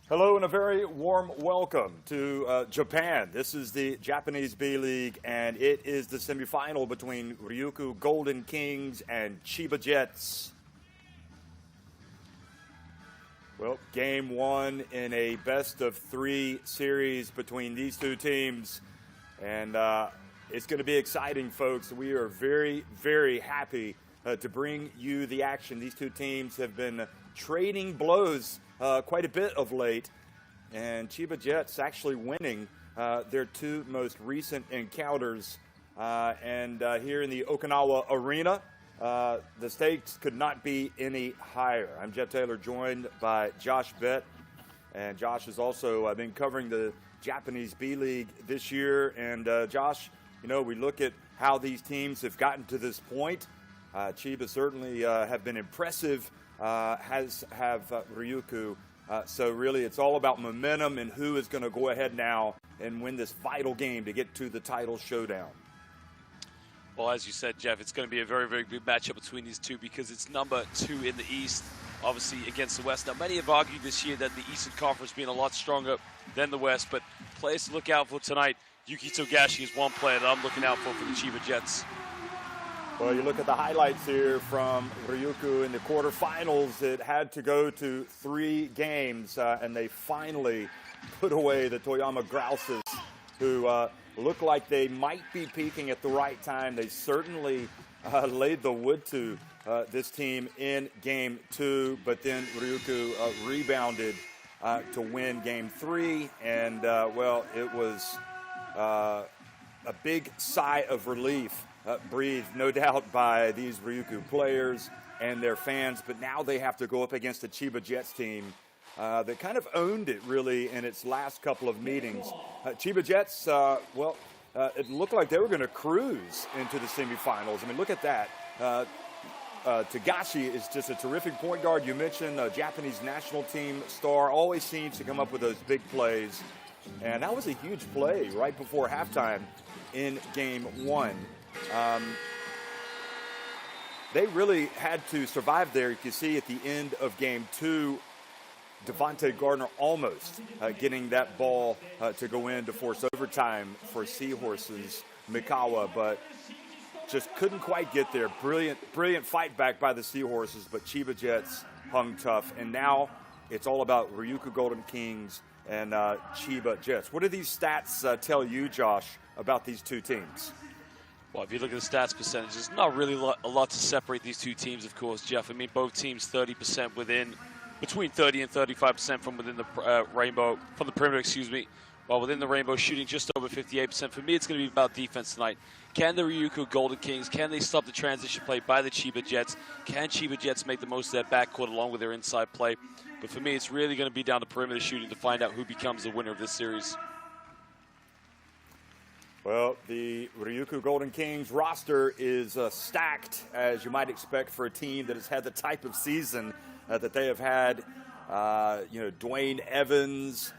Hello and a very warm welcome to Japan. This is the Japanese B-League, and it is the semifinal between Ryukyu Golden Kings and Chiba Jets. Well, game one in a best-of-3 series between these two teams, and it's going to be exciting, folks. We are very, very happy to bring you the action. These two teams have been trading blows quite a bit of late, and Chiba Jets actually winning their two most recent encounters. And here in the Okinawa Arena, the stakes could not be any higher. I'm Jeff Taylor, joined by Josh Bett, and Josh has also been covering the Japanese B-League this year. And Josh, you know, we look at how these teams have gotten to this point. Chiba certainly have been impressive, have Ryukyu. So really it's all about momentum and who is going to go ahead now and win this vital game to get to the title showdown. Well, as you said, Jeff, it's going to be a very, very big matchup between these two because it's number 2 in the East, obviously against the West. Now, many have argued this year that the Eastern Conference being a lot stronger than the West, but players to look out for tonight, Yuki Togashi is one player that I'm looking out for the Chiba Jets. Well, you look at the highlights here from Ryukyu in the quarterfinals. It had to go to 3 games, and they finally put away the Toyama Grouses, who look like they might be peaking at the right time. They certainly laid the wood to this team in game 2, but then Ryukyu rebounded to win game 3, and well, it was a big sigh of relief breathed, no doubt, by these Ryukyu players and their fans, but now they have to go up against the Chiba Jets team that kind of owned it, really, in its last couple of meetings. Chiba Jets, it looked like they were going to cruise into the semifinals. I mean, look at that. Togashi is just a terrific point guard. You mentioned a Japanese national team star, always seems to come up with those big plays. And that was a huge play right before halftime in game 1. They really had to survive there. You can see at the end of game 2, Devontae Gardner almost getting that ball to go in to force overtime for Seahorses Mikawa, but just couldn't quite get there. Brilliant fight back by the Seahorses, but Chiba Jets hung tough. And now it's all about Ryukyu Golden Kings and Chiba Jets. What do these stats tell you, Josh, about these two teams? Well, if you look at the stats percentages, not really a lot to separate these two teams, of course, Jeff. I mean, both teams 30% between 30 and 35% from within the rainbow, from the perimeter, excuse me. While within the rainbow, shooting just over 58%. For me, it's going to be about defense tonight. Can the Ryukyu Golden Kings, can they stop the transition play by the Chiba Jets? Can Chiba Jets make the most of that backcourt along with their inside play? But for me, it's really going to be down to perimeter shooting to find out who becomes the winner of this series. Well, the Ryukyu Golden Kings roster is stacked, as you might expect for a team that has had the type of season that they have had. You know, Dwayne Evans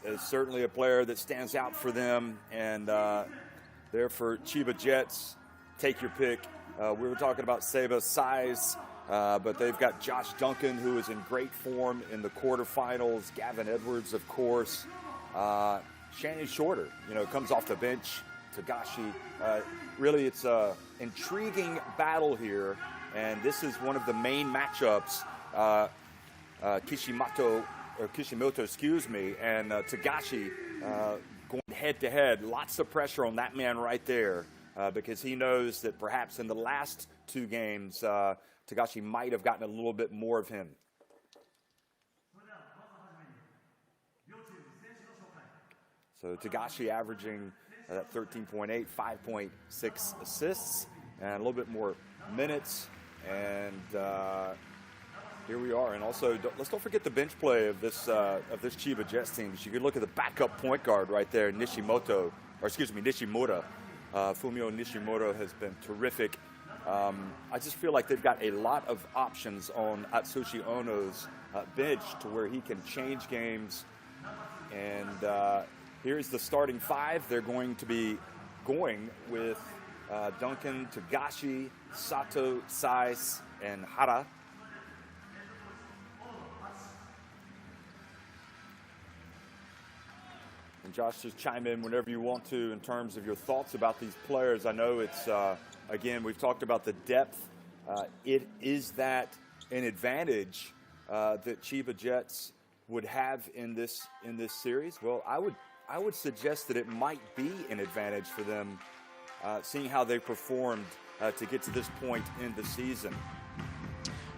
is certainly a player that stands out for them, and there for Chiba Jets, take your pick. We were talking about Seba's size, but they've got Josh Duncan, who is in great form in the quarterfinals. Gavin Edwards, of course. Shannon Shorter, you know, comes off the bench. Togashi, really, it's an intriguing battle here, and this is one of the main matchups. Kishimoto, excuse me, and Togashi going head-to-head. Lots of pressure on that man right there because he knows that perhaps in the last 2 games, Togashi might have gotten a little bit more of him. So Togashi averaging 13.8, 5.6 assists, and a little bit more minutes. And here we are. And also, let's don't forget the bench play of this Chiba Jets team. You can look at the backup point guard right there, Nishimura. Fumio Nishimura has been terrific. I just feel like they've got a lot of options on Atsushi Ono's bench to where he can change games. And here's the starting 5. They're going to be going with Duncan, Togashi, Sato, Sais, and Hara. Josh, just chime in whenever you want to in terms of your thoughts about these players. I know it's, again, we've talked about the depth. Is that an advantage that Chiba Jets would have in this series? Well, I would suggest that it might be an advantage for them, seeing how they performed to get to this point in the season.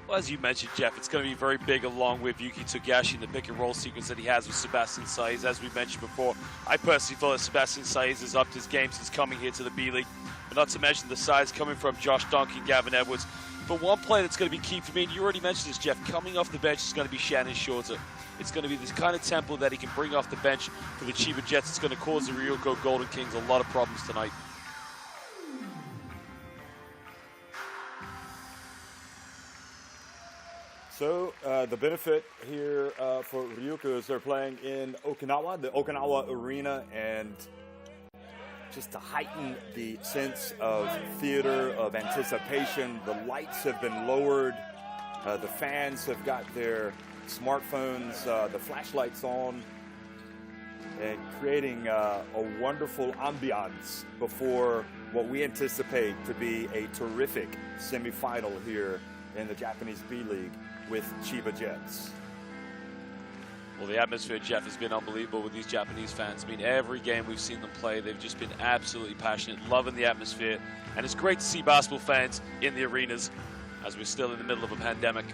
Well, as you mentioned, Jeff, it's going to be very big along with Yuki Togashi in the pick and roll sequence that he has with Sebastian Saiz. As we mentioned before, I personally feel that Sebastian Saiz has upped his game since coming here to the B-League. But not to mention the size coming from Josh Donkey and Gavin Edwards. But one play that's going to be key for me, and you already mentioned this, Jeff, coming off the bench is going to be Shannon Shorter. It's going to be this kind of tempo that he can bring off the bench for the Chiba Jets. It's going to cause the Ryukyu Golden Kings a lot of problems tonight. So the benefit here for Ryukyu is they're playing in Okinawa, the Okinawa Arena, and just to heighten the sense of theater, of anticipation, the lights have been lowered, the fans have got their smartphones, the flashlights on, and creating a wonderful ambiance before what we anticipate to be a terrific semifinal here in the Japanese B-League with Chiba Jets. Well, the atmosphere, Jeff, has been unbelievable with these Japanese fans. I mean, every game we've seen them play, they've just been absolutely passionate, loving the atmosphere. And it's great to see basketball fans in the arenas as we're still in the middle of a pandemic.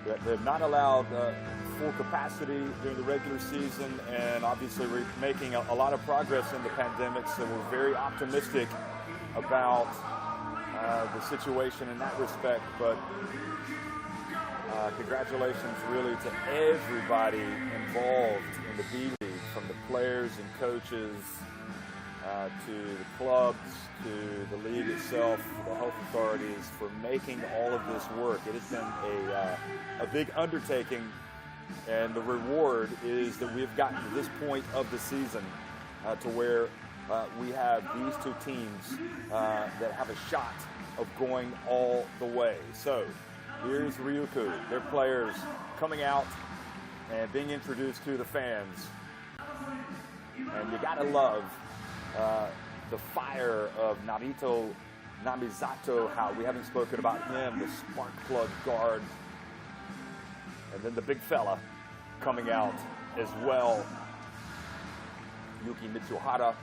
Yeah, they've not allowed full capacity during the regular season, and obviously we're making a lot of progress in the pandemic, so we're very optimistic about the situation in that respect. But congratulations really to everybody involved in the B-League, from the players and coaches to the clubs, to the league itself, the health authorities, for making all of this work. It has been a big undertaking, and the reward is that we've gotten to this point of the season to where we have these two teams that have a shot of going all the way. So here's Ryukyu, their players coming out and being introduced to the fans. And you gotta love the fire of Narito Namizato, how we haven't spoken about him, the spark plug guard. And then the big fella coming out as well, Yuki Mitsuhara.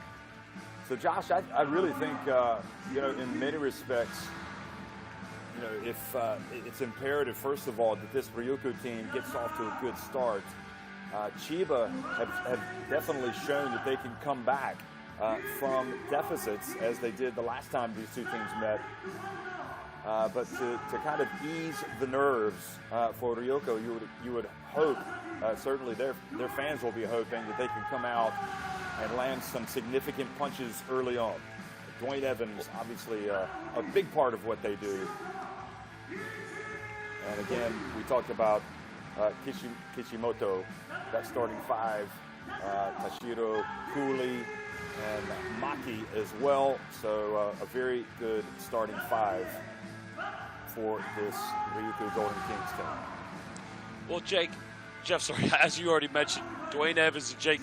So Josh, I really think, in many respects, if it's imperative, first of all, that this Ryukyu team gets off to a good start. Chiba have definitely shown that they can come back from deficits, as they did the last time these two teams met. But to kind of ease the nerves for Ryukyu, you would hope, certainly their fans will be hoping, that they can come out and land some significant punches early on. Dwayne Evans, obviously a big part of what they do. And again, we talked about Kishimoto, that starting five, Tashiro, Cooley, and Maki as well. So a very good starting five for this Ryukyu Golden Kings team. Well, Jeff, sorry, as you already mentioned, Dwayne Evans and Jack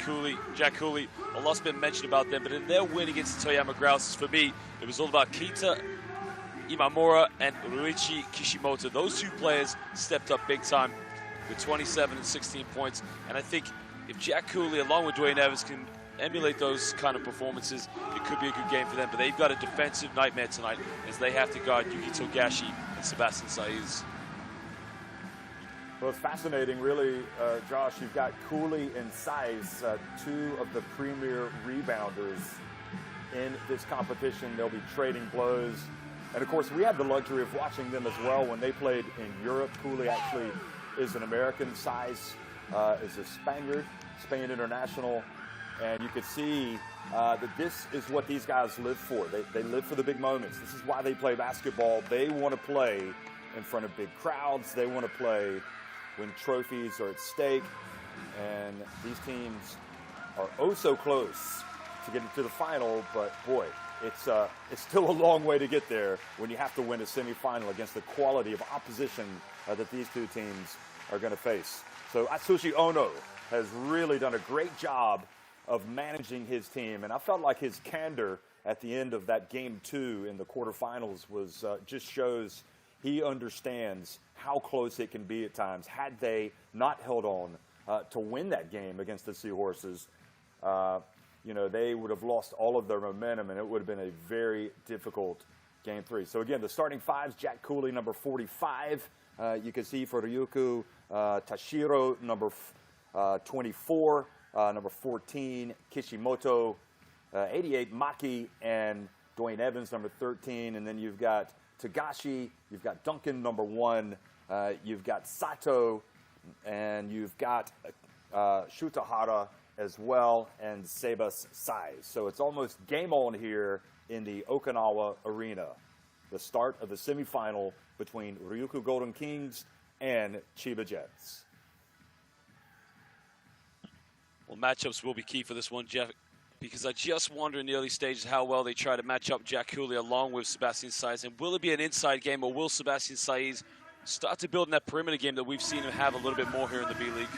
Cooley, a lot's been mentioned about them, but in their win against the Toyama Grouses, for me, it was all about Kita Imamura and Ruichi Kishimoto. Those two players stepped up big time with 27 and 16 points. And I think if Jack Cooley, along with Dwayne Evans, can emulate those kind of performances, it could be a good game for them. But they've got a defensive nightmare tonight as they have to guard Yuki Togashi and Sebastian Saiz. Well, it's fascinating, really, Josh. You've got Cooley and Saiz, two of the premier rebounders in this competition. They'll be trading blows. And, of course, we had the luxury of watching them as well when they played in Europe. Cooley actually is an American. Saiz is a Spaniard, Spain international. And you could see that this is what these guys live for. They live for the big moments. This is why they play basketball. They want to play in front of big crowds. They want to play when trophies are at stake. And these teams are oh so close to getting to the final, but boy, it's still a long way to get there when you have to win a semifinal against the quality of opposition that these two teams are going to face. So Atsushi Ono has really done a great job of managing his team, and I felt like his candor at the end of that game 2 in the quarterfinals was just shows he understands how close it can be at times. Had they not held on to win that game against the Seahorses, you know, they would have lost all of their momentum, and it would have been a very difficult game 3. So again, the starting fives: Jack Cooley, number 45. You can see for Ryukyu, Tashiro, number 24, number 14, Kishimoto, 88, Maki, and Dwayne Evans, number 13. And then you've got Tagashi, you've got Duncan, number 1, you've got Sato, and you've got Shutahara as well, and Sebas Sai. So it's almost game on here in the Okinawa Arena. The start of the semifinal between Ryukyu Golden Kings and Chiba Jets. Well, matchups will be key for this one, Jeff, because I just wonder in the early stages how well they try to match up Jack Cooley along with Sebastian Saiz. And will it be an inside game, or will Sebastian Saiz start to build in that perimeter game that we've seen him have a little bit more here in the B-League?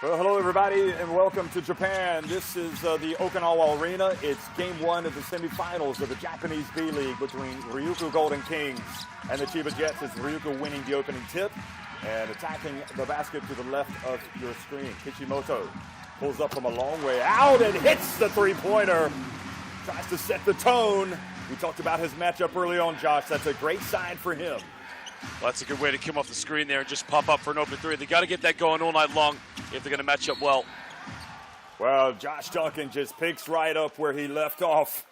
Well, hello everybody, and welcome to Japan. This is the Okinawa Arena. It's game 1 of the semifinals of the Japanese B-League between Ryukyu Golden Kings and the Chiba Jets. It's Ryukyu winning the opening tip and attacking the basket to the left of your screen. Kishimoto pulls up from a long way out and hits the three-pointer. Tries to set the tone. We talked about his matchup early on, Josh. That's a great sign for him. Well, that's a good way to come off the screen there and just pop up for an open 3. They got to get that going all night long if they're going to match up well. Well, Josh Duncan just picks right up where he left off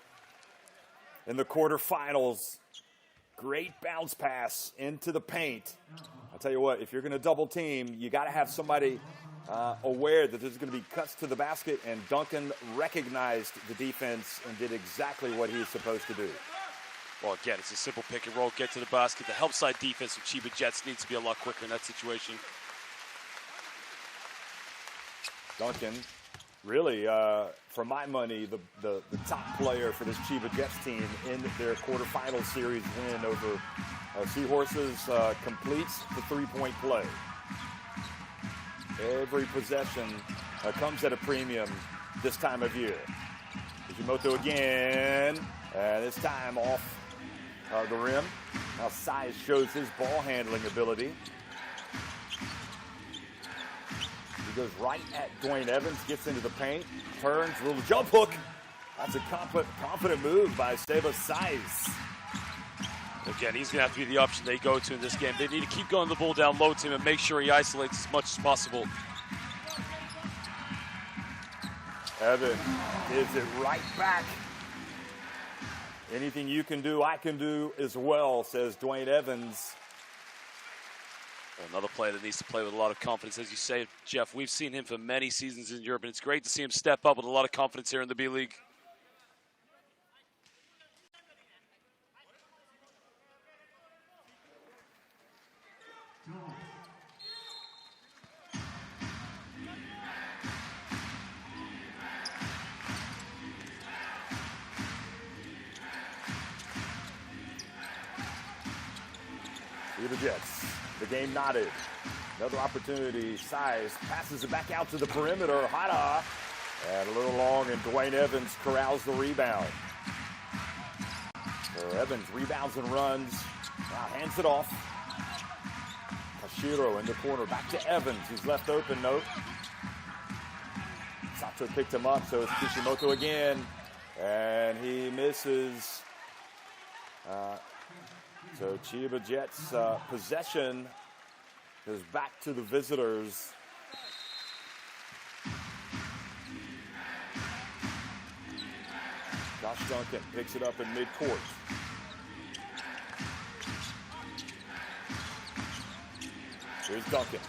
in the quarterfinals. Great bounce pass into the paint. I'll tell you what, if you're going to double team, you got to have somebody aware that there's going to be cuts to the basket, and Duncan recognized the defense and did exactly what he's supposed to do. Well, again, it's a simple pick and roll, get to the basket. The help side defense of Chiba Jets needs to be a lot quicker in that situation. Duncan, really, for my money, the top player for this Chiba Jets team in their quarterfinal series win over Seahorses, completes the three-point play. Every possession comes at a premium this time of year. Kishimoto again, and this time off the rim. Now Saiz shows his ball handling ability. He goes right at Dwayne Evans, gets into the paint, turns, little jump hook. That's a confident move by Sebas Saiz. Again, he's going to have to be the option they go to in this game. They need to keep going the ball down low to him and make sure he isolates as much as possible. Evans gives it right back. Anything you can do, I can do as well, says Dwayne Evans. Well, another player that needs to play with a lot of confidence. As you say, Jeff, we've seen him for many seasons in Europe, and it's great to see him step up with a lot of confidence here in the B-League. The Jets, the game knotted. Another opportunity. Saiz passes it back out to the perimeter. Hada, and a little long, and Dwayne Evans corrals the rebound. So Evans rebounds and runs. Now hands it off. Tashiro in the corner. Back to Evans. He's left open. Nope. Sato picked him up, so it's Kishimoto again. And he misses. So Chiba Jets possession goes back to the visitors. Josh Duncan picks it up in midcourt. Here's Duncan.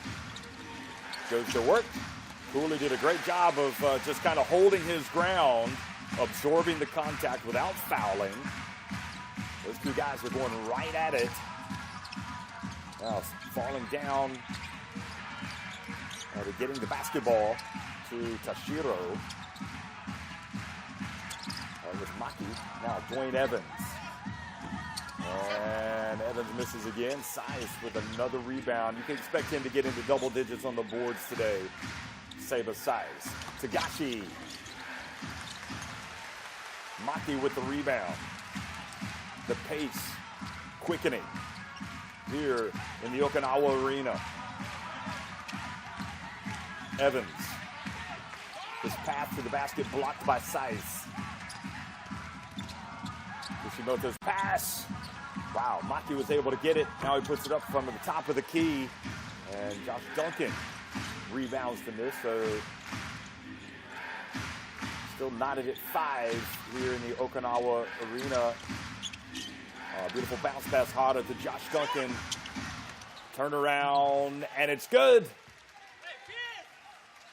Goes to work. Cooley did a great job of just kind of holding his ground, absorbing the contact without fouling. Those two guys are going right at it. Now falling down. They're getting the basketball to Tashiro. With Maki. Now Dwayne Evans. And Evans misses again. Size with another rebound. You can expect him to get into double digits on the boards today. Seba Size. Tagashi. Maki with the rebound. The pace quickening here in the Okinawa Arena. Evans. His path to the basket blocked by Size. Kishimoto's pass. Wow, Maki was able to get it. Now he puts it up from the top of the key. And Josh Duncan rebounds from this. So still knotted at 5 here in the Okinawa Arena. Beautiful bounce pass Hada to Josh Duncan. Turn around, and it's good.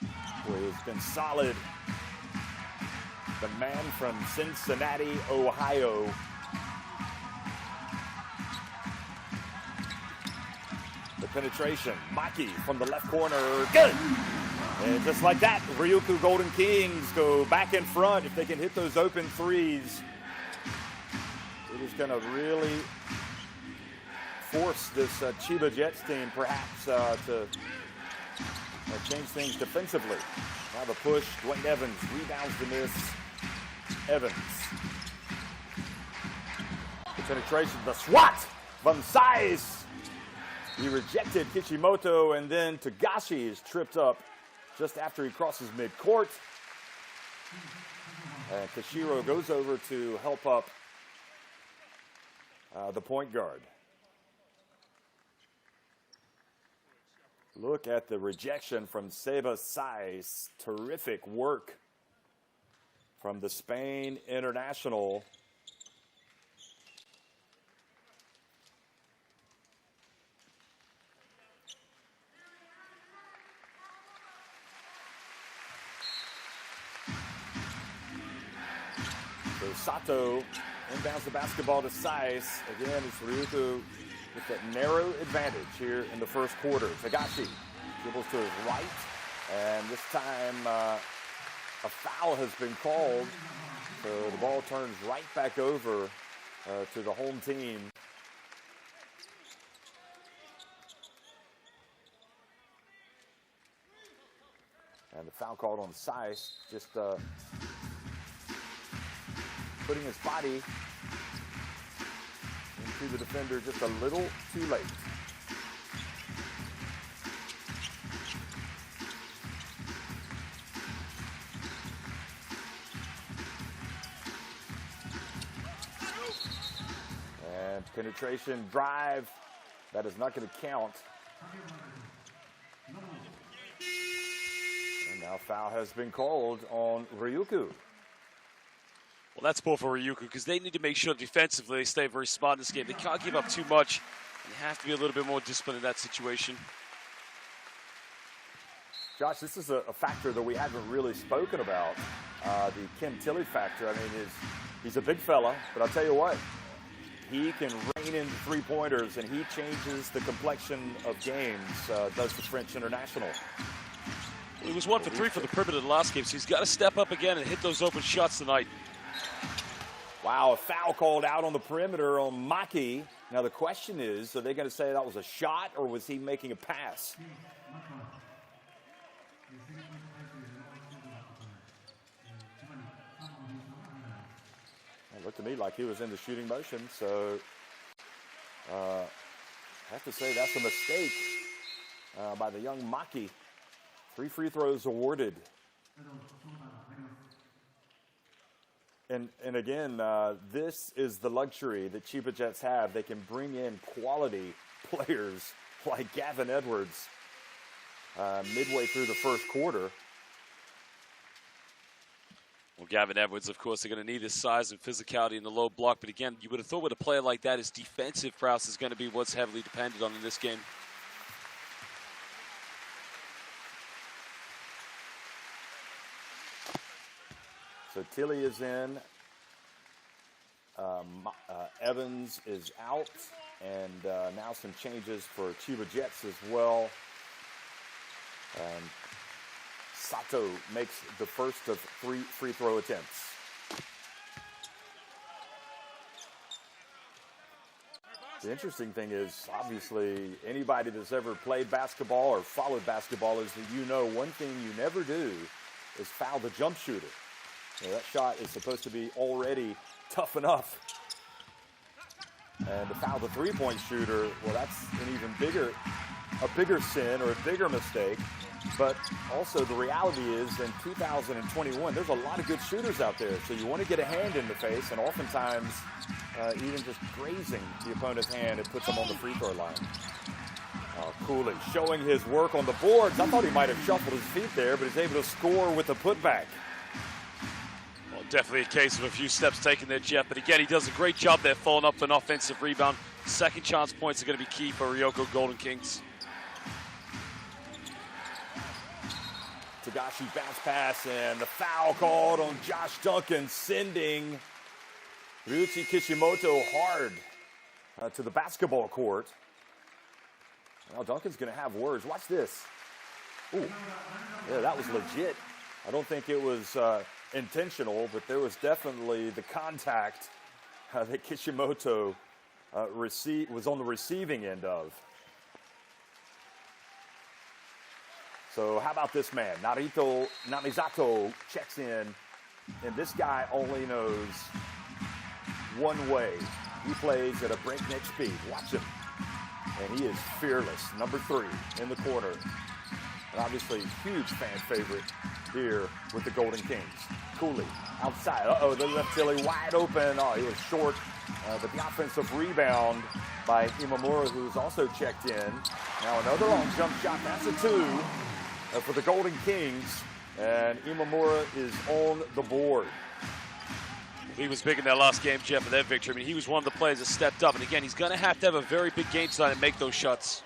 Boy, it's been solid. The man from Cincinnati, Ohio. The penetration. Maki from the left corner. Good! And just like that, Ryukyu Golden Kings go back in front. If they can hit those open threes, it is going to really force this Chiba Jets team perhaps to change things defensively. Now the push. Dwayne Evans rebounds the miss. Evans. The penetration. The swat from Size. He rejected Kishimoto, and then Tagashi is tripped up just after he crosses midcourt. And Kashiro goes over to help up the point guard. Look at the rejection from Seba Size. Terrific work from the Spain international. So Sato inbounds the basketball to Size. Again, it's Ryukyu with that narrow advantage here in the first quarter. Tagashi dribbles to his right, and this time a foul has been called. So the ball turns right back over to the home team. And the foul called on Size, just putting his body into the defender just a little too late. And penetration drive, that is not going to count. And now foul has been called on Ryukyu. Well, that's poor for Ryukyu because they need to make sure defensively they stay very smart in this game. They can't give up too much. You have to be a little bit more disciplined in that situation. Josh, this is a factor that we haven't really spoken about, the Kim Tilly factor. I mean, he's a big fella, but I'll tell you what, he can rein in three-pointers, and he changes the complexion of games, does the French international. He was 1 for 3 for the perimeter the last game, so he's got to step up again and hit those open shots tonight. Wow, a foul called out on the perimeter on Maki. Now the question is, are they going to say that was a shot or was he making a pass? It looked to me like he was in the shooting motion, so I have to say that's a mistake by the young Maki. 3 free throws awarded. And again, this is the luxury that Chiba Jets have. They can bring in quality players like Gavin Edwards midway through the first quarter. Well, Gavin Edwards, of course, they're going to need his size and physicality in the low block. But again, you would have thought with a player like that, his defensive prowess is going to be what's heavily dependent on in this game. So Tilly is in, Evans is out, and now some changes for Chiba Jets as well. And Sato makes the first of 3 free throw attempts. The interesting thing is, obviously, anybody that's ever played basketball or followed basketball is that you know one thing you never do is foul the jump shooter. You know, that shot is supposed to be already tough enough. And to foul the three-point shooter, well, that's an even a bigger sin or a bigger mistake. But also the reality is in 2021, there's a lot of good shooters out there. So you want to get a hand in the face, and oftentimes even just grazing the opponent's hand, it puts them on the free throw line. Cooley showing his work on the boards. I thought he might have shuffled his feet there, but he's able to score with the putback. Well, definitely a case of a few steps taken there, Jeff. But again, he does a great job there following up an offensive rebound. Second chance points are going to be key for Ryukyu Golden Kings. Tagashi bounce pass, and the foul called on Josh Duncan, sending Ryuichi Kishimoto hard to the basketball court. Well, Duncan's going to have words. Watch this. Ooh, yeah, that was legit. I don't think it was intentional, but there was definitely the contact that Kishimoto was on the receiving end of. So how about this man? Narito Namizato checks in, and this guy only knows one way. He plays at a breakneck speed. Watch him. And he is fearless. Number 3 in the corner. And obviously, huge fan favorite here with the Golden Kings. Cooley outside. Uh-oh, the left Tilly wide open. Oh, he was short. But the offensive rebound by Imamura, who's also checked in. Now another long jump shot. That's a 2 for the Golden Kings. And Imamura is on the board. He was big in that last game, Jeff, in that victory. I mean, he was one of the players that stepped up. And again, he's going to have a very big game tonight and make those shots.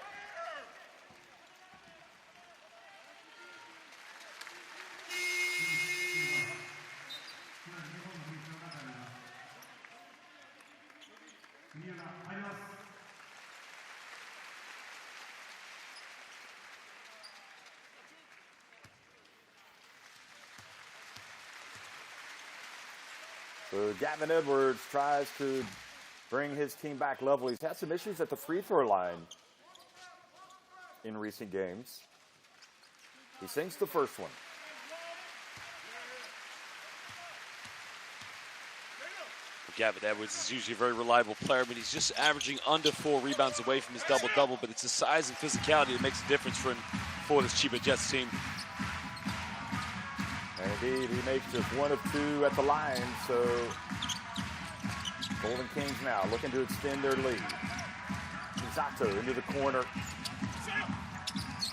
So Gavin Edwards tries to bring his team back level. He's had some issues at the free throw line in recent games. He sinks the first one. Gavin Edwards is usually a very reliable player, but he's just averaging under 4 rebounds away from his double-double. But it's the size and physicality that makes a difference for this Chiba Jets team. And indeed, he makes just 1 of 2 at the line, so Golden Kings now looking to extend their lead. Zato into the corner.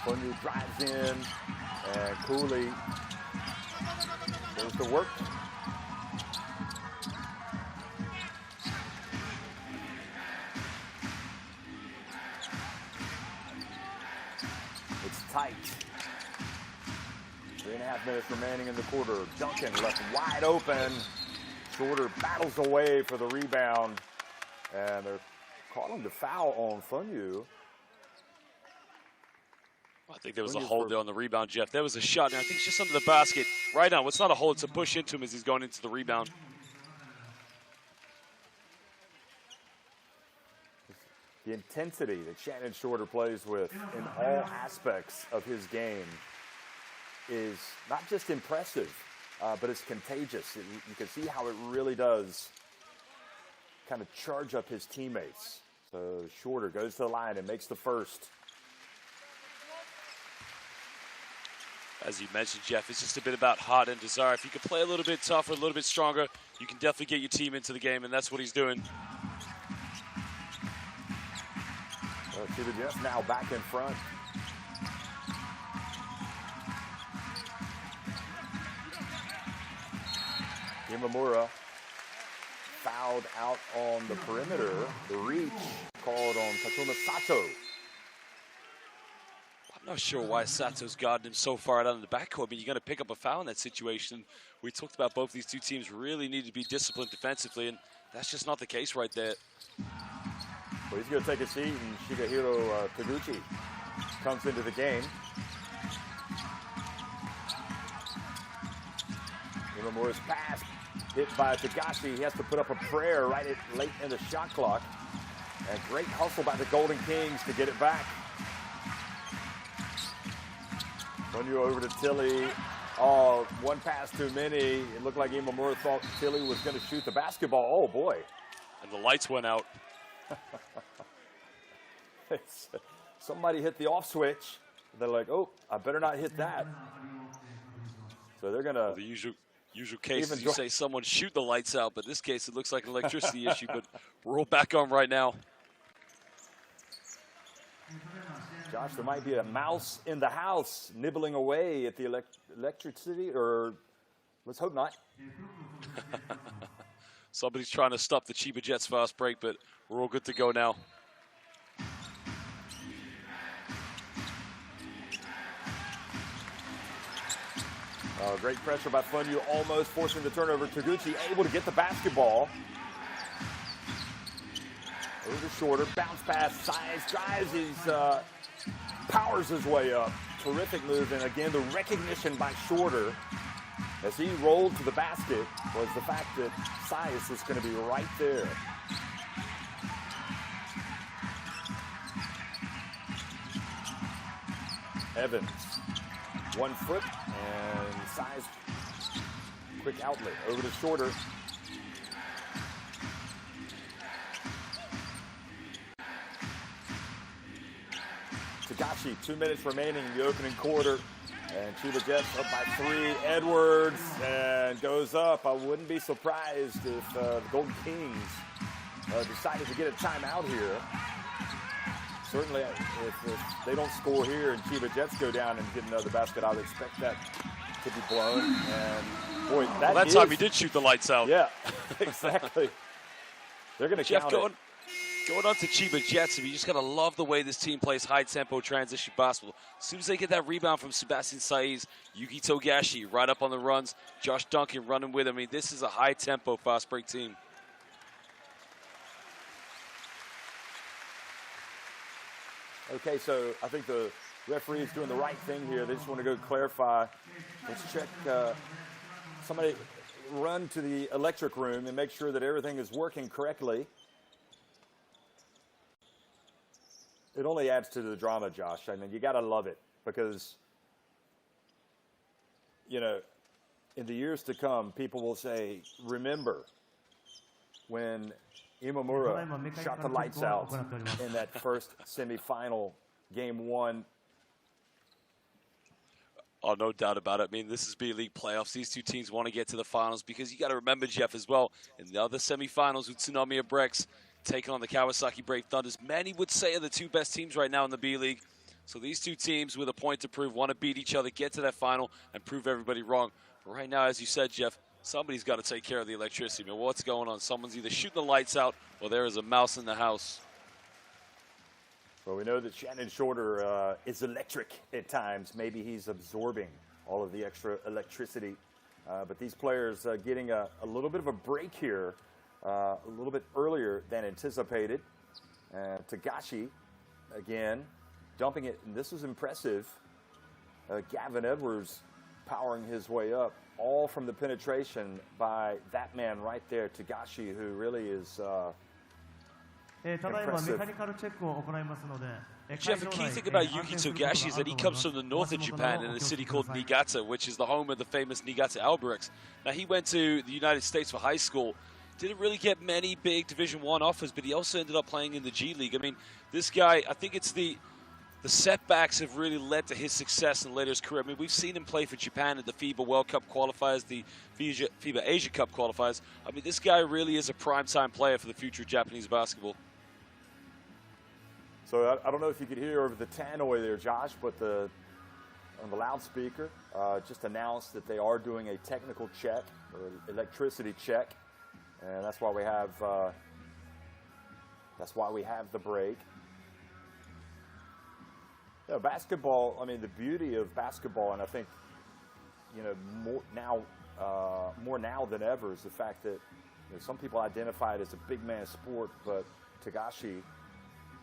Fonyu drives in, and Cooley goes to work. It's tight. 3.5 minutes remaining in the quarter. Duncan left wide open. Shorter battles away for the rebound. And they're calling the foul on Fonyu. I think there was a hold there on the rebound, Jeff. There was a shot there. I think it's just under the basket. Right now, it's not a hold. It's a push into him as he's going into the rebound. The intensity that Shannon Shorter plays with in all aspects of his game is not just impressive, but it's contagious. You can see how it really does kind of charge up his teammates. So Shorter goes to the line and makes the first. As you mentioned, Jeff, it's just a bit about heart and desire. If you could play a little bit tougher, a little bit stronger, you can definitely get your team into the game, and that's what he's doing. Chiba Jets now back in front. Imamura fouled out on the perimeter. The reach called on Takuma Sato. I'm not sure why Sato's guarding him so far out in the backcourt. I mean, you're going to pick up a foul in that situation. We talked about both these two teams really need to be disciplined defensively, and that's just not the case right there. Well, he's going to take a seat, and Shigehiro Taguchi comes into the game. Imamura's pass hit by Tagashi. He has to put up a prayer late in the shot clock. And great hustle by the Golden Kings to get it back. Funyu over to Tilly. Oh, one pass too many. It looked like Imamura thought Tilly was going to shoot the basketball. Oh, boy. And the lights went out. Somebody hit the off switch. They're like, oh, I better not hit that. So they're going to... The usual case is you say someone shoot the lights out, but in this case it looks like an electricity issue, but we're all back on right now. Josh, there might be a mouse in the house nibbling away at the electricity, or let's hope not. Somebody's trying to stop the Chiba Jets fast break, but we're all good to go now. Great pressure by Funyu, almost forcing the turnover. Taguchi able to get the basketball. Over Shorter, bounce pass, size, drives, powers his way up. Terrific move, and again, the recognition by Shorter as he rolled to the basket was the fact that Size is going to be right there. Evans, 1 foot, and Size, quick outlet, over to Shorter. Tagashi, 2 minutes remaining in the opening quarter. And Chiba Jets up by 3. Edwards, and goes up. I wouldn't be surprised if the Golden Kings decided to get a timeout here. Certainly, if they don't score here and Chiba Jets go down and get another basket, I would expect that to be blown. And boy, that time he did shoot the lights out. Yeah, exactly. They're going to count it. Going on to Chiba Jets, you just got to love the way this team plays high-tempo transition basketball. As soon as they get that rebound from Sebastian Saiz, Yuki Togashi right up on the runs, Josh Duncan running with him. I mean, this is a high-tempo fast-break team. Okay, so I think the referee is doing the right thing here. They just want to go clarify. Let's check. Somebody run to the electric room and make sure that everything is working correctly. It only adds to the drama, Josh. I mean, you got to love it because, you know, in the years to come, people will say, remember when Imamura shot the lights out in that first semifinal, Game 1. Oh, no doubt about it. I mean, this is B.LEAGUE playoffs. These two teams want to get to the finals because you got to remember, Jeff, as well, in the other semifinals with Tsunami Brex taking on the Kawasaki Brave Thunders. Many would say are the two best teams right now in the B.LEAGUE. So these two teams with a point to prove want to beat each other, get to that final, and prove everybody wrong. But right now, as you said, Jeff, somebody's got to take care of the electricity. I mean, what's going on? Someone's either shooting the lights out or there is a mouse in the house. Well, we know that Shannon Shorter is electric at times. Maybe he's absorbing all of the extra electricity. But these players getting a little bit of a break here, a little bit earlier than anticipated. Tagashi, again, dumping it. And this is impressive. Gavin Edwards powering his way up, all from the penetration by that man right there, Tagashi, who really is impressive. Jeff, the key thing about Yuki Togashi is that he comes from the north of Japan in a city called Niigata, which is the home of the famous Niigata Albirex. Now, he went to the United States for high school. Didn't really get many big Division I offers, but he also ended up playing in the G League. I mean, this guy, I think it's the setbacks have really led to his success in later his career. I mean, we've seen him play for Japan at the FIBA World Cup qualifiers, the FIBA Asia Cup qualifiers. I mean, this guy really is a prime-time player for the future of Japanese basketball. So I don't know if you could hear over the tannoy there, Josh, but on the loudspeaker just announced that they are doing a technical check, or electricity check, and that's why we have the break. You know, basketball, I mean, the beauty of basketball, and I think, you know, more now than ever, is the fact that, you know, some people identify it as a big man sport, but Tagashi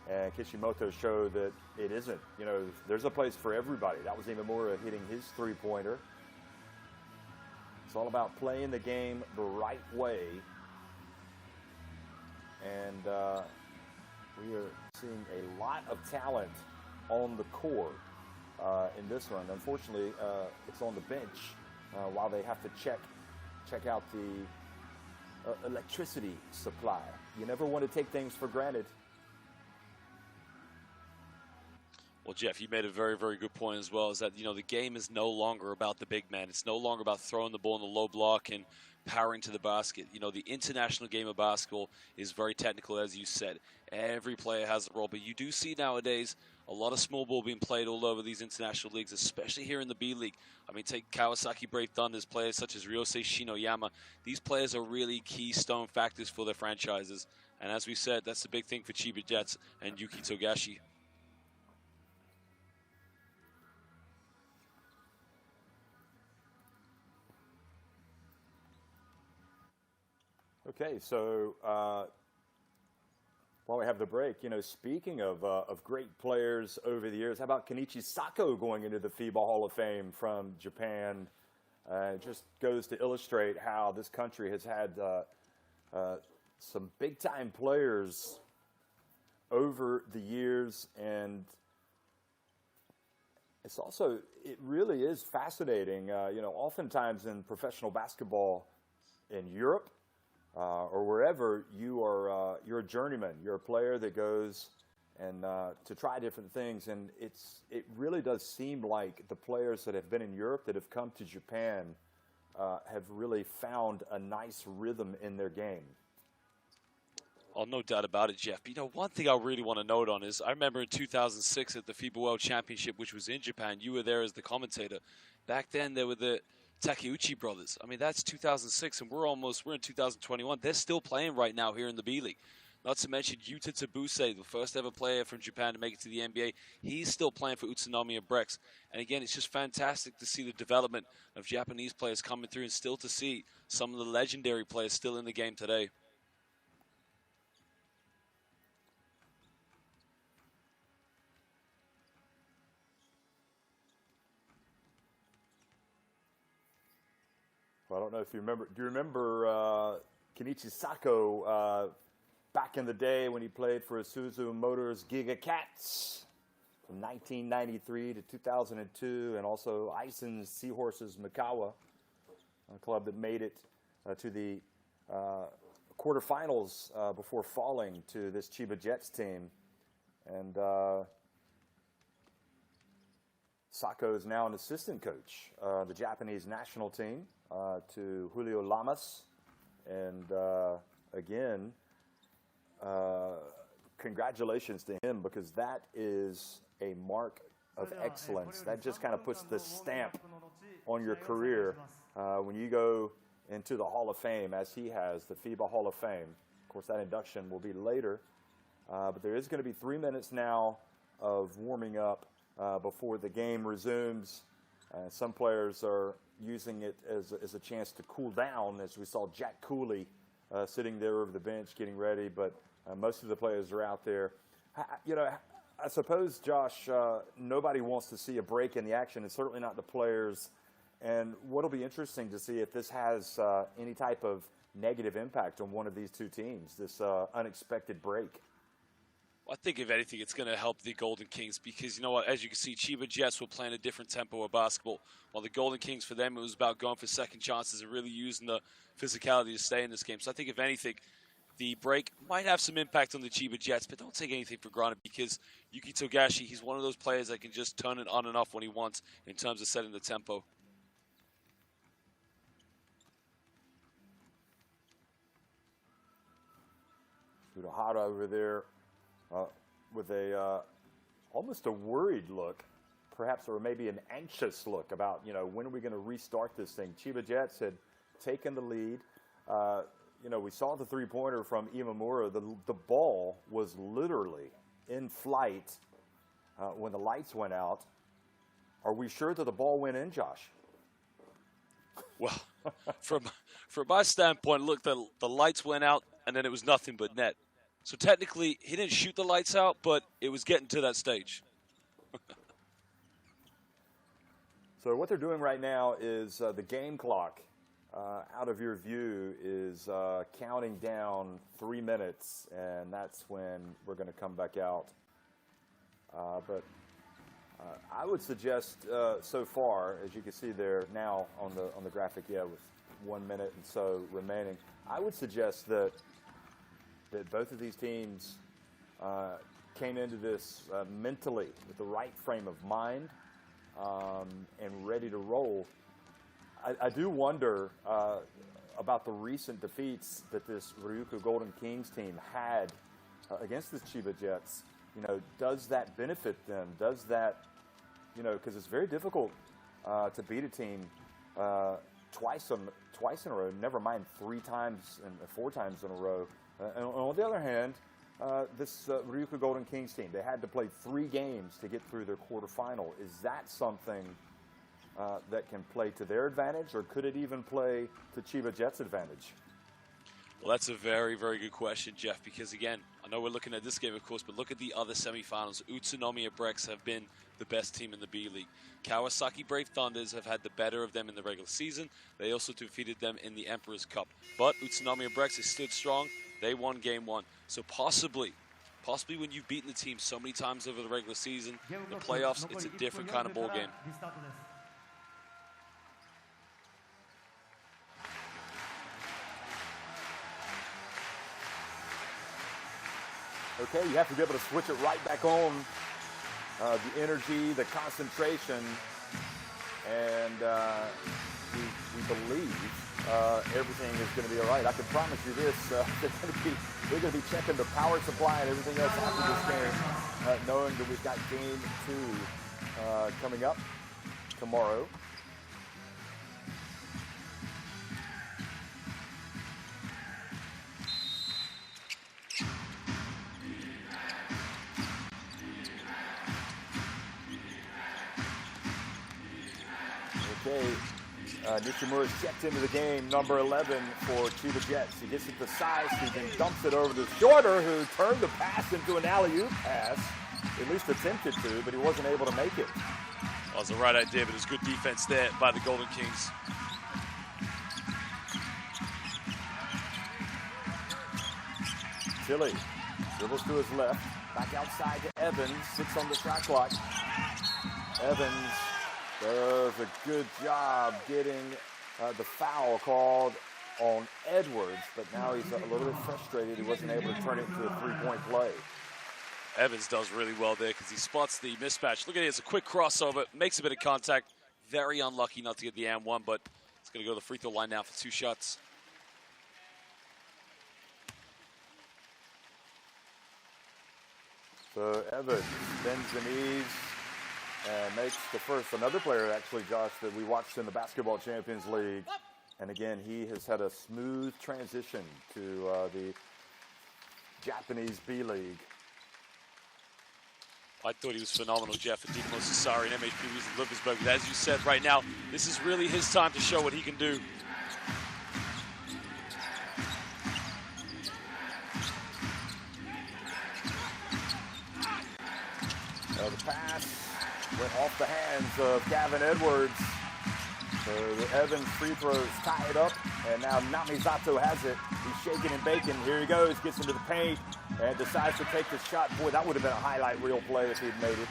and Kishimoto show that it isn't. You know, there's a place for everybody. That was Imamura hitting his three-pointer. It's all about playing the game the right way. And we are seeing a lot of talent on the court in this one. Unfortunately, it's on the bench while they have to check out the electricity supply. You never want to take things for granted. Well, Jeff, you made a very, very good point as well, is that, you know, the game is no longer about the big man. It's no longer about throwing the ball in the low block and powering to the basket. You know, the international game of basketball is very technical, as you said. Every player has a role, but you do see nowadays a lot of small ball being played all over these international leagues, especially here in the B-League. I mean, take Kawasaki Brave Thunder's players such as Ryosei Shinoyama. These players are really keystone factors for their franchises. And as we said, that's the big thing for Chiba Jets and Yuki Togashi. Okay, so while we have the break, you know, speaking of great players over the years, how about Kenichi Sako going into the FIBA Hall of Fame from Japan? It just goes to illustrate how this country has had some big-time players over the years, and it's also, it really is fascinating. You know, oftentimes in professional basketball in Europe, or wherever you're a journeyman, you're a player that goes and to try different things, and it really does seem like the players that have been in Europe that have come to Japan have really found a nice rhythm in their game. Oh, no doubt about it, Jeff. But, you know, one thing I really want to note on is I remember in 2006 at the FIBA World Championship, which was in Japan, you were there as the commentator. Back then, there were the Takeuchi brothers. I mean, that's 2006, and we're in 2021. They're still playing right now here in the B-League. Not to mention Yuta Tabuse, the first ever player from Japan to make it to the NBA. He's still playing for Utsunomiya Brex. And again, it's just fantastic to see the development of Japanese players coming through and still to see some of the legendary players still in the game today. Well, I don't know if you remember. Do you remember Kenichi Sako back in the day when he played for Isuzu Motors Giga Cats from 1993 to 2002, and also Aisen's Seahorses Mikawa, a club that made it to the quarterfinals before falling to this Chiba Jets team. And Sako is now an assistant coach of the Japanese national team to Julio Lamas. And again, congratulations to him, because that is a mark of excellence. That just kind of puts the stamp on your career when you go into the Hall of Fame, as he has, the FIBA Hall of Fame. Of course, that induction will be later. But there is going to be 3 minutes now of warming up before the game resumes. Some players are using it as a chance to cool down, as we saw Jack Cooley sitting there over the bench getting ready, but most of the players are out there. You know, I suppose, Josh, nobody wants to see a break in the action, and certainly not the players. And what'll be interesting to see if this has any type of negative impact on one of these two teams, this unexpected break. I think, if anything, it's going to help the Golden Kings, because, you know what, as you can see, Chiba Jets were playing a different tempo of basketball, while the Golden Kings, for them, it was about going for second chances and really using the physicality to stay in this game. So I think, if anything, the break might have some impact on the Chiba Jets, but don't take anything for granted, because Yuki Togashi, he's one of those players that can just turn it on and off when he wants in terms of setting the tempo. Furuhara over there with a almost a worried look, perhaps, or maybe an anxious look about, you know, when are we going to restart this thing? Chiba Jets had taken the lead. You know, we saw the three-pointer from Imamura. The ball was literally in flight when the lights went out. Are we sure that the ball went in, Josh? Well, from my standpoint, look, the lights went out, and then it was nothing but net. So technically, he didn't shoot the lights out, but it was getting to that stage. So what they're doing right now is the game clock out of your view is counting down 3 minutes, and that's when we're going to come back out. But I would suggest so far, as you can see there now on the graphic, yeah, with 1 minute and so remaining, I would suggest that both of these teams came into this mentally with the right frame of mind and ready to roll. I do wonder about the recent defeats that this Ryukyu Golden Kings team had against the Chiba Jets. You know, does that benefit them? Does that, you know, because it's very difficult to beat a team twice in a row, never mind 3 times and 4 times in a row. And on the other hand, this Ryukyu Golden Kings team, they had to play 3 games to get through their quarterfinal. Is that something that can play to their advantage, or could it even play to Chiba Jets' advantage? Well, that's a very, very good question, Jeff, because, again, I know we're looking at this game, of course, but look at the other semifinals. Utsunomiya Brex have been the best team in the B-League. Kawasaki Brave Thunders have had the better of them in the regular season. They also defeated them in the Emperor's Cup. But Utsunomiya Brex has stood strong. They won Game 1. So possibly when you've beaten the team so many times over the regular season, the playoffs, it's a different kind of ball game. Okay, you have to be able to switch it right back on. The energy, the concentration, and we believe everything is going to be all right. I can promise you this: they're going to be checking the power supply and everything else after this game, knowing that we've got Game 2 coming up tomorrow. Okay, Nishimura's checked into the game, number 11 for Chiba Jets. He gets it to Size, he then dumps it over to Shorter, who turned the pass into an alley-oop pass, at least attempted to, but he wasn't able to make it. Well, it was the right idea, but it was good defense there by the Golden Kings. Tilly dribbles to his left, back outside to Evans, sits on the shot clock. Evans does a good job getting the foul called on Edwards, but now he's a little bit frustrated. He wasn't able to turn it into a 3-point play. Evans does really well there because he spots the mismatch. Look at it, it's a quick crossover, makes a bit of contact. Very unlucky not to get the and-1, but it's going to go to the free throw line now for 2 shots. So Evans bends the knees and makes the first. Another player, actually, Josh, that we watched in the Basketball Champions League. And again, he has had a smooth transition to the Japanese B-League. I thought he was phenomenal, Jeff, and Dikmo Sassari and MHP was in Liverpool. But as you said, right now, this is really his time to show what he can do. The pass went off the hands of Gavin Edwards. So the Evans free throws tie it up, and now Namizato has it. He's shaking and baking. Here he goes, gets into the paint, and decides to take the shot. Boy, that would have been a highlight reel play if he'd made it.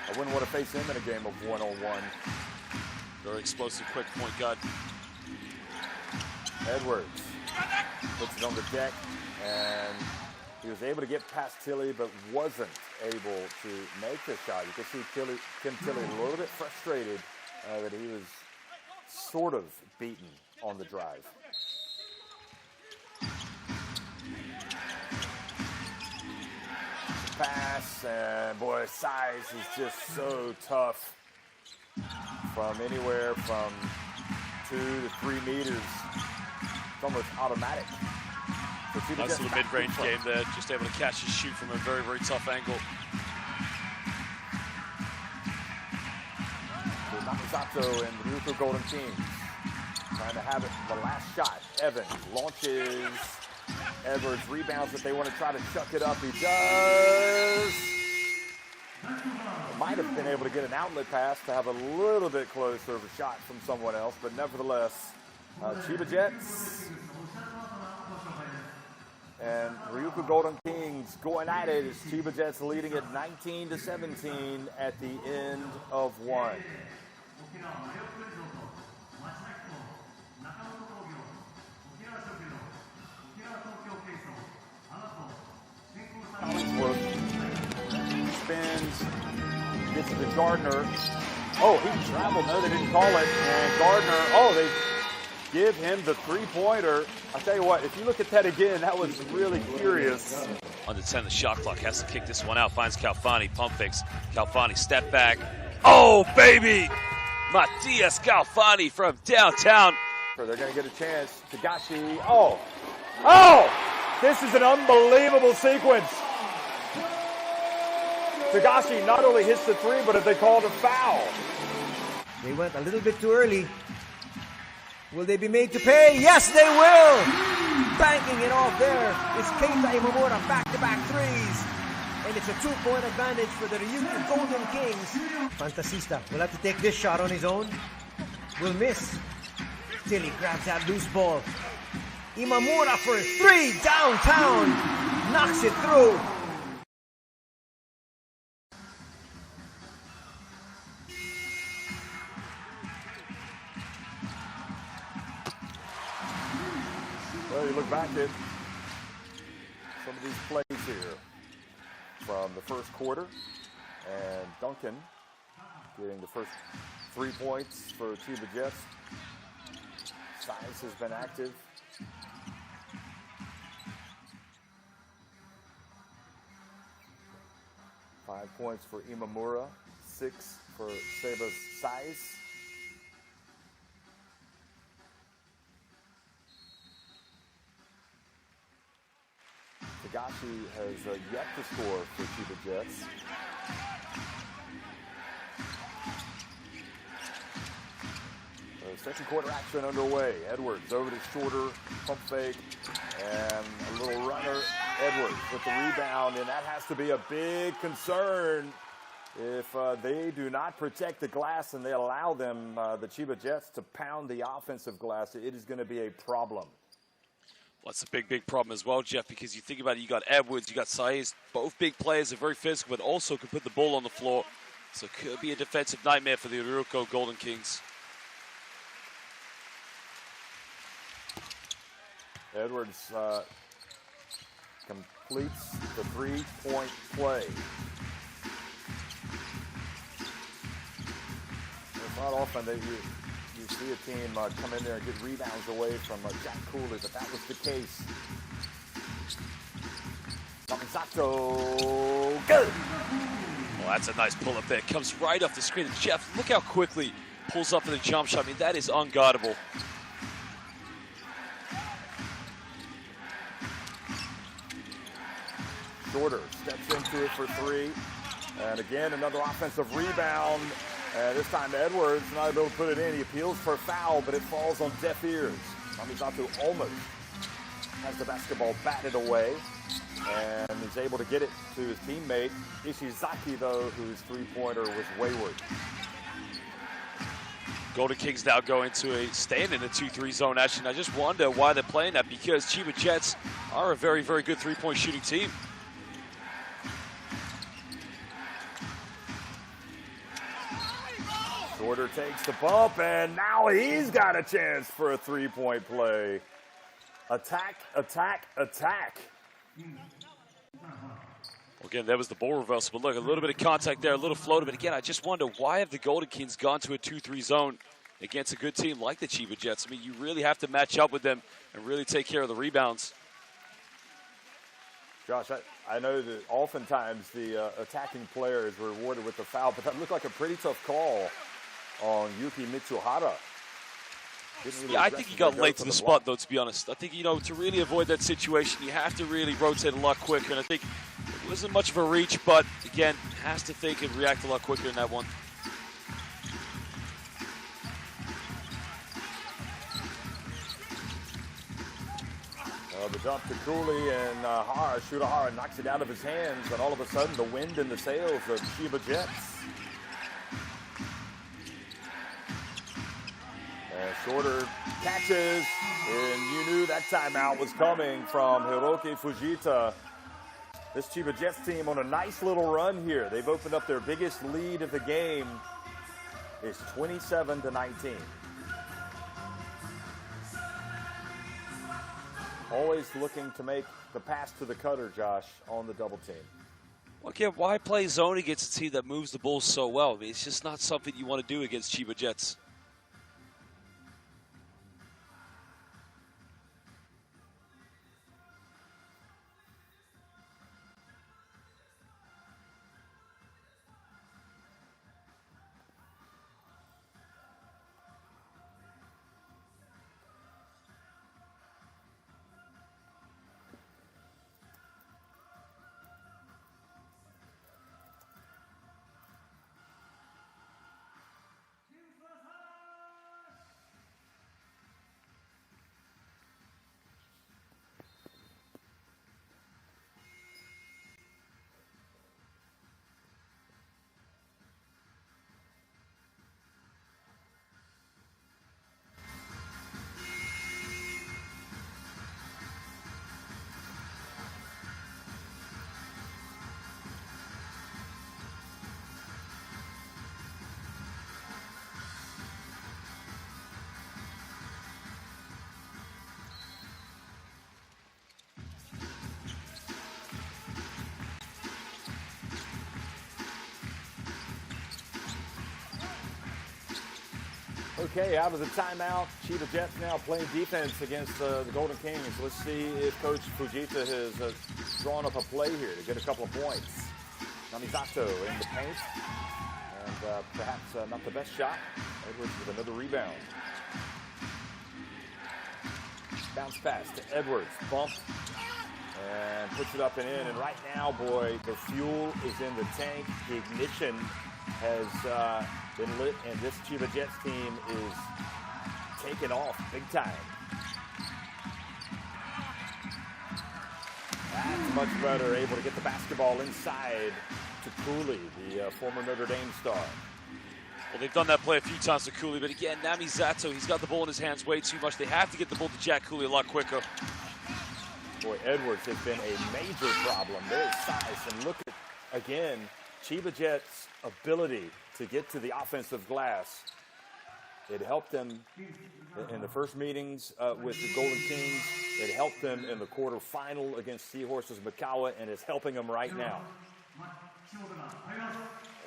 I wouldn't want to face him in a game of one-on-one. Very explosive, quick point guard. Edwards puts it on the deck, and he was able to get past Tilly, but wasn't able to make the shot. You can see Tim Tilly a little bit frustrated that he was sort of beaten on the drive. Pass, and boy, Size is just so tough. From anywhere from 2 to 3 meters, it's almost automatic. Nice little mid-range game there, just able to catch and shoot from a very, very tough angle. So Namizato and the Ryukyu Golden Kings trying to have it the last shot. Evans launches. Edwards rebounds, but they want to try to chuck it up. He does. It might have Duncan able to get an outlet pass to have a little bit closer of a shot from someone else, but nevertheless, Chiba Jets and Ryukyu Golden Kings going at it as Chiba Jets leading at 19-17 at the end of one. Spins, gets it to Gardner. Oh, he traveled. No, they didn't call it. And Gardner, oh, they give him the three-pointer. I'll tell you what, if you look at that again, that was really curious. Under 10, the shot clock has to kick this one out. Finds Calfani, pump fakes. Calfani, step back. Oh, baby! Matias Calfani from downtown. They're going to get a chance. Tagashi, oh! This is an unbelievable sequence. Tagashi not only hits the three, but if they called a foul. They went a little bit too early. Will they be made to pay? Yes, they will! Banking it off there is Keita Imamura, back-to-back threes. And it's a 2-point advantage for the Ryukyu Golden Kings. Fantasista will have to take this shot on his own. Will miss. Till he grabs that loose ball. Imamura for a three, downtown. Knocks it through. Well, you look back at some of these plays here from the first quarter, and Duncan getting the first 3 points for Chiba Jets. Size has been active. Five points for Imamura, 6 for Seba's Size. Tagashi has yet to score for Chiba Jets. Second quarter action underway. Edwards over to Shorter, pump fake, and a little runner. Edwards with the rebound, and that has to be a big concern if they do not protect the glass and they allow them, the Chiba Jets, to pound the offensive glass. It is going to be a problem. Well, that's a big problem as well, Jeff, because you think about it, you got Edwards, you got Saiz. Both big players are very physical, but also can put the ball on the floor. So it could be a defensive nightmare for the Ryukyu Golden Kings. Edwards completes the three-point play. It's not often that you see a team come in there and get rebounds away from Jack Cooley, but that was the case. Mamisato, good! Well, that's a nice pull-up there. Comes right off the screen. And Jeff, look how quickly pulls up for the jump shot. I mean, that is unguardable. Shorter steps into it for three. And again, another offensive rebound. And this time Edwards not able to put it in. He appeals for a foul, but it falls on deaf ears. Mamisato almost has the basketball batted away. And is able to get it to his teammate. Ishizaki, though, whose three-pointer was wayward. Golden Kings now go into staying in a 2-3 zone action. I just wonder why they're playing that, because Chiba Jets are a very good three-point shooting team. Shorter takes the bump, and now he's got a chance for a three-point play. Attack, attack, attack. Again, there was the ball reversal, but look, a little bit of contact there, a little floater. But again, I just wonder, why have the Golden Kings gone to a 2-3 zone against a good team like the Chiba Jets? I mean, you really have to match up with them and really take care of the rebounds. Josh, I know that oftentimes the attacking player is rewarded with the foul, but that looked like a pretty tough call on Yuki Mitsuhara. Yeah, I think he got late to the spot, though, to be honest. I think, to really avoid that situation, you have to really rotate a lot quicker. And I think it wasn't much of a reach, but, again, has to think and react a lot quicker in that one. The jump to Cooley, and Shooter Hara knocks it out of his hands, and all of a sudden the wind in the sails of Chiba Jets. And shorter catches, and you knew that timeout was coming from Hiroki Fujita. This Chiba Jets team on a nice little run here. They've opened up their biggest lead of the game. It's 27-19. Always looking to make the pass to the cutter, Josh, on the double team. Well, again, why play zone against a team that moves the ball so well? I mean, it's just not something you want to do against Chiba Jets. Okay, out of the timeout, Chiba Jets now playing defense against the Golden Kings. Let's see if Coach Fujita has drawn up a play here to get a couple of points. Namisato in the paint, and perhaps not the best shot. Edwards with another rebound. Bounce pass to Edwards, bump, and puts it up and in. And right now, boy, the fuel is in the tank. The ignition has been lit, and this Chiba Jets team is taking off big time. That's much better, able to get the basketball inside to Cooley, the former Notre Dame star. Well, they've done that play a few times to Cooley, but again, Namisato, he's got the ball in his hands way too much. They have to get the ball to Jack Cooley a lot quicker. Boy, Edwards has been a major problem. There's size, and look at, again, Chiba Jets' ability to get to the offensive glass. It helped them in the first meetings with the Golden Kings. It helped them in the quarterfinal against Seahorses Makawa, and it's helping them right now. Well,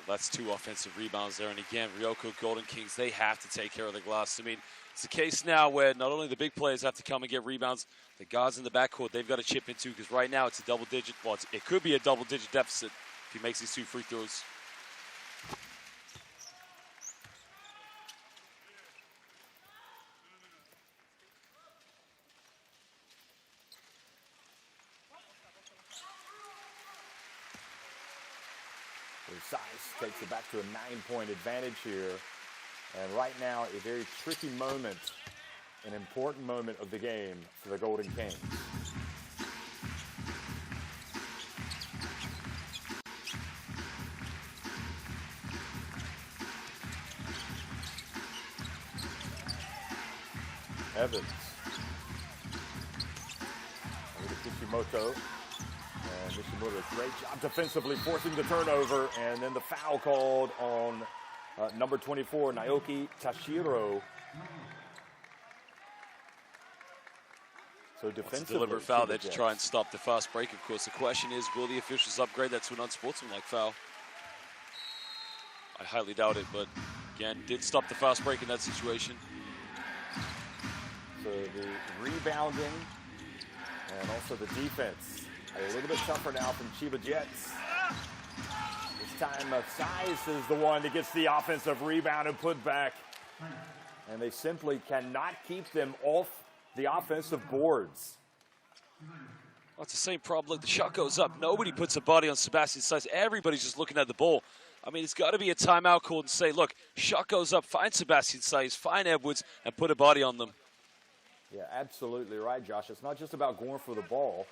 that's 2 offensive rebounds there. And again, Ryukyu Golden Kings, they have to take care of the glass. I mean, it's a case now where not only the big players have to come and get rebounds, the guards in the backcourt, they've got to chip into, because right now it's a double-digit, well, it could be a double-digit deficit if he makes these 2 free throws. Size takes it back to a 9-point advantage here. And right now, a very tricky moment, an important moment of the game for the Golden Kings. Evans. Over to Kishimoto. And Nishimura, great job defensively, forcing the turnover, and then the foul called on number 24, Naoki Tashiro. So defensively, it's a deliberate foul there to try and stop the fast break. Of course, the question is, will the officials upgrade that to an unsportsmanlike foul? I highly doubt it, but again, did stop the fast break in that situation. So the rebounding and also the defense. A little bit tougher now from Chiba Jets. This time, Size is the one that gets the offensive rebound and put back. And they simply cannot keep them off the offensive boards. Well, it's the same problem. Look, the shot goes up. Nobody puts a body on Sebastian Size. Everybody's just looking at the ball. I mean, it's got to be a timeout called and say, look, shot goes up, find Sebastian Size, find Edwards, and put a body on them. Yeah, absolutely right, Josh. It's not just about going for the ball.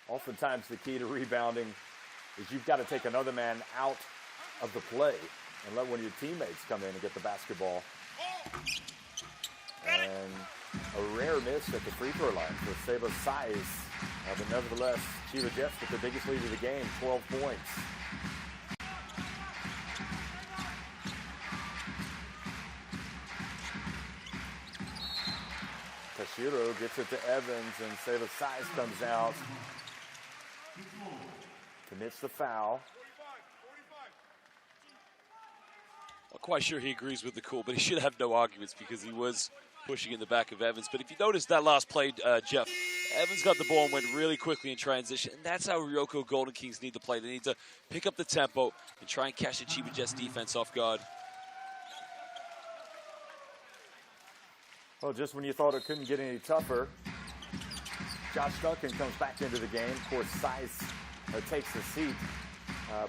Oftentimes the key to rebounding is you've got to take another man out of the play and let one of your teammates come in and get the basketball. And a rare miss at the free throw line for Seba Size. But nevertheless, Chiba Jets with the biggest lead of the game, 12 points. Tashiro gets it to Evans, and Seba Size comes out. Commits the foul. Not quite sure he agrees with the call, but he should have no arguments because he was pushing in the back of Evans. But if you notice that last play, Jeff, Evans got the ball and went really quickly in transition, and that's how Ryukyu Golden Kings need to play. They need to pick up the tempo and try and catch the Chiba Jets defense off guard. Well, just when you thought it couldn't get any tougher, Josh Duncan comes back into the game. Of course, Size takes the seat,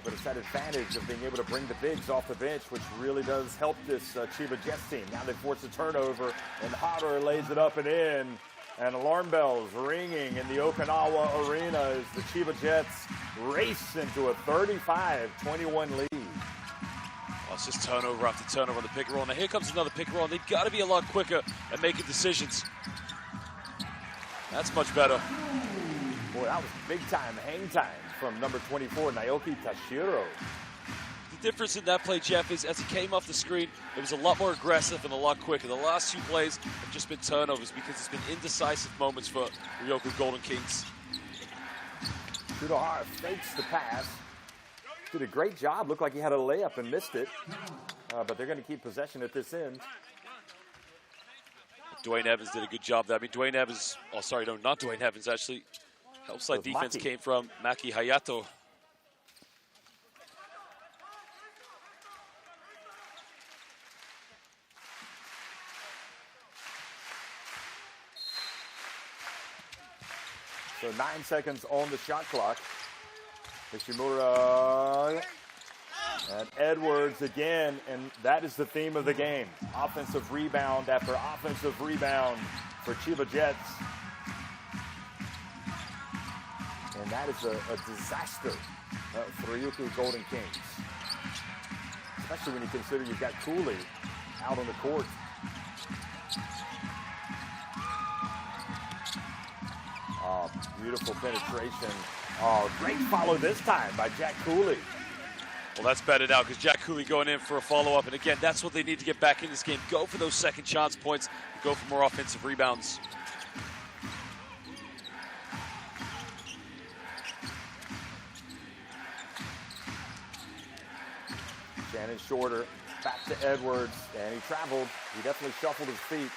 but it's that advantage of being able to bring the bigs off the bench, which really does help this Chiba Jets team. Now they force a turnover, and Hodder lays it up and in, and alarm bells ringing in the Okinawa Arena as the Chiba Jets race into a 35-21 lead. Well, it's just turnover after turnover on the pick and roll. Now here comes another pick and roll. They've got to be a lot quicker at making decisions. That's much better. Boy, that was big time hang time from number 24, Naoki Tashiro. The difference in that play, Jeff, is as he came off the screen, it was a lot more aggressive and a lot quicker. The last two plays have just been turnovers because it's been indecisive moments for Ryukyu Golden Kings. Kudohara fakes the pass. Did a great job. Looked like he had a layup and missed it. But they're going to keep possession at this end. Dwayne Evans did a good job there. I mean, Dwayne Evans, oh, sorry, no, not Dwayne Evans, actually. Help side defense came from Maki Hayato. So 9 seconds on the shot clock. Ishimura and Edwards again, and that is the theme of the game. Offensive rebound after offensive rebound for Chiba Jets. And that is a disaster for Ryukyu Golden Kings. Especially when you consider you've got Cooley out on the court. Oh, beautiful penetration. Oh, great follow this time by Jack Cooley. Well, that's better now because Jack Cooley going in for a follow-up. And again, that's what they need to get back in this game. Go for those second chance points and go for more offensive rebounds. Shannon Shorter back to Edwards, and he traveled. He definitely shuffled his feet.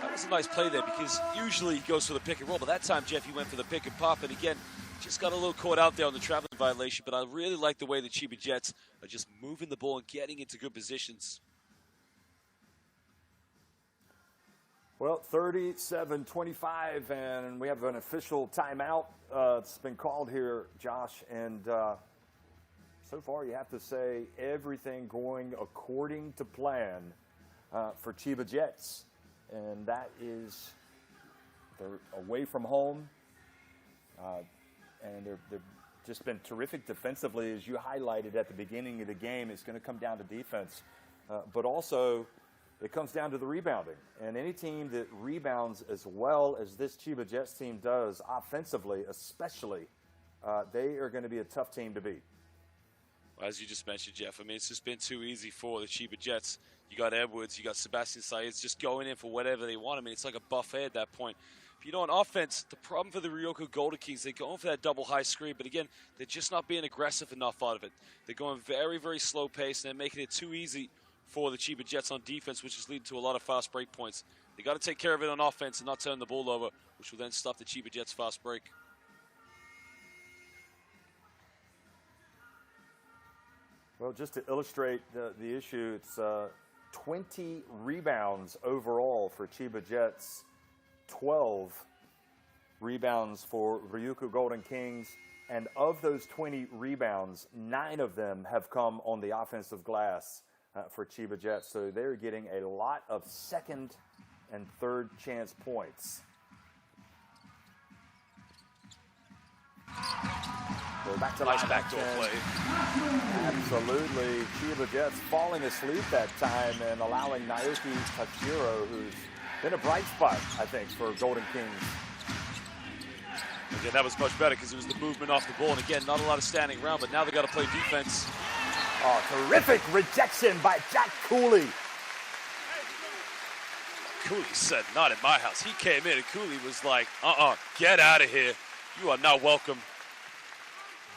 That was a nice play there because usually he goes for the pick and roll, but that time, Jeff, he went for the pick and pop. And again, just got a little caught out there on the traveling violation, but I really like the way the Chiba Jets are just moving the ball and getting into good positions. Well, 37-25, and we have an official timeout. It's been called here, Josh, and so far you have to say everything going according to plan for Chiba Jets. And that is, they're away from home, and they've just been terrific defensively, as you highlighted at the beginning of the game. It's going to come down to defense, but also it comes down to the rebounding. And any team that rebounds as well as this Chiba Jets team does offensively, especially, they are going to be a tough team to beat. As you just mentioned, Jeff, I mean, it's just been too easy for the Chiba Jets. You got Edwards, you got Sebastian Saez just going in for whatever they want. I mean, it's like a buffet at that point. If you know, on offense, the problem for the Ryukyu Golden Kings, they're going for that double high screen, but again, they're just not being aggressive enough out of it. They're going very, very slow pace, and they're making it too easy for the Chiba Jets on defense, which is leading to a lot of fast break points. They got to take care of it on offense and not turn the ball over, which will then stop the Chiba Jets' fast break. Well, just to illustrate the issue, it's 20 rebounds overall for Chiba Jets, 12 rebounds for Ryukyu Golden Kings, and of those 20 rebounds, 9 of them have come on the offensive glass for Chiba Jets. So they're getting a lot of second and third chance points. The So back to nice line backdoor action. play. Absolutely. Chiba Jets falling asleep that time and allowing Naoki Tashiro, who's been a bright spot, I think, for Golden Kings. Again, that was much better because it was the movement off the ball. And again, not a lot of standing around, but now they got to play defense. Oh, terrific rejection by Jack Cooley. Cooley said, not in my house. He came in and Cooley was like, get out of here. You are not welcome.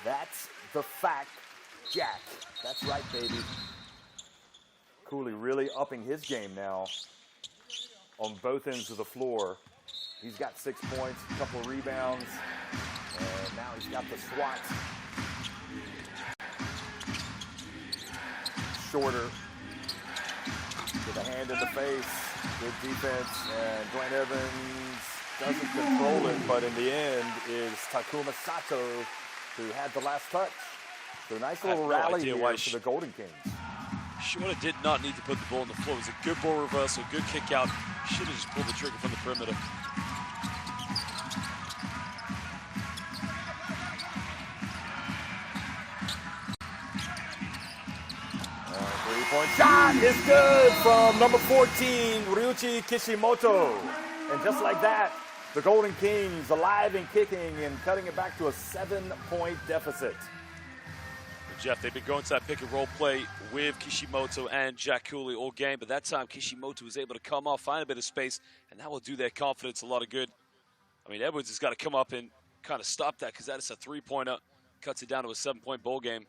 That's the fact, Jack. That's right, baby. Cooley really upping his game now on both ends of the floor. He's got 6 points, a couple of rebounds, and now he's got the swat. Shorter, with a hand in the face, good defense, and Dwayne Evans doesn't control it, but in the end is Takuma Sato who had the last touch. So nice little rally here for the Golden Kings. Shorter did not need to put the ball on the floor. It was a good ball reversal, good kick out. Should have just pulled the trigger from the perimeter. Three-point shot is good from number 14, Ryukyu Kishimoto. And just like that, the Golden Kings alive and kicking and cutting it back to a 7-point deficit. Jeff, they've been going to that pick-and-roll play with Kishimoto and Jack Cooley all game, but that time Kishimoto was able to come off, find a bit of space, and that will do their confidence a lot of good. I mean, Edwards has got to come up and kind of stop that because that is a three-pointer. Cuts it down to a 7-point ball game.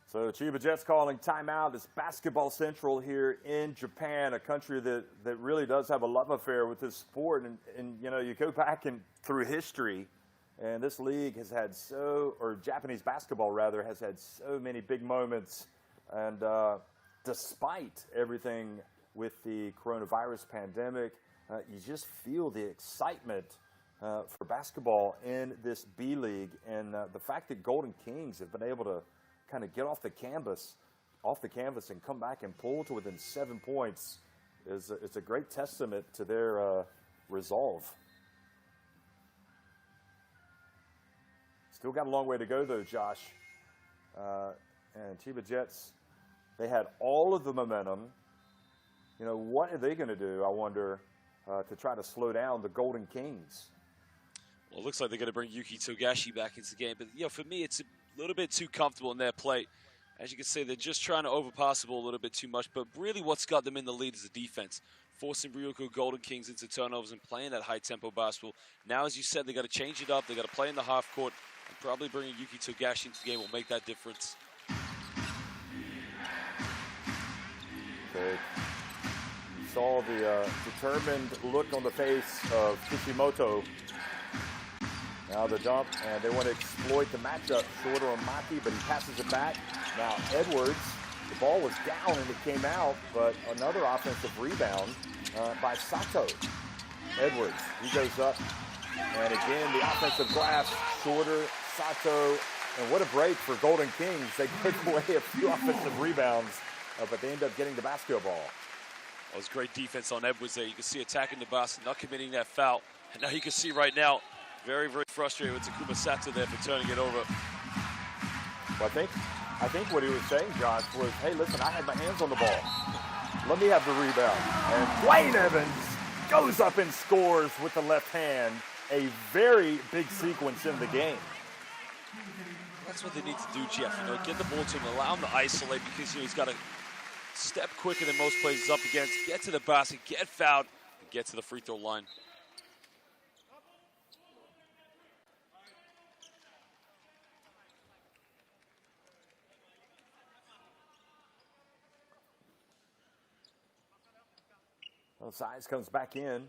So Chiba Jets calling timeout. It's basketball central here in Japan, a country that really does have a love affair with this sport. And you know, you go back and through history, and this league has had or Japanese basketball rather, has had so many big moments. And despite everything with the coronavirus pandemic, you just feel the excitement for basketball in this B-League. And the fact that Golden Kings have been able to kind of get off the canvas and come back and pull to within 7 points is a great testament to their resolve. Still got a long way to go though, Josh. And Chiba Jets, they had all of the momentum. You know, what are they going to do, I wonder, to try to slow down the Golden Kings? Well, it looks like they're going to bring Yuki Togashi back into the game. But, you know, for me, it's a little bit too comfortable in their play. As you can see, they're just trying to overpass the ball a little bit too much. But really what's got them in the lead is the defense. Forcing Ryukyu Golden Kings into turnovers and playing that high-tempo basketball. Now, as you said, they got to change it up. They got to play in the half court. And probably bringing Yuki Togashi into the game will make that difference. Okay. You saw the determined look on the face of Kishimoto. Now the dump, and they want to exploit the matchup. Shorter on Maki, but he passes it back. Now Edwards, the ball was down and it came out, but another offensive rebound by Sato. Edwards, he goes up, and again the offensive glass. Shorter, Sato, and what a break for Golden Kings. They take away a few offensive rebounds, but they end up getting the basketball. That was great defense on Edwards there. You can see attacking the basket, not committing that foul. And now you can see right now, very, very frustrated with Takuma Sato there for turning it over. Well, I think what he was saying, Josh, was, hey, listen, I had my hands on the ball. Let me have the rebound. And Dwayne Evans goes up and scores with the left hand. A very big sequence in the game. That's what they need to do, Jeff. You know, get the ball to him, allow him to isolate because, you know, he's got to step quicker than most players up against, get to the basket, get fouled, and get to the free throw line. Well, Size comes back in.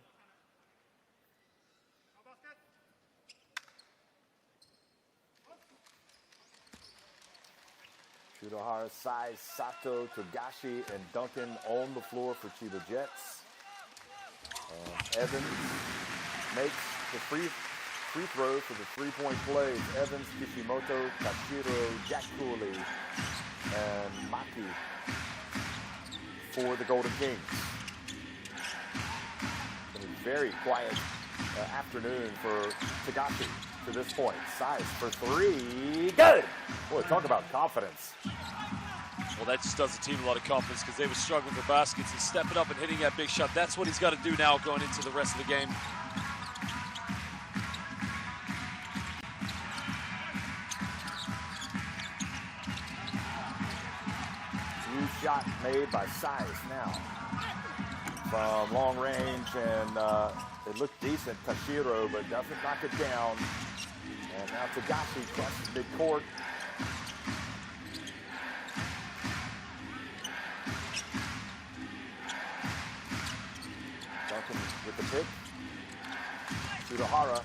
Shudohara, Size, Sato, Togashi, and Duncan on the floor for Chiba Jets. Evans makes the free throw for the three-point plays. Evans, Kishimoto, Tashiro, Jack Cooley, and Maki for the Golden Kings. very quiet afternoon for Tagashi to this point. Size for three. Good! Boy, talk about confidence. Well, that just does the team a lot of confidence because they were struggling for baskets and stepping up and hitting that big shot. That's what he's got to do now going into the rest of the game. New shot made by Size now from long range, and it looked decent, Tashiro, but doesn't knock it down. And now Tagashi crosses midcourt. Duncan with the pick. Sudahara.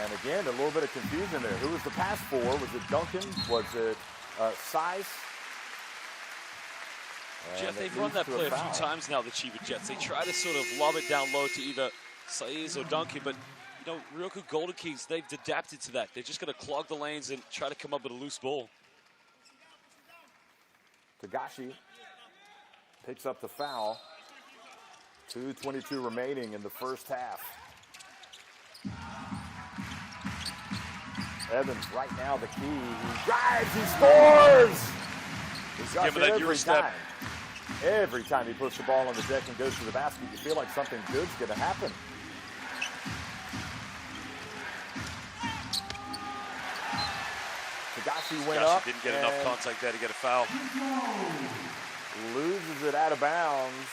And again, a little bit of confusion there. Who was the pass for? Was it Duncan? Was it Size? Jeff, they've run that play a few times now, the Chiba Jets. They try to sort of lob it down low to either Saiz or Duncan, but you know, Ryukyu Golden Kings, they've adapted to that. They're just going to clog the lanes and try to come up with a loose ball. Tagashi picks up the foul. 2:22 remaining in the first half. Evans right now the key. He drives, he scores! He's giving that Euro step. Every time he puts the ball on the deck and goes to the basket, you feel like something good's going to happen. Tagashi went up. Didn't get enough contact there to get a foul. Loses it out of bounds.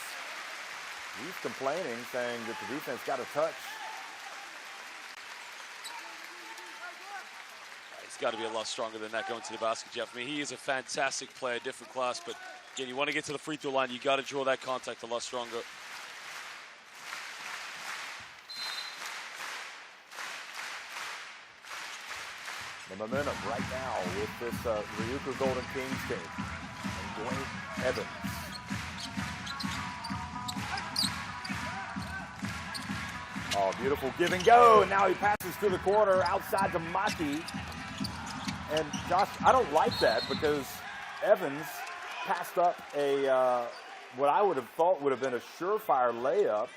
He's complaining, saying that the defense got a touch. He's got to be a lot stronger than that going to the basket, Jeff. I mean, he is a fantastic player, different class, but again, you want to get to the free throw line, you got to draw that contact a lot stronger. The momentum right now with this Ryukyu Golden Kings team. And Dwayne Evans. Oh, beautiful give and go. And now he passes to the corner outside to Maki. And Josh, I don't like that because Evans passed up a what I would have thought would have been a surefire layup.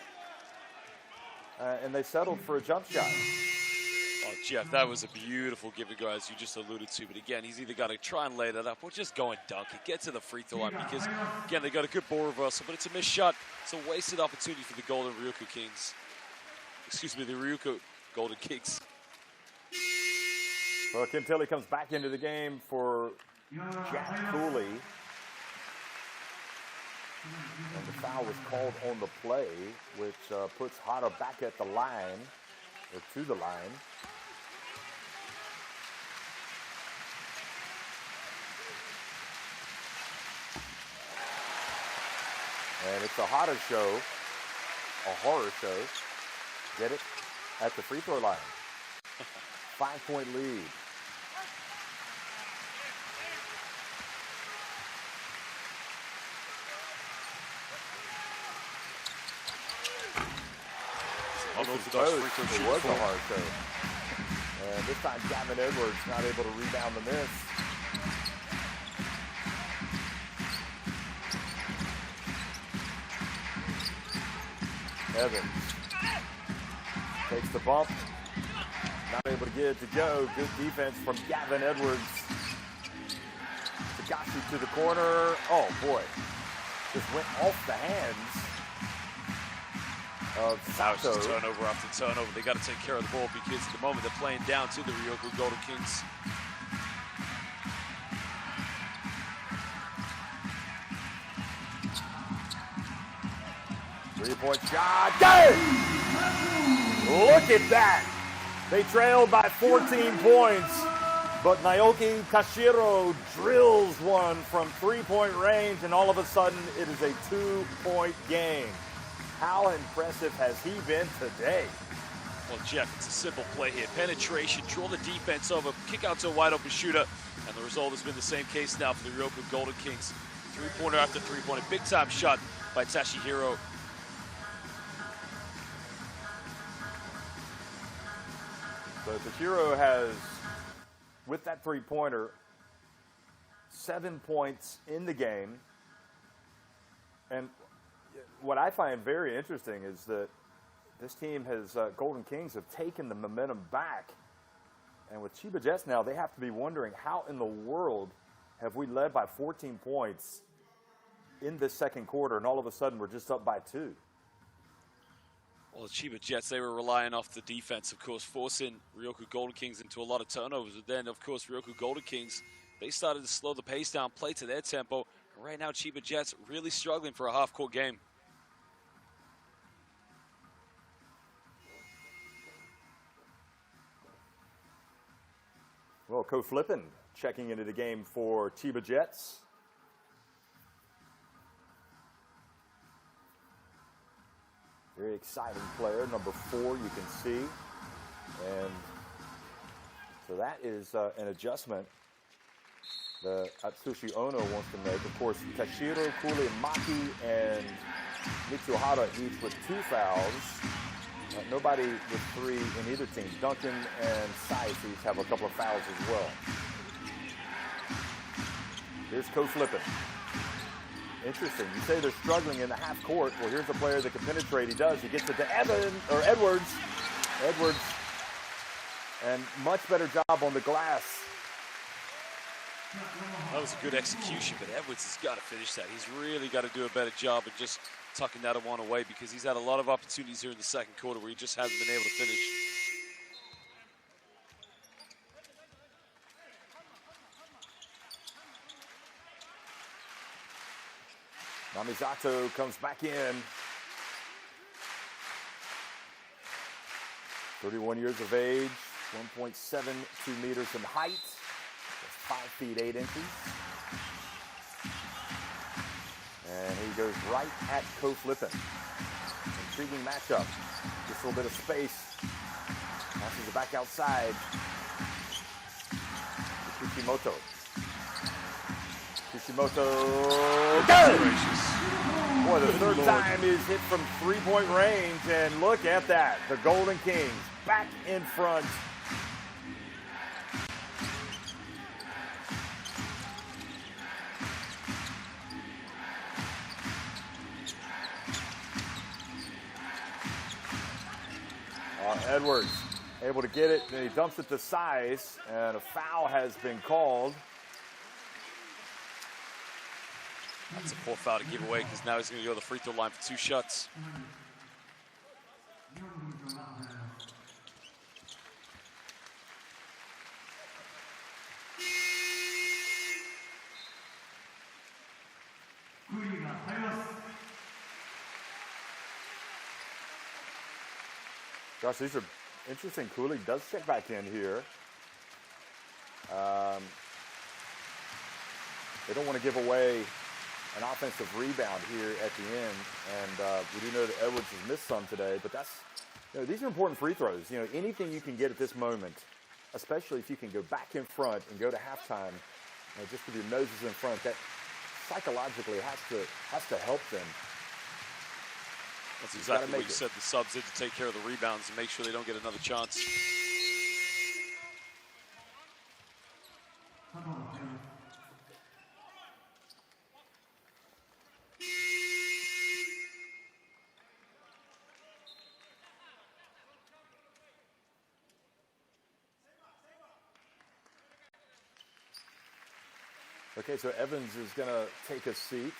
And they settled for a jump shot. Oh, Jeff, that was a beautiful give and go, as you just alluded to. But again, he's either got to try and lay that up or just go and dunk it. Get to the free throw line because, again, they got a good ball reversal, but it's a missed shot. It's a wasted opportunity for the Golden Ryukyu Kings. Excuse me, the Ryukyu Golden Kings. Well, Kim Tilly comes back into the game for Jack Cooley. And the foul was called on the play, which puts Hara back at the line, or to the line. And it's a Hara show, a horror show. Get it? At the free throw line. 5-point lead. It was a hard show. And this time Gavin Edwards not able to rebound the miss. Evans takes the bump. Not able to get it to go. Good defense from Gavin Edwards. Tagashi to the corner. Oh boy. Just went off the hands of Sato. Just turnover after turnover. They got to take care of the ball because at the moment they're playing down to the Ryukyu Golden Kings. Three-point shot. Got it! Look at that. They trailed by 14 points, but Naoki Kashiro drills one from three-point range, and all of a sudden it is a 2-point game. How impressive has he been today? Well, Jeff, it's a simple play here. Penetration, draw the defense over, kick out to a wide-open shooter, and the result has been the same case now for the Ryukyu Golden Kings. Three-pointer after three-pointer. Big-time shot by Tashihiro. So Tashihiro has, with that three-pointer, 7 points in the game. And what I find very interesting is that this team has, Golden Kings have taken the momentum back. And with Chiba Jets now, they have to be wondering how in the world have we led by 14 points in this second quarter, and all of a sudden we're just up by 2. Well, the Chiba Jets, they were relying off the defense, of course, forcing Ryukyu Golden Kings into a lot of turnovers. But then, of course, Ryukyu Golden Kings, they started to slow the pace down, play to their tempo. And right now, Chiba Jets really struggling for a half-court game. Well, Ko Flippin checking into the game for Chiba Jets. Very exciting player, number 4, you can see. And so that is an adjustment that Atsushi Ono wants to make. Of course, Tashiro, Kuli, Maki, and Mitsuhara each with 2 fouls. Nobody with 3 in either team. Duncan and Saiz each have a couple of fouls as well. Here's Ko Flippin. Interesting. You say they're struggling in the half court. Well, here's a player that can penetrate. He does. He gets it to Edwards. Edwards. And much better job on the glass. That was a good execution, but Edwards has got to finish that. He's really got to do a better job of just tucking that one away, because he's had a lot of opportunities here in the second quarter where he just hasn't been able to finish. Namizato comes back in. 31 years of age, 1.72 meters in height. That's 5 feet 8 inches. And he goes right at Ko Flippin. Intriguing matchup. Just a little bit of space. Passes it back outside. To Kishimoto. Kishimoto. Good! Boy, the third time he's hit from 3-point range. And look at that. The Golden Kings back in front. Edwards able to get it, and he dumps it to Saiz, and a foul has been called. That's a poor foul to give away, because now he's going to go to the free throw line for 2 shots. Gosh, these are interesting. Cooley does check back in here. They don't want to give away an offensive rebound here at the end, and we do know that Edwards has missed some today, but that's, these are important free throws. Anything you can get at this moment, especially if you can go back in front and go to halftime, just with your noses in front, that psychologically has to help them. That's exactly what you said. The subs in to take care of the rebounds and make sure they don't get another chance. Okay, so Evans is going to take a seat.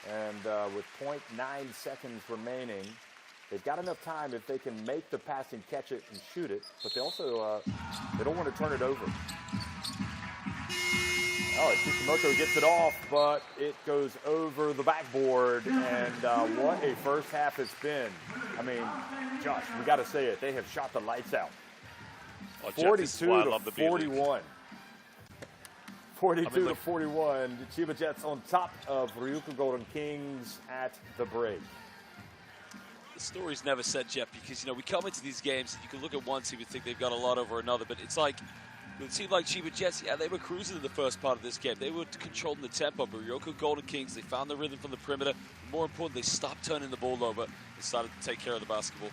And with 0.9 seconds remaining, they've got enough time if they can make the pass and catch it and shoot it. But they also they don't want to turn it over. Oh, Kishimoto gets it off, but it goes over the backboard. And what a first half it's been. I mean, Josh, we got to say it. They have shot the lights out. Oh, 42 to 41. 42 to 41. The Chiba Jets on top of Ryukyu Golden Kings at the break. The story's never said, Jeff, because, we come into these games and you can look at one team and think they've got a lot over another, but it's like, with a team like Chiba Jets, yeah, they were cruising in the first part of this game. They were controlling the tempo, but Ryukyu Golden Kings, they found the rhythm from the perimeter. More important, they stopped turning the ball over and started to take care of the basketball.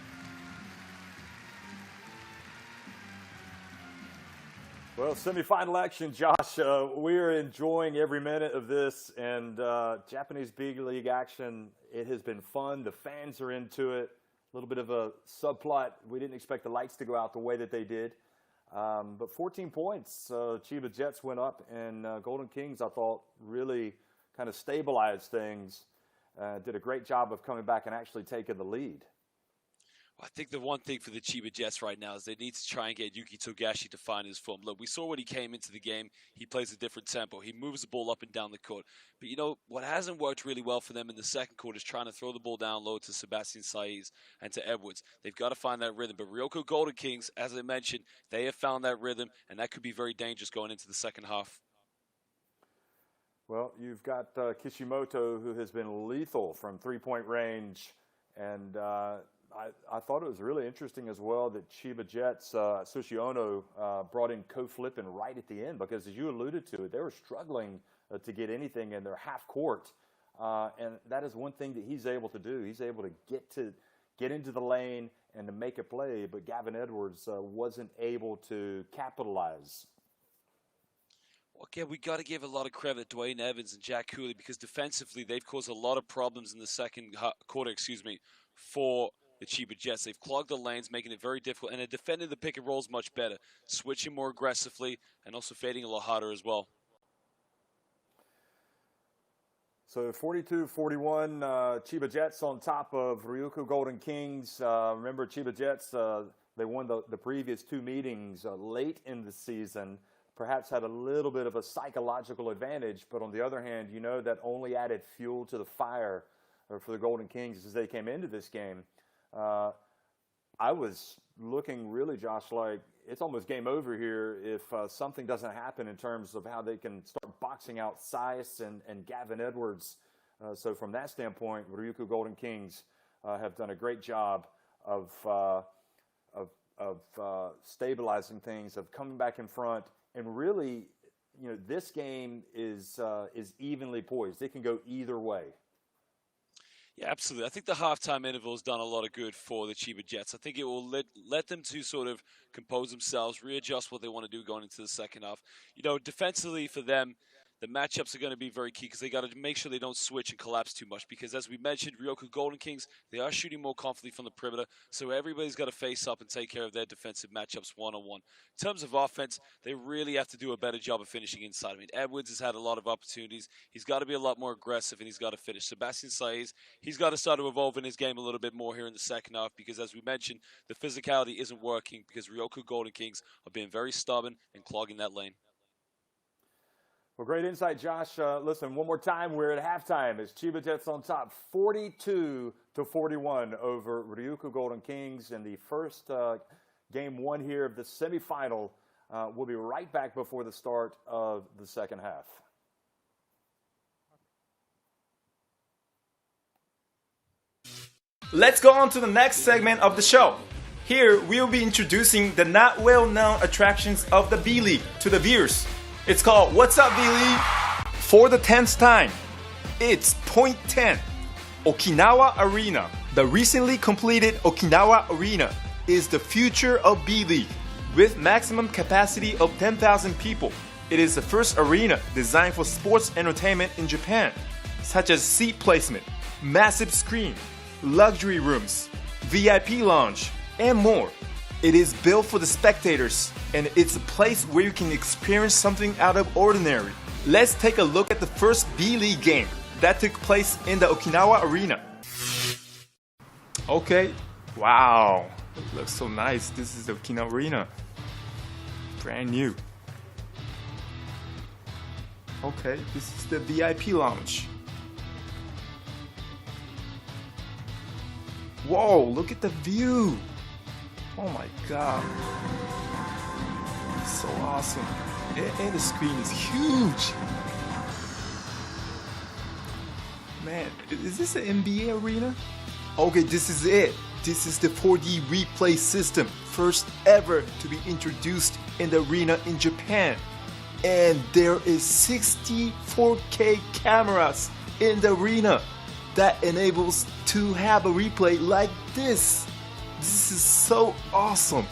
Well, semifinal action, Josh. We are enjoying every minute of this, and Japanese B.LEAGUE action. It has been fun. The fans are into it. A little bit of a subplot. We didn't expect the lights to go out the way that they did. But 14 points. Chiba Jets went up, and Golden Kings, I thought, really kind of stabilized things. Did a great job of coming back and actually taking the lead. I think the one thing for the Chiba Jets right now is they need to try and get Yuki Togashi to find his form. Look, we saw when he came into the game, he plays a different tempo. He moves the ball up and down the court. But, you know, what hasn't worked really well for them in the second quarter is trying to throw the ball down low to Sebastian Saiz and to Edwards. They've got to find that rhythm. But Ryukyu Golden Kings, as I mentioned, they have found that rhythm, and that could be very dangerous going into the second half. Well, you've got Kishimoto, who has been lethal from three-point range, and I thought it was really interesting as well that Chiba Jets, Sushi Ono, brought in co-flipping right at the end because, as you alluded to, they were struggling to get anything in their half court, and that is one thing that he's able to do. He's able to get into the lane and to make a play, but Gavin Edwards wasn't able to capitalize. Well, again, we got to give a lot of credit to Dwayne Evans and Jack Cooley because defensively they've caused a lot of problems in the second quarter, for the Chiba Jets. They've clogged the lanes, making it very difficult, and they're defending the pick and rolls much better, switching more aggressively, and also fading a lot harder as well. So 42-41, Chiba Jets on top of Ryukyu Golden Kings. Remember, Chiba Jets, they won the previous two meetings late in the season, perhaps had a little bit of a psychological advantage, but on the other hand, you know, that only added fuel to the fire for the Golden Kings as they came into this game. I was looking really, Josh, like it's almost game over here if something doesn't happen in terms of how they can start boxing out Saiz and Gavin Edwards. So from that standpoint, Ryukyu Golden Kings have done a great job of stabilizing things, of coming back in front, and really, you know, this game is evenly poised. It can go either way. Yeah, absolutely. I think the halftime interval has done a lot of good for the Chiba Jets. I think it will let them to sort of compose themselves, readjust what they want to do going into the second half. You know, defensively for them, the matchups are going to be very key because they got to make sure they don't switch and collapse too much because, as we mentioned, Ryukyu Golden Kings, they are shooting more confidently from the perimeter, so everybody's got to face up and take care of their defensive matchups one-on-one. In terms of offense, they really have to do a better job of finishing inside. I mean, Edwards has had a lot of opportunities. He's got to be a lot more aggressive, and he's got to finish. Sebastian Saiz, he's got to start to evolve in his game a little bit more here in the second half because, as we mentioned, the physicality isn't working because Ryukyu Golden Kings are being very stubborn and clogging that lane. Well, great insight, Josh. Listen, one more time, we're at halftime. It's Chiba Jets on top, 42-41 over Ryukyu Golden Kings in the first game one here of the semifinal. We'll be right back before the start of the second half. Let's go on to the next segment of the show. Here, we'll be introducing the not well-known attractions of the B-League to the viewers. It's called What's Up B.LEAGUE? For the 10th time, it's Point 10, Okinawa Arena. The recently completed Okinawa Arena is the future of B.LEAGUE. With maximum capacity of 10,000 people, it is the first arena designed for sports entertainment in Japan, such as seat placement, massive screen, luxury rooms, VIP lounge, and more. It is built for the spectators, and it's a place where you can experience something out of ordinary. Let's take a look at the first B.LEAGUE game that took place in the Okinawa Arena. Okay, wow, it looks so nice. This is the Okinawa Arena, brand new. Okay, this is the VIP lounge. Whoa, look at the view. Oh my god. So awesome. And the screen is huge. Man, is this an NBA arena? Okay, this is it. This is the 4D replay system. First ever to be introduced in the arena in Japan. And there is 64K cameras in the arena that enables to have a replay like this. This is so awesome.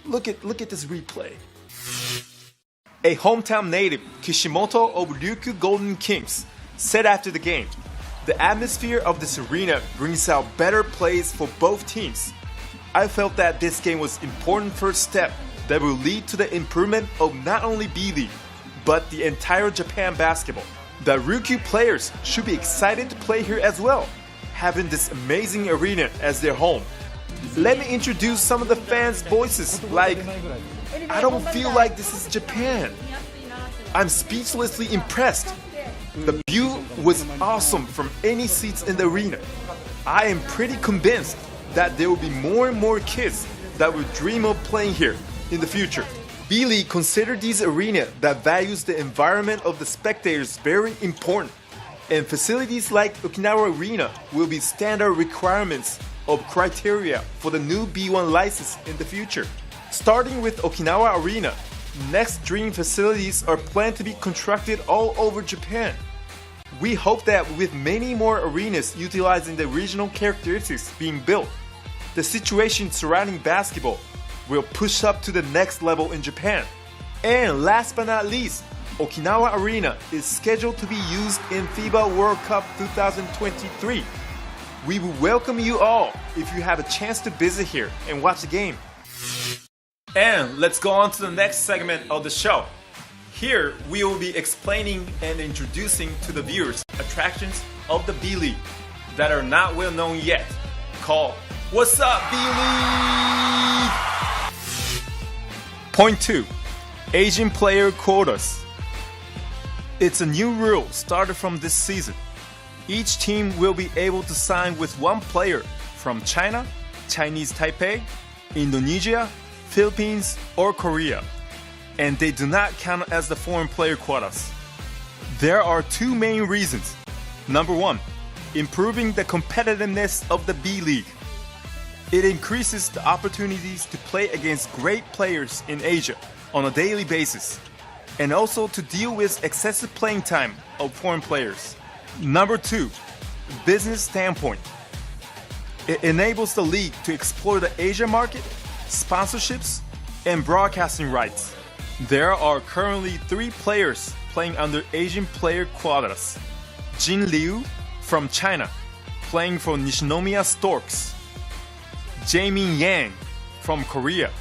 Look at this replay. A hometown native, Kishimoto of Ryukyu Golden Kings, said after the game, "The atmosphere of this arena brings out better plays for both teams. I felt that this game was an important first step that will lead to the improvement of not only B.LEAGUE, but the entire Japan basketball. The Ryukyu players should be excited to play here as well, having this amazing arena as their home. Let me introduce some of the fans' voices like, I don't feel like this is Japan. I'm speechlessly impressed. The view was awesome from any seats in the arena. I am pretty convinced that there will be more and more kids that will dream of playing here in the future. B.LEAGUE consider these arenas that values the environment of the spectators very important, and facilities like Okinawa Arena will be standard requirements of criteria for the new B1 license in the future. Starting with Okinawa Arena, next dream facilities are planned to be constructed all over Japan. We hope that with many more arenas utilizing the regional characteristics being built, the situation surrounding basketball will push up to the next level in Japan. And last but not least, Okinawa Arena is scheduled to be used in FIBA World Cup 2023. We will welcome you all if you have a chance to visit here and watch the game." And let's go on to the next segment of the show. Here, we will be explaining and introducing to the viewers attractions of the B.LEAGUE that are not well known yet, called What's Up B.LEAGUE? Point 2. Asian player quotas. It's a new rule started from this season. Each team will be able to sign with one player from China, Chinese Taipei, Indonesia, Philippines, or Korea, and they do not count as the foreign player quotas. There are two main reasons. Number 1, improving the competitiveness of the B.LEAGUE. It increases the opportunities to play against great players in Asia on a daily basis, and also to deal with excessive playing time of foreign players. Number 2, business standpoint. It enables the league to explore the Asia market, sponsorships, and broadcasting rights. There are currently 3 players playing under Asian player quotas. Jin Liu from China, playing for Nishinomiya Storks. Jaemin Yang from Korea,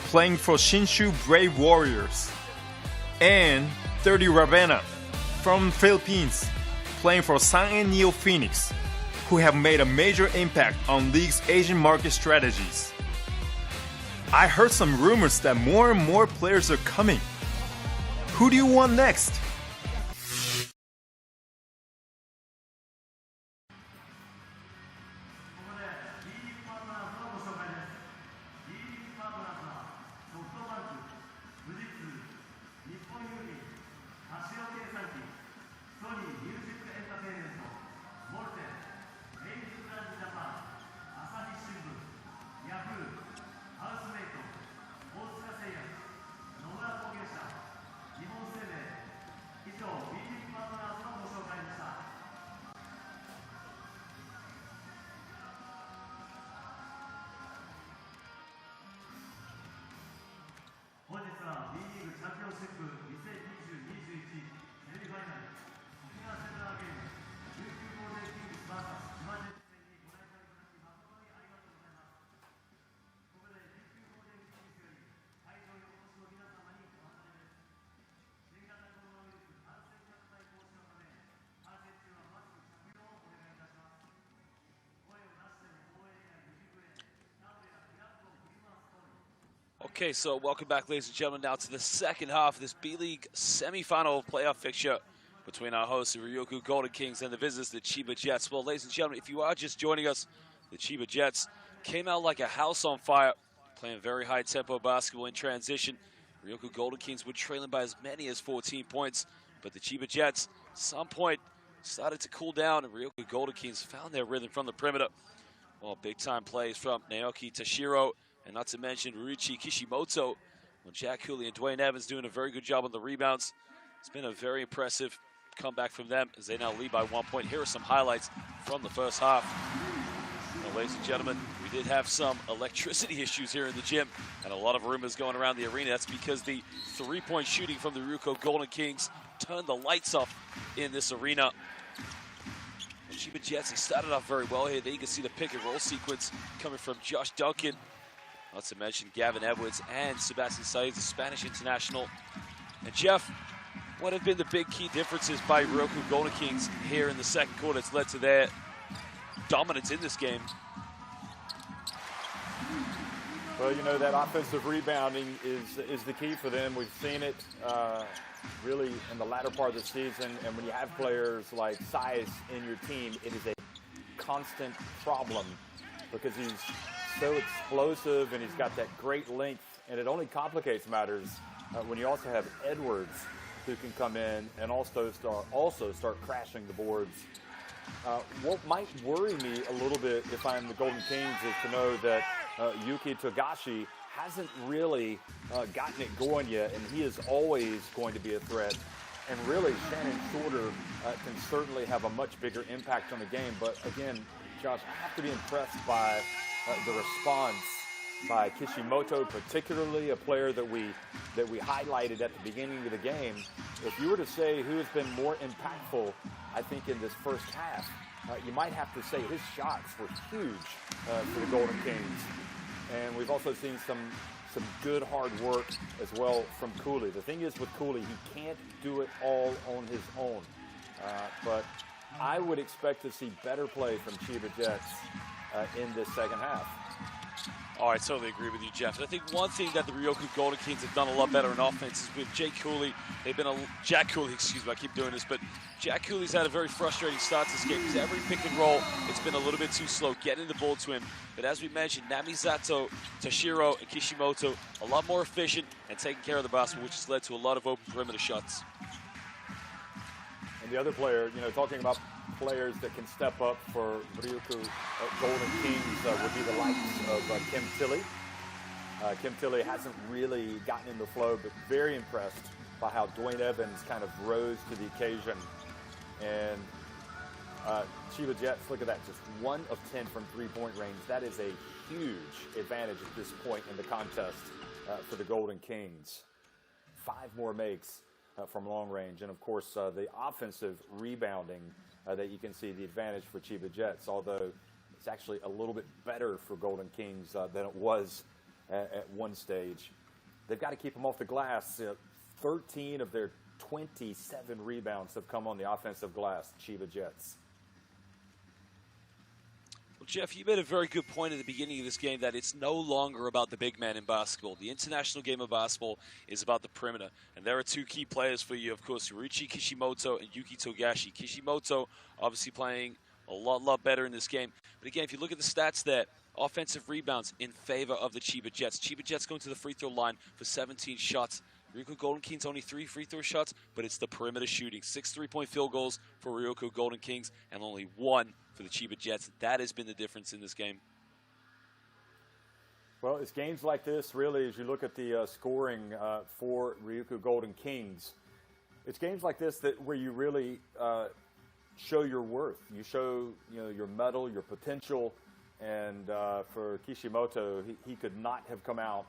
playing for Shinshu Brave Warriors. And 30 Ravenna from Philippines, playing for Sang Neo Phoenix, who have made a major impact on League's Asian market strategies. I heard some rumors that more and more players are coming. Who do you want next? Okay, so welcome back, ladies and gentlemen, now to the second half of this B.LEAGUE semifinal playoff fixture between our hosts, the Ryukyu Golden Kings, and the visitors, the Chiba Jets. Well, ladies and gentlemen, if you are just joining us, the Chiba Jets came out like a house on fire, playing very high-tempo basketball in transition. Ryukyu Golden Kings were trailing by as many as 14 points, but the Chiba Jets, at some point, started to cool down, and Ryukyu Golden Kings found their rhythm from the perimeter. Well, big-time plays from Naoki Tashiro, and not to mention Ryuichi Kishimoto. Well, Jack Cooley and Dwayne Evans doing a very good job on the rebounds. It's been a very impressive comeback from them as they now lead by 1 point. Here are some highlights from the first half. Well, ladies and gentlemen, we did have some electricity issues here in the gym, and a lot of rumors going around the arena. That's because the three-point shooting from the Ryukyu Golden Kings turned the lights off in this arena. And Chiba Jets, he started off very well here. There you can see the pick and roll sequence coming from Josh Duncan. Not to mention Gavin Edwards and Sebastian Saiz, the Spanish international. And Jeff, what have been the big key differences by Ryukyu Golden Kings here in the second quarter that's led to their dominance in this game? Well, you know, that offensive rebounding is the key for them. We've seen it really in the latter part of the season, and when you have players like Saiz in your team, it is a constant problem because he's so explosive and he's got that great length, and it only complicates matters when you also have Edwards who can come in and also start crashing the boards. What might worry me a little bit if I'm the Golden Kings is to know that Yuki Togashi hasn't really gotten it going yet, and he is always going to be a threat. And really, Shannon Shorter can certainly have a much bigger impact on the game. But again, Josh, I have to be impressed by the response by Kishimoto, particularly a player that we highlighted at the beginning of the game. If you were to say who has been more impactful, I think in this first half, you might have to say his shots were huge for the Golden Kings. And we've also seen some good hard work as well from Cooley. The thing is with Cooley, he can't do it all on his own. But I would expect to see better play from Chiba Jets in this second half. Oh, I totally agree with you, Jeff. And I think one thing that the Ryukyu Golden Kings have done a lot better in offense is with Jack Cooley. Jack Cooley, excuse me, I keep doing this, but Jack Cooley's had a very frustrating start to this game because every pick and roll, it's been a little bit too slow getting the ball to him. But as we mentioned, Namizato, Tashiro, and Kishimoto, a lot more efficient and taking care of the basketball, which has led to a lot of open perimeter shots. And the other player, you know, talking about players that can step up for Ryukyu Golden Kings would be the likes of Kim Tilly. Kim Tilly hasn't really gotten in the flow, but very impressed by how Dwayne Evans kind of rose to the occasion. And Chiba Jets, look at that, just 1 of 10 from three-point range. That is a huge advantage at this point in the contest for the Golden Kings. 5 more makes from long range. And, of course, the offensive rebounding that you can see the advantage for Chiba Jets, although it's actually a little bit better for Golden Kings than it was at one stage. They've got to keep them off the glass. 13 of their 27 rebounds have come on the offensive glass, Chiba Jets. Well, Jeff, you made a very good point at the beginning of this game that it's no longer about the big man in basketball. The international game of basketball is about the perimeter. And there are 2 key players for you, of course, Ryuichi Kishimoto and Yuki Togashi. Kishimoto obviously playing a lot better in this game. But again, if you look at the stats there, offensive rebounds in favor of the Chiba Jets. Chiba Jets going to the free throw line for 17 shots. Ryukyu Golden Kings only 3 free throw shots, but it's the perimeter shooting. 6 3-point field goals for Ryukyu Golden Kings and only 1 for the Chiba Jets. That has been the difference in this game. Well, it's games like this, really, as you look at the scoring for Ryukyu Golden Kings, it's games like this where you really show your worth. You show, you know, your mettle, your potential, and for Kishimoto, he could not have come out,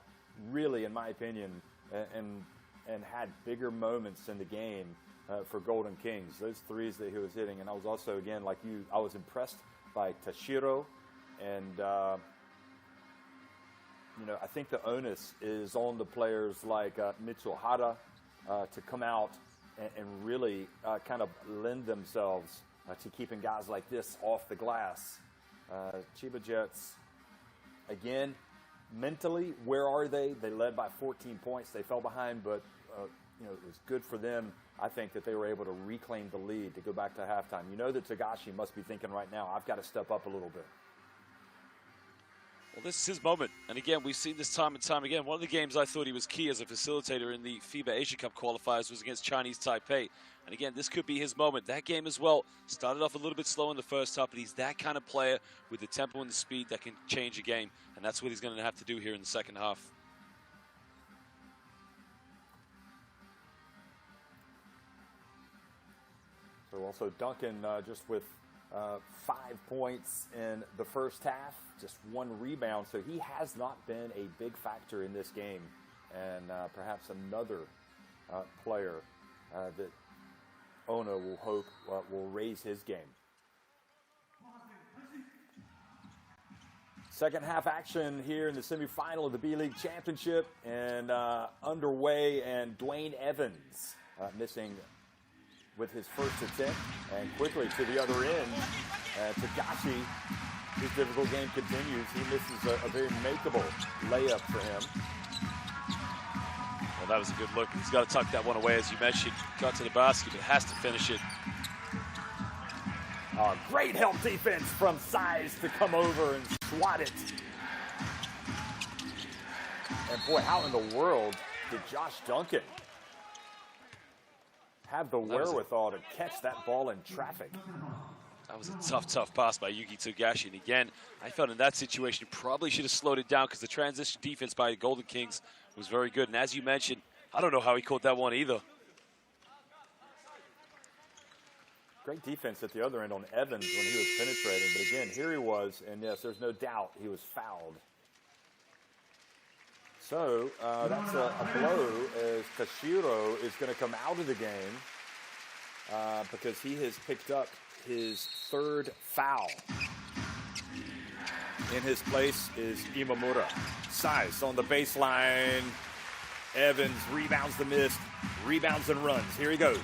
really, in my opinion, and had bigger moments in the game for Golden Kings. Those threes that he was hitting, and I was also, again, like you, I was impressed by Tashiro, and you know, I think the onus is on the players like Mitsuhara to come out and really kind of lend themselves to keeping guys like this off the glass. Chiba Jets, again, mentally, where are they? They led by 14 points. They fell behind, but you know, it was good for them, I think, that they were able to reclaim the lead to go back to halftime. You know that Togashi must be thinking right now, I've got to step up a little bit. Well, this is his moment. And again, we've seen this time and time again. One of the games I thought he was key as a facilitator in the FIBA Asia Cup qualifiers was against Chinese Taipei. And again, this could be his moment. That game as well started off a little bit slow in the first half, but he's that kind of player with the tempo and the speed that can change a game. And that's what he's going to have to do here in the second half. So also Duncan just with 5 points in the first half, just 1 rebound. So he has not been a big factor in this game. And perhaps another player that Ono will hope will raise his game. Second half action here in the semifinal of the B-League Championship and underway, and Dwayne Evans missing with his first attempt, and quickly to the other end, Tagashi, his difficult game continues. He misses a very makeable layup for him. Well, that was a good look. He's got to tuck that one away, as you mentioned. Got to the basket, but has to finish it. Great help defense from Size to come over and swat it. And boy, how in the world did Josh Duncan have the wherewithal to catch that ball in traffic? That was a tough pass by Yuki Tagashi. And again, I felt in that situation, probably should have slowed it down because the transition defense by the Golden Kings was very good. And as you mentioned, I don't know how he caught that one either. Great defense at the other end on Evans when he was penetrating. But again, here he was, and yes, there's no doubt he was fouled. So that's a blow as Tashiro is going to come out of the game because he has picked up his 3rd foul. In his place is Imamura. Size on the baseline. Evans rebounds the miss, rebounds and runs. Here he goes.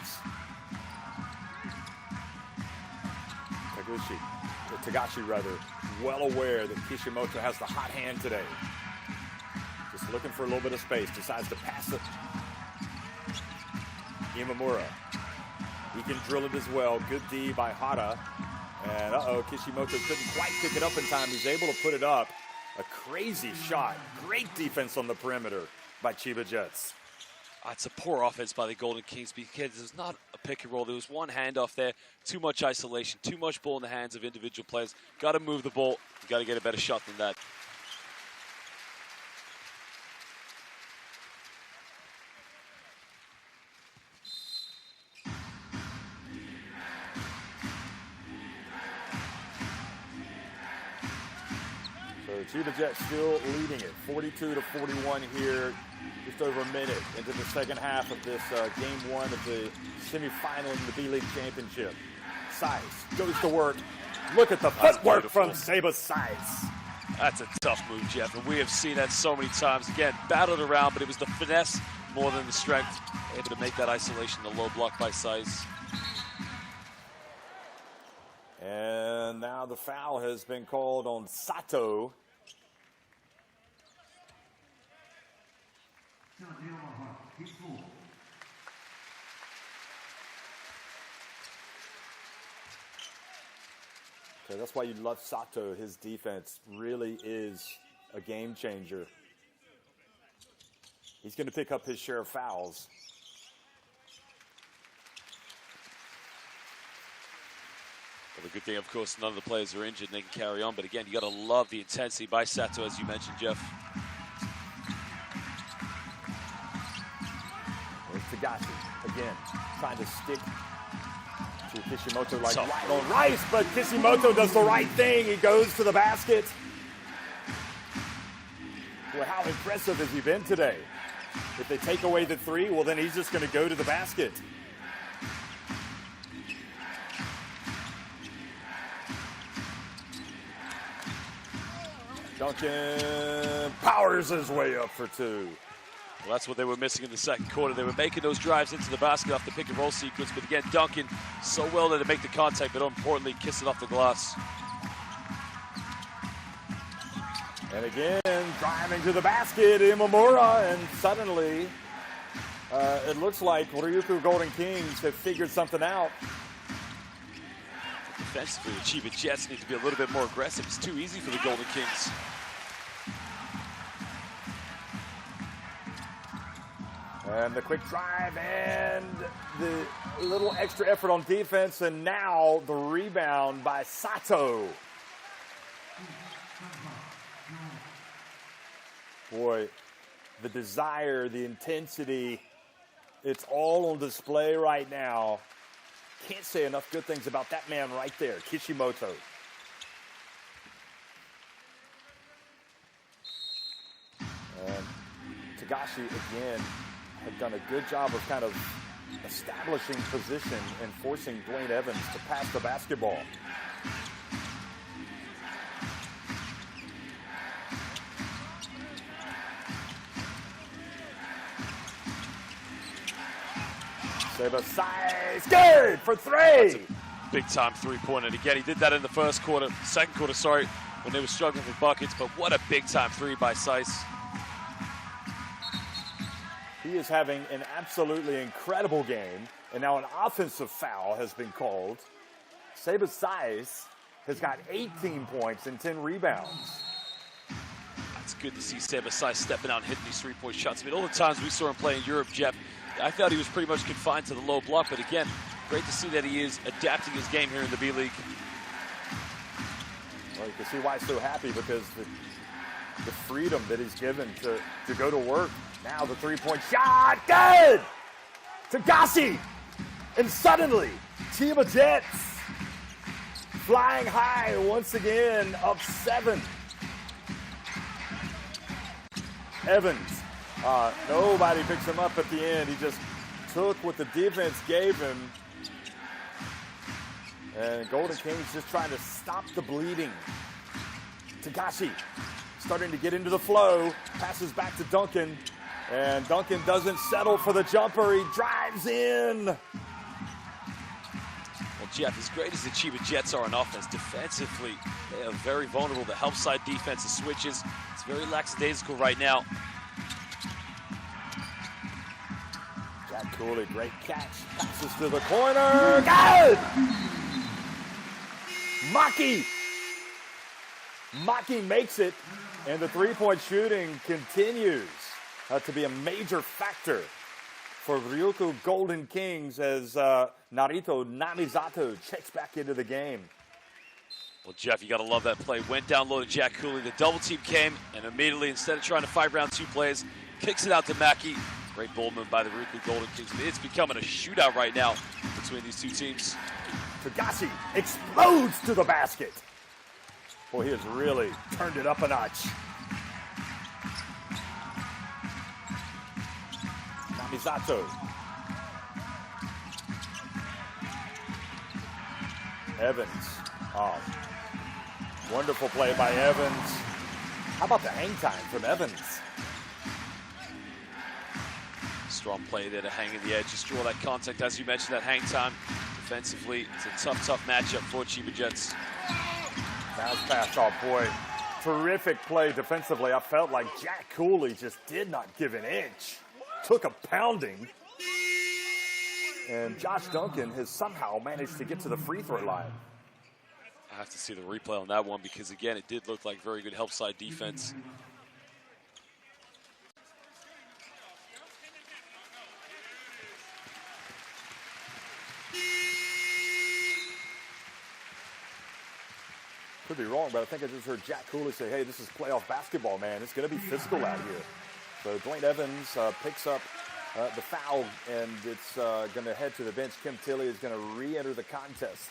Tagashi, well aware that Kishimoto has the hot hand today. Just looking for a little bit of space. Decides to pass it. Imamura. He can drill it as well. Good D by Hara. And Kishimoto couldn't quite pick it up in time. He's able to put it up. A crazy shot. Great defense on the perimeter by Chiba Jets. It's a poor offense by the Golden Kings because there's not a pick and roll. There was one handoff there, too much isolation, too much ball in the hands of individual players. Got to move the ball. You got to get a better shot than that. So Chiba Jets still leading it, 42-41 here. Just over a minute into the second half of this game 1 of the semifinal in the B-League Championship. Size goes to work. Look at the footwork from Seba Size. That's a tough move, Jeff, and we have seen that so many times. Again, battled around, but it was the finesse more than the strength. Able to make that isolation, the low block by Size. And now the foul has been called on Sato. So that's why you love Sato. His defense really is a game changer. He's going to pick up his share of fouls. Well, the good thing, of course, none of the players are injured and they can carry on. But again, you got to love the intensity by Sato, as you mentioned, Jeff. There's Tagashi again, trying to stick to Kishimoto like right on Rice, but Kishimoto does the right thing. He goes to the basket. Boy, how impressive has he been today? If they take away the 3, well, then he's just going to go to the basket. Duncan powers his way up for 2. Well, that's what they were missing in the second quarter. They were making those drives into the basket off the pick and roll sequence, but again, Duncan so well there to make the contact, but importantly, kiss it off the glass. And again, driving to the basket, Imamura, and suddenly it looks like Ryukyu Golden Kings have figured something out. Defensively, the Chiba Jets need to be a little bit more aggressive. It's too easy for the Golden Kings. And the quick drive and the little extra effort on defense, and now the rebound by Sato. Boy, the desire, the intensity, it's all on display right now Can't say enough good things about that man right there, Kishimoto. And Tagashi, again, had done a good job of kind of establishing position and forcing Dwayne Evans to pass the basketball. Chiba size, good for three. Big time three-pointer. And again, he did that in the first quarter, second quarter, sorry, when they were struggling with buckets, but what a big time three by Sice. He is having an absolutely incredible game, and now an offensive foul has been called. Seba Size has got 18 points and 10 rebounds. It's good to see Seba Sice stepping out and hitting these three-point shots. I mean, all the times we saw him play in Europe, Jeff, I thought he was pretty much confined to the low block, but again, great to see that he is adapting his game here in the B-League. Well, you can see why he's so happy, because the freedom that he's given to go to work. Now the three-point shot, good! Tagashi! And suddenly, Chiba Jets flying high once again, up 7. Evans, nobody picks him up at the end. He just took what the defense gave him. And Golden Kings just trying to stop the bleeding. Tagashi starting to get into the flow, passes back to Duncan, and Duncan doesn't settle for the jumper. He drives in. Well, Jeff, as great as the Chiba Jets are on offense, defensively, they are very vulnerable. The help side defense, the switches, it's very lackadaisical right now. Jack Cooley, great catch. Passes to the corner. Good! Maki makes it, and the three-point shooting continues to be a major factor for Ryukyu Golden Kings as Narito Namizato checks back into the game. Well, Jeff, you got to love that play. Went down low to Jack Cooley. The double team came, and immediately, instead of trying to fight around two players, kicks it out to Maki. Great ball move by the Ryukyu Golden Kings. It's becoming a shootout right now between these two teams. Tagashi explodes to the basket. Boy, he has really turned it up a notch. Namizato. Evans. Oh, wonderful play by Evans. How about the hang time from Evans? Strong play there to hang in the edge. Just draw that contact, as you mentioned, that hang time. Defensively, it's a tough matchup for Chiba Jets. Bounce pass, oh boy. Terrific play defensively. I felt like Jack Cooley just did not give an inch. Took a pounding. And Josh Duncan has somehow managed to get to the free throw line. I have to see the replay on that one because, again, it did look like very good help side defense. Could be wrong, but I think I just heard Jack Cooley say, hey, this is playoff basketball, man. It's going to be physical out here. So Dwayne Evans picks up the foul, and it's going to head to the bench. Kim Tilley is going to re-enter the contest.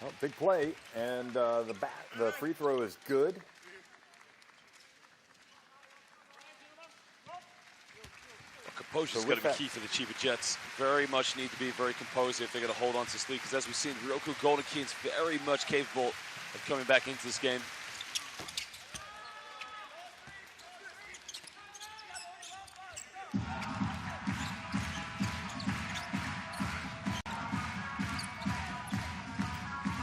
Oh, big play, and the free throw is good. Composure is going to be key for the Chiba Jets. Very much need to be very composed if they're going to hold on to this lead, because as we've seen, Ryukyu Golden Kings very much capable of coming back into this game.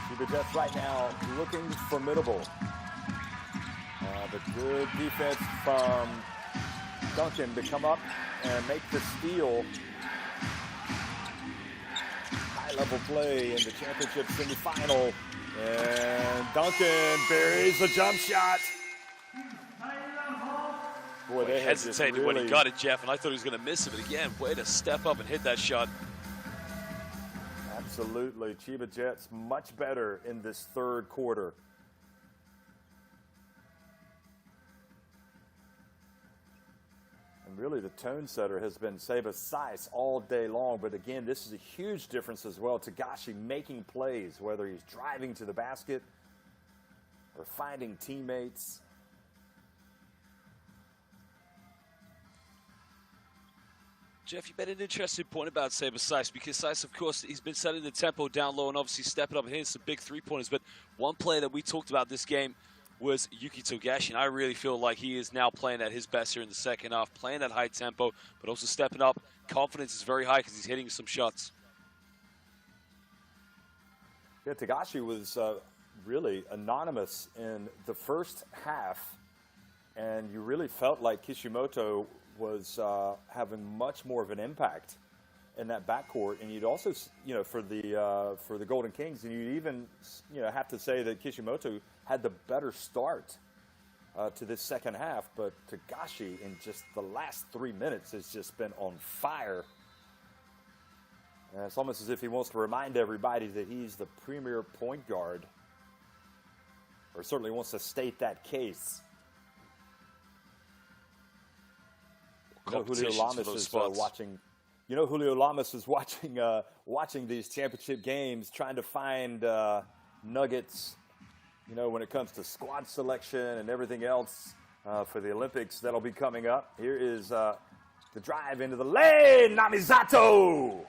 Chiba Jets right now looking formidable. The good defense from Duncan to come up and make the steal. High-level play in the championship semifinal. And Duncan buries the jump shot. Boy, they hesitated really... when he got it, Jeff, and I thought he was going to miss it. But again, way to step up and hit that shot. Absolutely. Chiba Jets much better in this third quarter. really the tone setter has been Seba Saiz all day long. But again, this is a huge difference as well. Tagashi making plays, whether he's driving to the basket or finding teammates. Jeff, you made an interesting point about Seba Saiz, because Saiz, of course, he's been setting the tempo down low and obviously stepping up and hitting some big three-pointers. But one player that we talked about this game was Yuki Togashi, and I really feel like he is now playing at his best here in the second half, playing at high tempo, but also stepping up. Confidence is very high because he's hitting some shots. Yeah, Togashi was really anonymous in the first half, and you really felt like Kishimoto was having much more of an impact in that backcourt. And you'd also, you know, for the Golden Kings, and you'd even, you know, have to say that Kishimoto had the better start to this second half. But Togashi, in just the last 3 minutes, has just been on fire. And it's almost as if he wants to remind everybody that he's the premier point guard, or certainly wants to state that case. You know, Julio Lamas is watching. You know, Julio Lamas is watching watching these championship games, trying to find nuggets. You know, when it comes to squad selection and everything else for the Olympics that'll be coming up. Here is the drive into the lane, Namizato.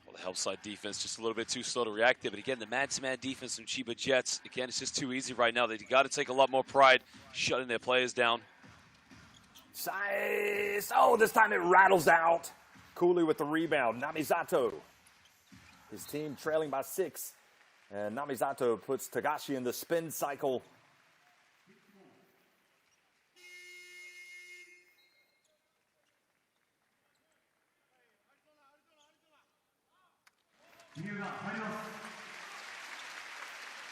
Well, the help side defense just a little bit too slow to react there. But again, the man-to-man defense from Chiba Jets, again, it's just too easy right now. They got to take a lot more pride shutting their players down. Saiz. Oh, this time it rattles out. Cooley with the rebound. Namizato. His team trailing by 6. And Namizato puts Togashi in the spin cycle.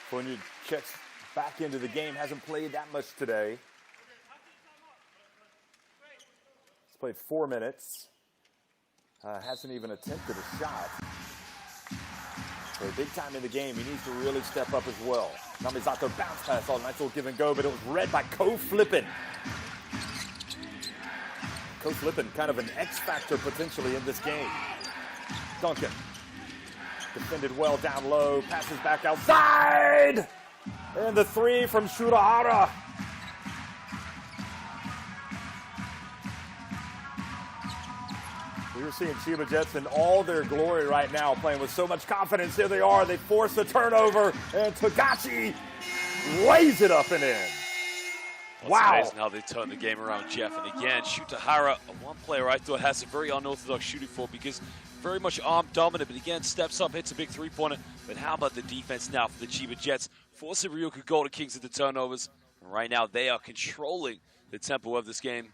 Fournier checks back into the game. Hasn't played that much today. He's played 4 minutes. Hasn't even attempted a shot. So big time in the game. He needs to really step up as well. Namizato bounce pass. Oh, nice little give and go, but it was read by Ko Flippin. Ko Flippin, kind of an X factor potentially in this game. Duncan defended well down low. Passes back outside. And the 3 from Shurahara. We're seeing Chiba Jets in all their glory right now, playing with so much confidence. Here they are. They force a turnover, and Togashi lays it up and in. Wow. It's amazing how they turn the game around, Jeff. And again, Shutahara, one player I thought has a very unorthodox shooting form, because very much arm dominant, but again, steps up, hits a big three-pointer. But how about the defense now for the Chiba Jets? Forcing Ryukyu Golden Kings into turnovers. And right now, they are controlling the tempo of this game.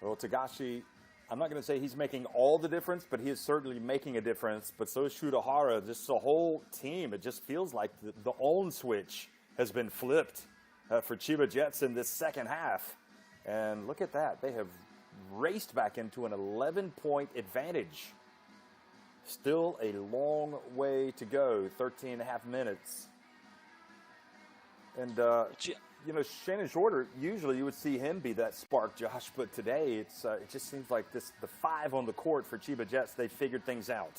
Well, Togashi, I'm not going to say he's making all the difference, but he is certainly making a difference. But so is Shutahara, just the whole team. It just feels like the on switch has been flipped for Chiba Jets in this second half. And look at that. They have raced back into an 11-point advantage. Still a long way to go, 13 and a half minutes. And, you know, Shannon Shorter, usually you would see him be that spark, Josh, but today it just seems like the 5 on the court for Chiba Jets, they figured things out.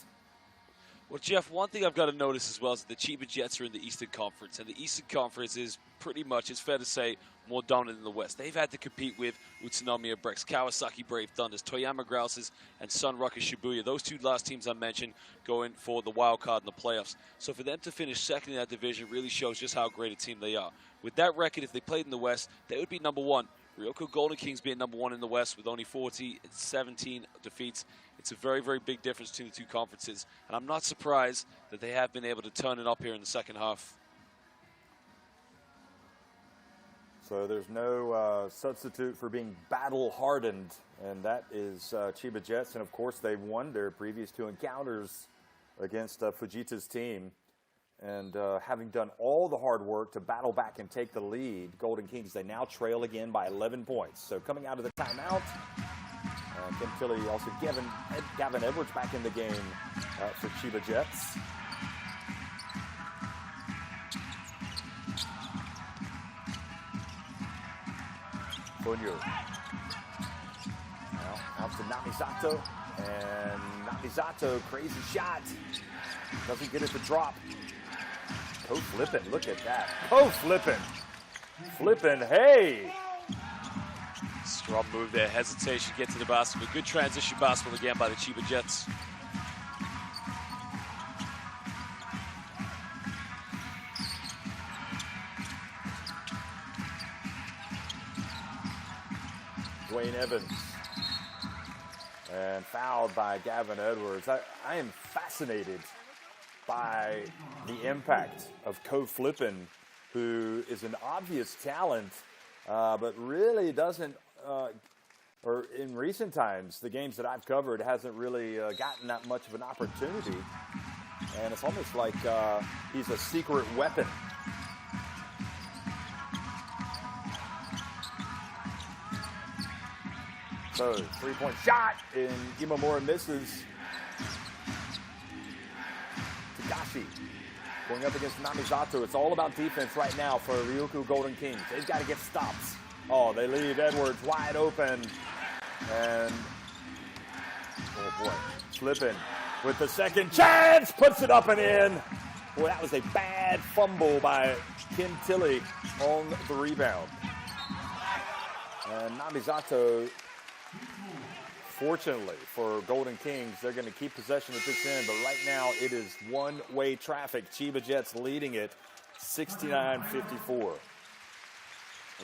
Well, Jeff, one thing I've got to notice as well is that the Chiba Jets are in the Eastern Conference, and the Eastern Conference is pretty much, it's fair to say, more dominant than the West. They've had to compete with Utsunomiya Brex, Kawasaki Brave Thunders, Toyama Grouses, and Sun Rucker Shibuya. Those 2 last teams I mentioned going for the wild card in the playoffs. So for them to finish second in that division really shows just how great a team they are. With that record, if they played in the West, they would be number 1. Ryukyu Golden Kings being number 1 in the West with only 17 defeats. It's a very, very big difference between the 2 conferences. And I'm not surprised that they have been able to turn it up here in the second half. So there's no substitute for being battle-hardened, and that is Chiba Jets. And, of course, they've won their previous 2 encounters against Fujita's team. And having done all the hard work to battle back and take the lead, Golden Kings, they now trail again by 11 points. So coming out of the timeout, Tim Tilley, also Gavin Edwards back in the game for Chiba Jets. Funyu. Now out to Namisato. And Namisato, crazy shot. Doesn't get it to drop. Co-flipping, look at that. Co-flipping. Flipping, hey. Strong move there, hesitation, get to the basketball. Good transition basketball again by the Chiba Jets. Dwayne Evans. And fouled by Gavin Edwards. I am fascinated by the impact of co-flipping, who is an obvious talent, but really doesn't, or in recent times, the games that I've covered, hasn't really gotten that much of an opportunity. And it's almost like he's a secret weapon. So, three-point shot, and Imamura misses. Tagashi going up against Namisato. It's all about defense right now for Ryukyu Golden Kings. They've got to get stops. Oh, they leave Edwards wide open. And, oh boy, flipping with the second chance, puts it up and in. Boy, that was a bad fumble by Kim Tilly on the rebound. And Namisato, fortunately for Golden Kings, they're going to keep possession at this end, but right now it is one-way traffic. Chiba Jets leading it 69-54. Well,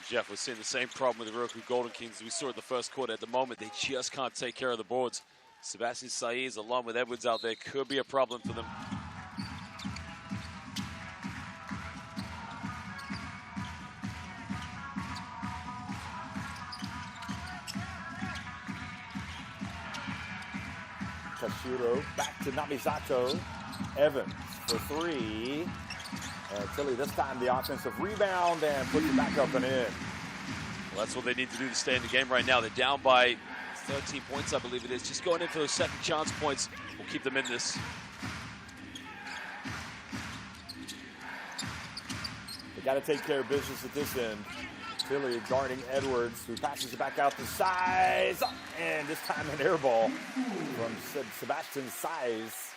Jeff, we're seeing the same problem with the Ryukyu Golden Kings as we saw in the first quarter. At the moment, they just can't take care of the boards. Sebastian Saiz, along with Edwards out there, could be a problem for them. Tashiro back to Namisato. Evans for three. Tilly this time the offensive rebound and puts it back up and in. Well, that's what they need to do to stay in the game right now. They're down by 13 points, I believe it is. Just going in for those second chance points will keep them in this. They got to take care of business at this end. Tilly guarding Edwards, who passes it back out to Saiz. And this time an air ball from Sebastian Saiz.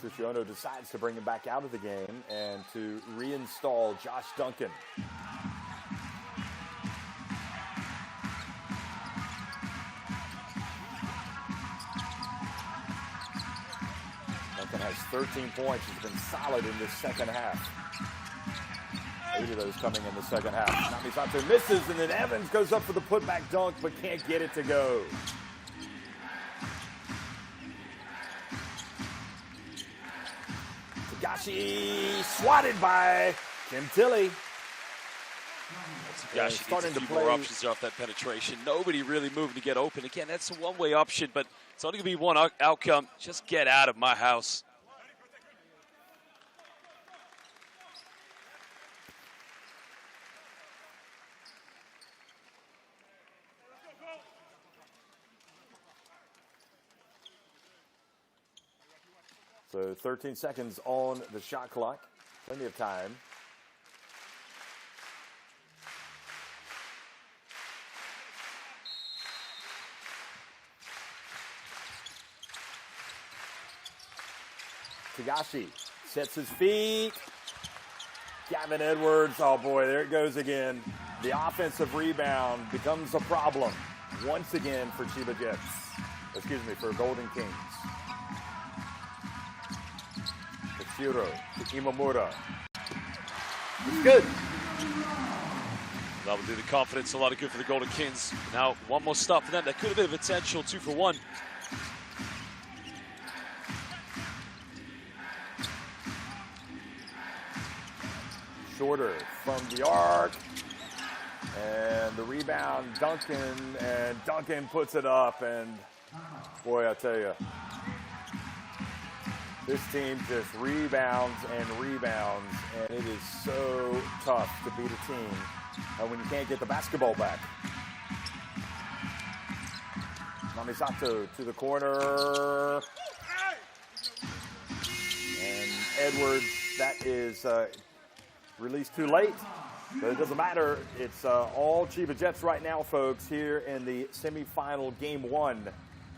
Cristiano decides to bring him back out of the game and to reinstall Josh Duncan. Duncan has 13 points. He's been solid in this second half. 8 of those coming in the second half. Namisato misses, and then Evans goes up for the putback dunk, but can't get it to go. Tagashi swatted by Kim Tilly. Tagashi needs a few more options off that penetration. Nobody really moving to get open. Again, that's a one-way option, but it's only going to be one outcome. Just get out of my house. So 13 seconds on the shot clock. Plenty of time. Tagashi sets his feet. Gavin Edwards, oh boy, there it goes again. The offensive rebound becomes a problem once again for Chiba Jets. Excuse me, for Golden Kings. Tashiro to Imamura. It's good. That will do the confidence a lot of good for the Golden Kings. Now, one more stop for them. That could have been a potential 2 for 1. Shorter from the arc. And the rebound, Duncan, and Duncan puts it up. And boy, I tell you, this team just rebounds and rebounds, and it is so tough to beat a team when you can't get the basketball back. Namisato to the corner. Edwards. That is released too late, but it doesn't matter. It's all Chiba Jets right now, folks, here in the semifinal game 1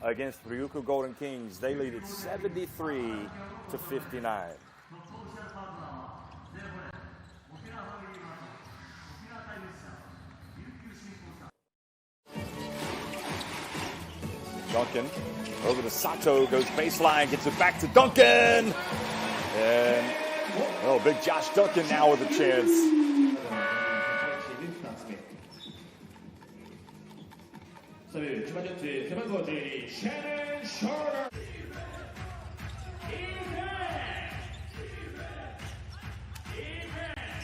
against Ryukyu Golden Kings. They lead it 73-59. Duncan over to Sato, goes baseline, gets it back to Duncan. And, oh, big Josh Duncan now with a chance.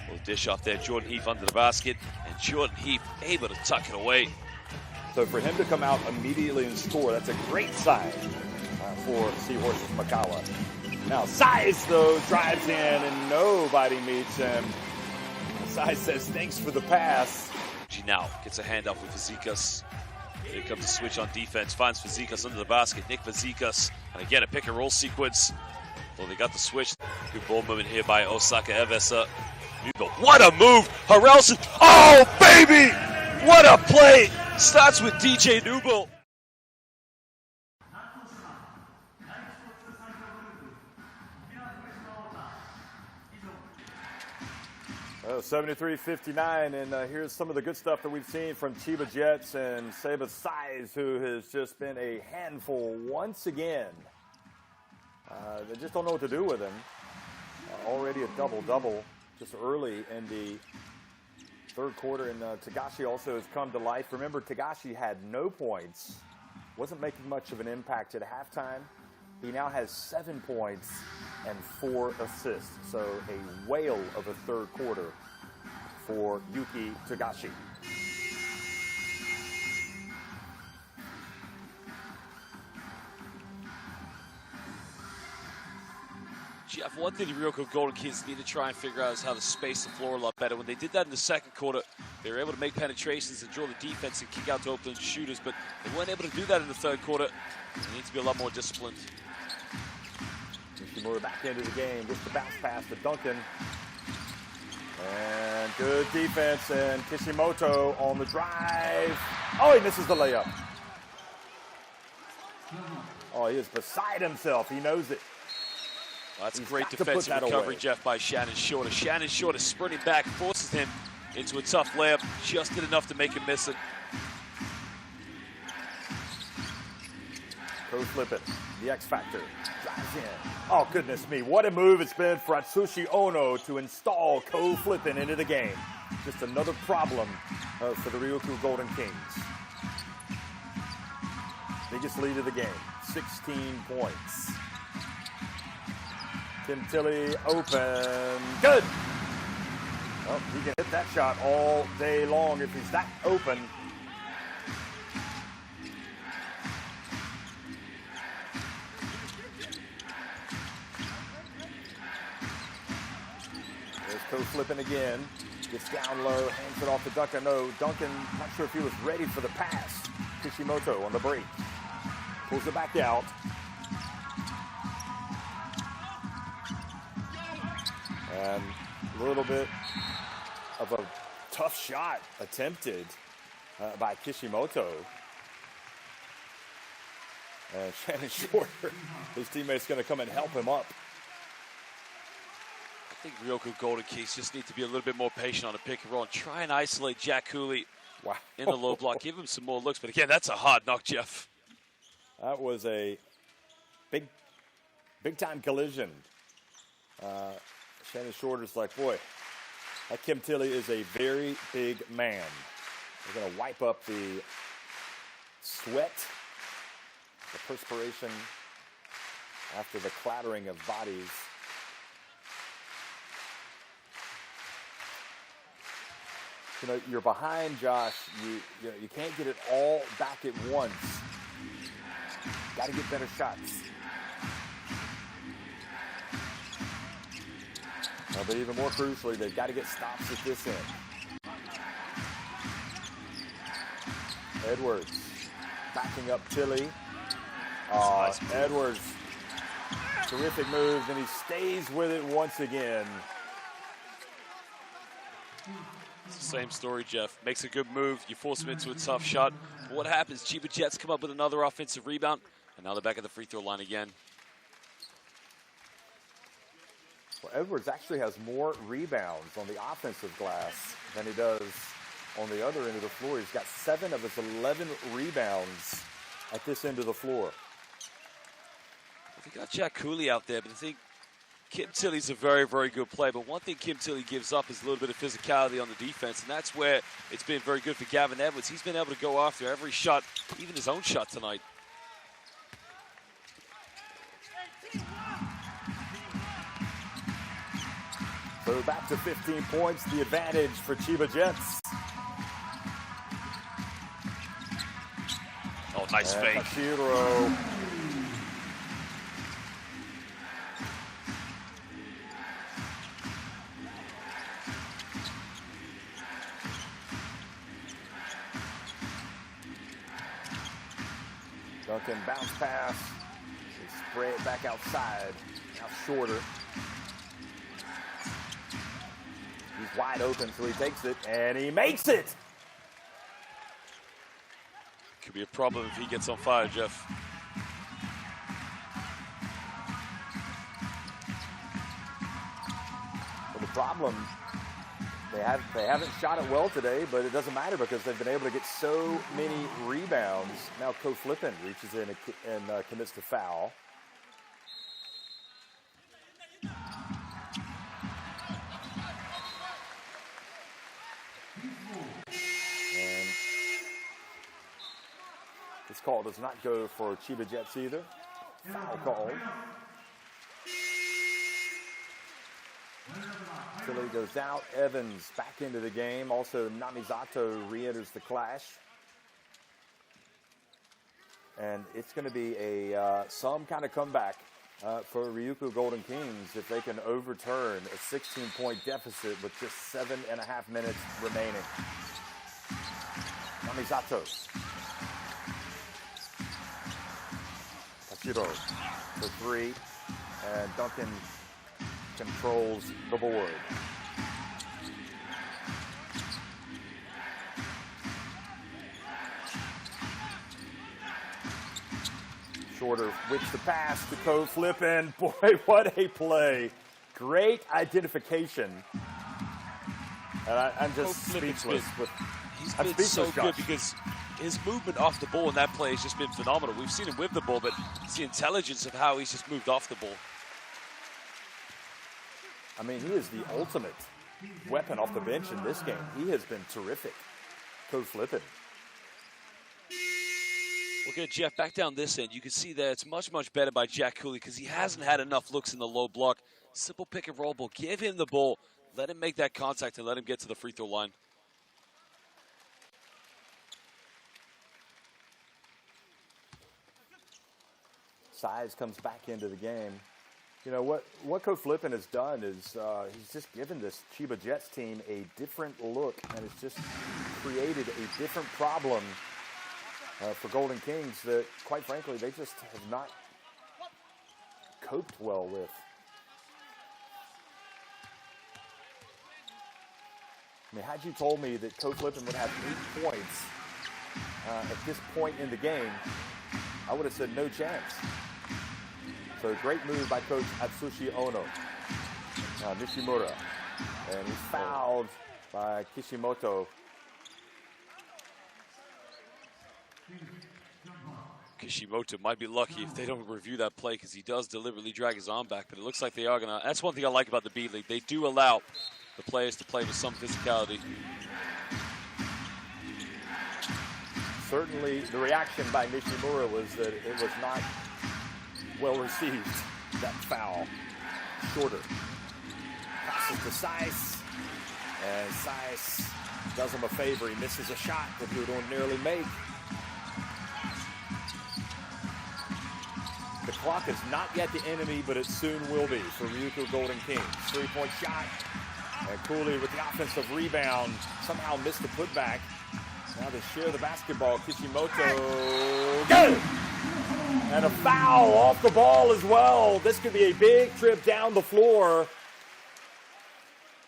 Well, dish off there, Jordan Heath under the basket, and Jordan Heath able to tuck it away. So for him to come out immediately and score, that's a great sign for Seahorses Makawa. Now Size, though, drives in and nobody meets him. Size says thanks for the pass. She now gets a handoff with Fazekas. Here comes the switch on defense, finds Fazekas under the basket. Nick Fazekas, and again a pick and roll sequence. Well, they got the switch. Good ball movement here by Osaka Evesa. What a move! Harrelson, oh baby! What a play! Starts with DJ Newble. 73-59, and here's some of the good stuff that we've seen from Chiba Jets and Seba Size, who has just been a handful once again. They just don't know what to do with him. Already a double-double just early in the third quarter, and Tagashi also has come to life. Remember, Tagashi had no points, wasn't making much of an impact at halftime. He now has 7 points and 4 assists, so a whale of a third quarter for Yuki Tagashi. Jeff, one thing the Ryukyu Golden Kings need to try and figure out is how to space the floor a lot better. When they did that in the second quarter, they were able to make penetrations and draw the defense and kick out to open shooters, but they weren't able to do that in the third quarter. They need to be a lot more disciplined. More back into the game, just the bounce pass to Duncan. And good defense, and Kishimoto on the drive. Oh, he misses the layup. Oh, he is beside himself. He knows it. Well, that's great defensive recovery, Jeff, by Shannon Shorter. Shannon Shorter sprinting back, forces him into a tough layup. Just did enough to make him miss it. Go flip it. The X Factor drives in. Oh, goodness me. What a move it's been for Atsushi Ono to install Ko flipping into the game. Just another problem for the Ryukyu Golden Kings. Biggest lead of the game. 16 points. Tim Tilley open. Good. Well, he can hit that shot all day long if he's that open. Ko flipping again, gets down low, hands it off to Duncan. No, Duncan, not sure if he was ready for the pass. Kishimoto on the break, pulls it back out. And a little bit of a tough shot attempted by Kishimoto. And Shannon Shorter, his teammate's going to come and help him up. I think Ryukyu Golden Kings just need to be a little bit more patient on the pick and roll and try and isolate Jack Cooley in the low block. Give him some more looks. But again, that's a hard knock, Jeff. That was a big time collision. Shannon Shorter's like, boy, that Kim Tilley is a very big man. We're going to wipe up the sweat, the perspiration after the clattering of bodies. You know, you're behind, Josh. You can't get it all back at once. Got to get better shots. But even more crucially, they've got to get stops at this end. Edwards backing up Tilley. Edwards Terrific moves, and he stays with it once again. It's the same story, Jeff. Makes a good move. You force him into a tough shot. But what happens? Chiba Jets come up with another offensive rebound, and now they're back at the free throw line again. Well, Edwards actually has more rebounds on the offensive glass than he does on the other end of the floor. He's got 7 of his 11 rebounds at this end of the floor. They got Jack Cooley out there, but I think Kim Tilley's a very, very good player. But one thing Kim Tilley gives up is a little bit of physicality on the defense, and that's where it's been very good for Gavin Edwards. He's been able to go after every shot, even his own shot tonight. So back to 15 points, the advantage for Chiba Jets. Oh, nice fake. Hashiro. Duncan bounce pass. They spray it back outside. Now shorter. He's wide open, so he takes it, and he makes it! Could be a problem if he gets on fire, Jeff. Well, the problem, they haven't shot it well today, but it doesn't matter because they've been able to get so many rebounds. Now Ko Flippin reaches in and commits the foul. And this call does not go for Chiba Jets either. Foul call. Tilly goes out. Evans back into the game. Also, Namizato re-enters the clash. And it's going to be a some kind of comeback for Ryukyu Golden Kings if they can overturn a 16-point deficit with just 7.5 minutes remaining. Namizato. Hashiro for 3. And Duncan controls the board. Shorter whips the pass to Ko Flippin. Boy, what a play. Great identification. And I'm just speechless. He's been so good because his movement off the ball in that play has just been phenomenal. We've seen him with the ball, but it's the intelligence of how he's just moved off the ball. I mean, he is the ultimate weapon off the bench in this game. He has been terrific. Ko Flippin. Okay, Jeff, back down this end, you can see that it's much, much better by Jack Cooley because he hasn't had enough looks in the low block. Simple pick and roll ball. Give him the ball. Let him make that contact and let him get to the free throw line. Size comes back into the game. You know, what Ko Flippin has done is he's just given this Chiba Jets team a different look, and it's just created a different problem for Golden Kings that, quite frankly, they just have not coped well with. I mean, had you told me that Ko Flippin would have 8 points at this point in the game, I would have said no chance. So great move by Coach Atsushi Ono. Nishimura. And he's fouled by Kishimoto. Kishimoto might be lucky if they don't review that play because he does deliberately drag his arm back, but it looks like they are going to. That's one thing I like about the B-League. They do allow the players to play with some physicality. Certainly the reaction by Nishimura was that it was not well received, that foul. Shorter. Passes to Seiss. And Seiss does him a favor. He misses a shot that he would ordinarily make. The clock is not yet the enemy, but it soon will be for Ryukyu Golden Kings. 3-point shot. And Cooley with the offensive rebound somehow missed the putback. Now they share the basketball. Kishimoto. Good! And a foul off the ball as well. This could be a big trip down the floor.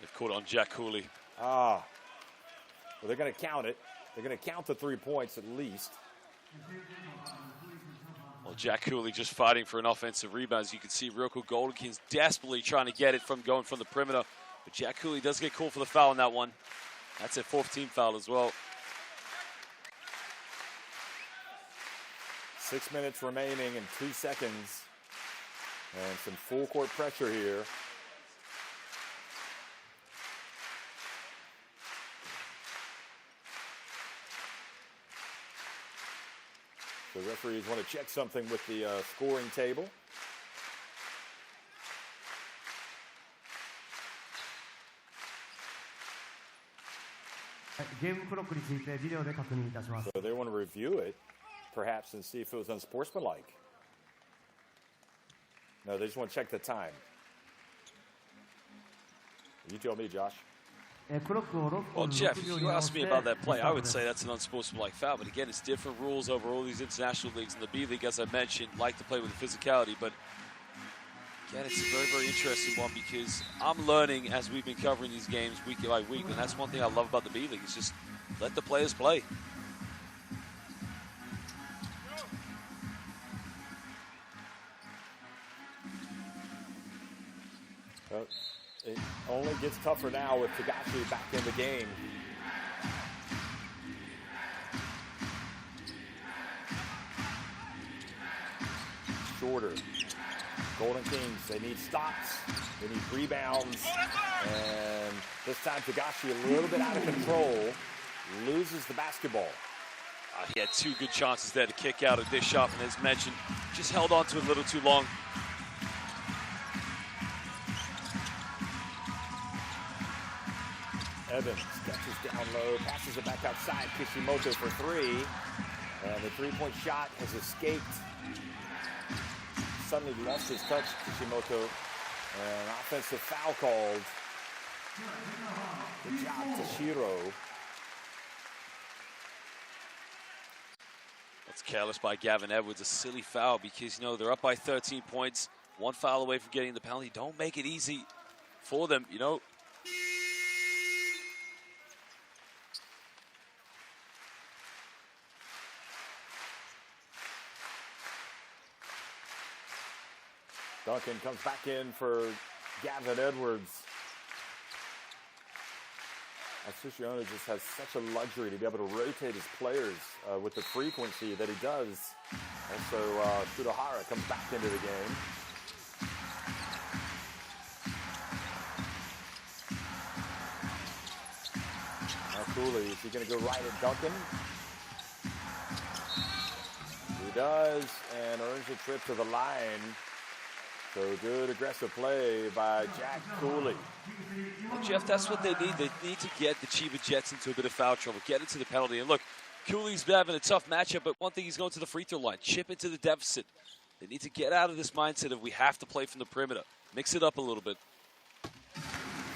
They've caught it on Jack Cooley. Well, they're going to count it. They're going to count the 3 points at least. Well, Jack Cooley just fighting for an offensive rebound. As you can see, Ryukyu Golden Kings desperately trying to get it from going from the perimeter. But Jack Cooley does get called for the foul on that one. That's a 4th team foul as well. 6 minutes remaining and 2 seconds. And some full court pressure here. The referees want to check something with the scoring table. So they want to review it, perhaps, and see if it was unsportsmanlike. No, they just want to check the time. You tell me, Josh. Well, Jeff, if you ask me about that play, I would say that's an unsportsmanlike foul. But again, it's different rules over all these international leagues. And the B-League, as I mentioned, like to play with the physicality. But again, it's a very, very interesting one because I'm learning as we've been covering these games week by week. And that's one thing I love about the B-League. It's just let the players play. It only gets tougher now with Tagashi back in the game. Shorter. Golden Kings, they need stops. They need rebounds. And this time Tagashi a little bit out of control. Loses the basketball. He had 2 good chances there to kick out of this shot. And as mentioned, just held on to it a little too long. Evans catches down low, passes it back outside. Kishimoto for 3. And the 3-point shot has escaped. Suddenly lost his touch, Kishimoto. And an offensive foul called. Good job, Toshiro. That's careless by Gavin Edwards. A silly foul because, you know, they're up by 13 points. 1 foul away from getting the penalty. Don't make it easy for them, you know. Duncan comes back in for Gavin Edwards. Atsushi just has such a luxury to be able to rotate his players with the frequency that he does. Also, Sudahara comes back into the game. Now Cooley, is he going to go right at Duncan? He does, and earns a trip to the line. So good aggressive play by Jack Cooley. Well, Jeff, that's what they need. They need to get the Chiba Jets into a bit of foul trouble, get into the penalty. And look, Cooley's been having a tough matchup, but one thing, he's going to the free throw line, chip into the deficit. They need to get out of this mindset of we have to play from the perimeter. Mix it up a little bit.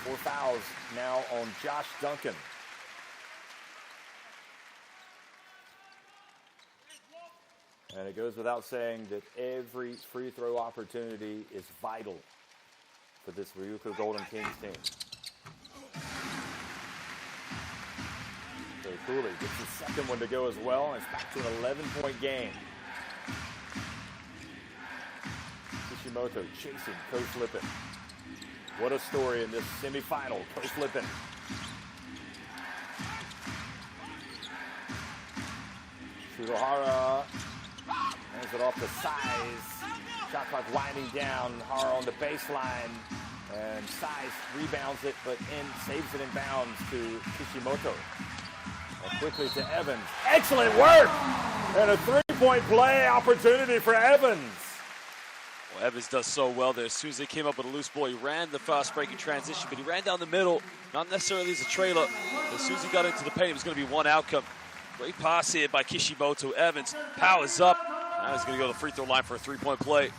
4 fouls now on Josh Duncan. And it goes without saying that every free throw opportunity is vital for this Ryukyu Golden Kings team. So Cooley gets his second one to go as well, and it's back to an 11-point game. Kishimoto chasing Coach Lippin. What a story in this semifinal. Coach Lippin. Sudahara hands it off to Size. Shot clock winding down. Hara on the baseline. And Size rebounds it, but saves it in bounds to Kishimoto. And quickly to Evans. Excellent work! And a 3-point play opportunity for Evans. Well, Evans does so well there. As soon as they came up with a loose ball, he ran the fast break in transition, but he ran down the middle, not necessarily as a trailer. As soon as he got into the paint, it was going to be one outcome. Great pass here by Kishimoto. Evans powers up. Now he's going to go to the free throw line for a 3-point play.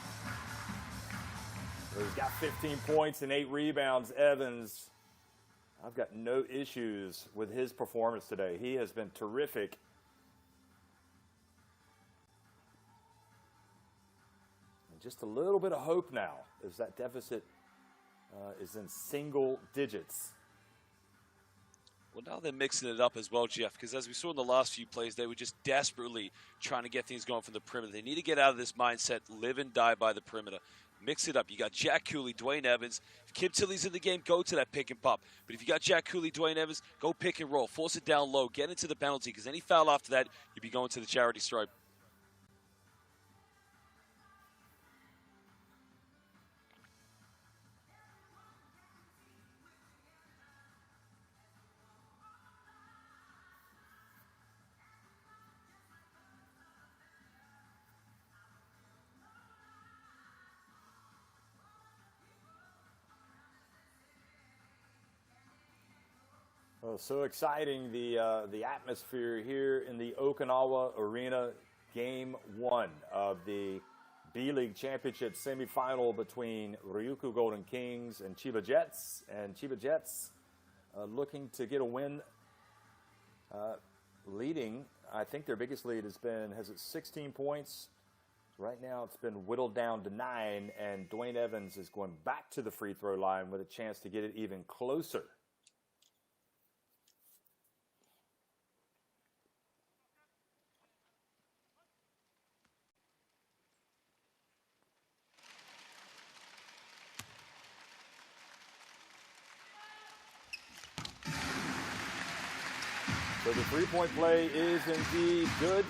So he's got 15 points and 8 rebounds. Evans, I've got no issues with his performance today. He has been terrific. Just a little bit of hope now as that deficit is in single digits. Well, now they're mixing it up as well, Jeff, because as we saw in the last few plays, they were just desperately trying to get things going from the perimeter. They need to get out of this mindset, live and die by the perimeter. Mix it up. You got Jack Cooley, Dwayne Evans. If Kim Tilly's in the game, go to that pick and pop. But if you got Jack Cooley, Dwayne Evans, go pick and roll. Force it down low. Get into the penalty, because any foul after that, you'd be going to the charity stripe. Well, so exciting, the atmosphere here in the Okinawa Arena, Game 1 of the B-League Championship semifinal between Ryukyu Golden Kings and Chiba Jets. And Chiba Jets looking to get a win, leading. I think their biggest lead has it 16 points? Right now it's been whittled down to 9, and Dwayne Evans is going back to the free throw line with a chance to get it even closer. So the three-point play is indeed good.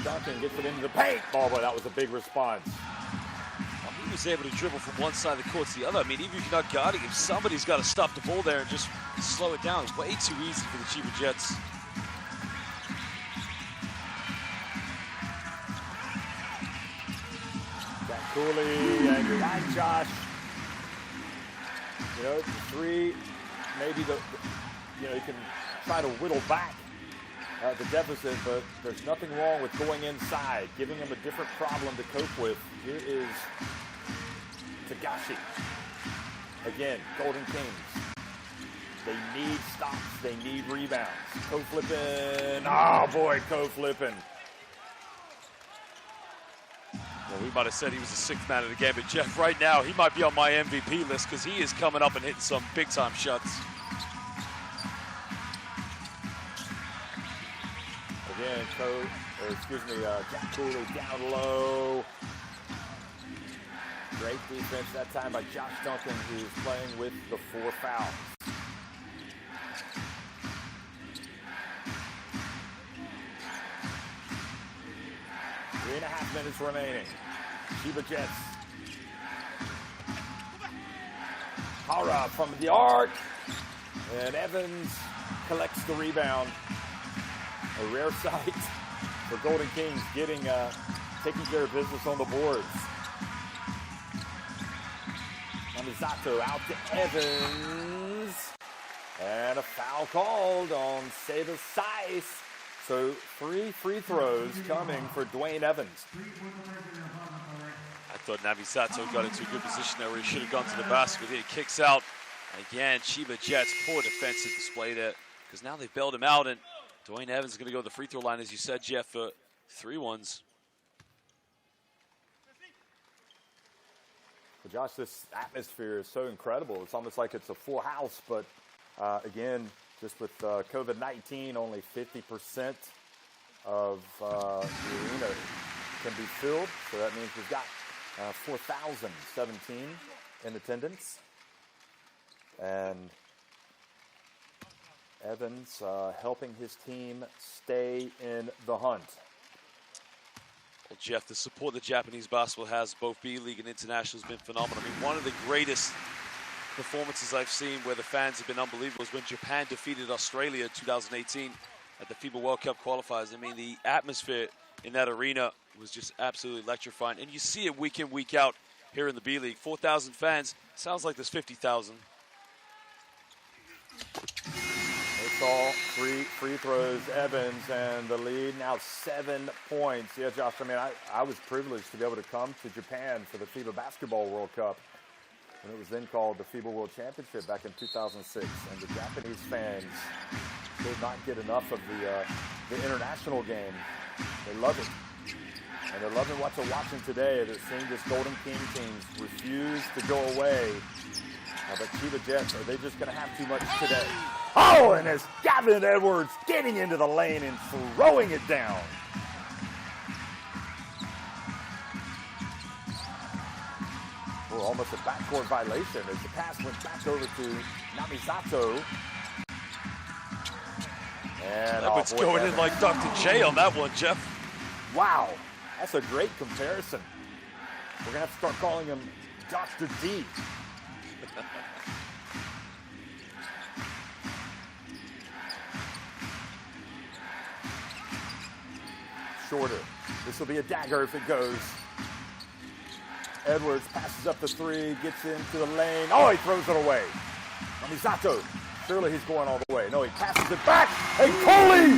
Duncan gets it into the paint. Oh, boy, that was a big response. Well, he was able to dribble from one side of the court to the other. I mean, even if you're not guarding him, somebody's got to stop the ball there and just slow it down. It's way too easy for the Chiba Jets. Cooley, and you're right, Josh. You know, the three, maybe you can try to whittle back the deficit, but there's nothing wrong with going inside, giving him a different problem to cope with. Here is Tagashi. Again, Golden Kings. They need stops. They need rebounds. Co-flipping. Oh, boy, co-flipping. Well, we might have said he was the sixth man of the game, but Jeff, right now, he might be on my MVP list because he is coming up and hitting some big-time shots. Again, Jack Cooley down low. Great defense that time by Josh Duncan, who's playing with the 4 fouls. Three and a half minutes remaining. Chiba Jets. Hara from the arc. And Evans collects the rebound. A rare sight for Golden Kings taking care of business on the boards. Yamazato out to Evans. And a foul called on Seba Saiz. So 3 free throws coming for Dwayne Evans. I thought Navisato got into a good position there where he should have gone to the basket. He kicks out. Again, Chiba Jets, poor defensive display there because now they've bailed him out, and Dwayne Evans is going to go to the free throw line, as you said, Jeff, for 3 ones. Well, Josh, this atmosphere is so incredible. It's almost like it's a full house, but again, just with COVID-19, only 50% of the arena can be filled. So that means we've got 4,017 in attendance. And Evans helping his team stay in the hunt. Well, Jeff, the support that Japanese basketball has, both B-League and International, has been phenomenal. I mean, one of the greatest performances I've seen where the fans have been unbelievable was when Japan defeated Australia in 2018 at the FIBA World Cup qualifiers. I mean, the atmosphere in that arena was just absolutely electrifying. And you see it week in, week out here in the B-League. 4,000 fans. Sounds like there's 50,000. It's all 3 free throws, Evans, and the lead now 7 points. Yeah, Josh, I mean, I was privileged to be able to come to Japan for the FIBA Basketball World Cup. when it was then called the FIBA World Championship back in 2006. And the Japanese fans could not get enough of the international game. They love it. And they're loving what they're watching today. They're seeing this Golden King teams refuse to go away. But Chiba Jets, are they just going to have too much today? Oh, and it's Gavin Edwards getting into the lane and throwing it down. Oh, almost a backcourt violation as the pass went back over to Namizato. And Edwards going in like Dr. J on that one, Jeff. Wow, that's a great comparison. We're going to have to start calling him Dr. D. Shorter. This will be a dagger if it goes. Edwards passes up the three, gets into the lane. Oh, he throws it away. Namizato. Surely he's going all the way. No, he passes it back. And Coley,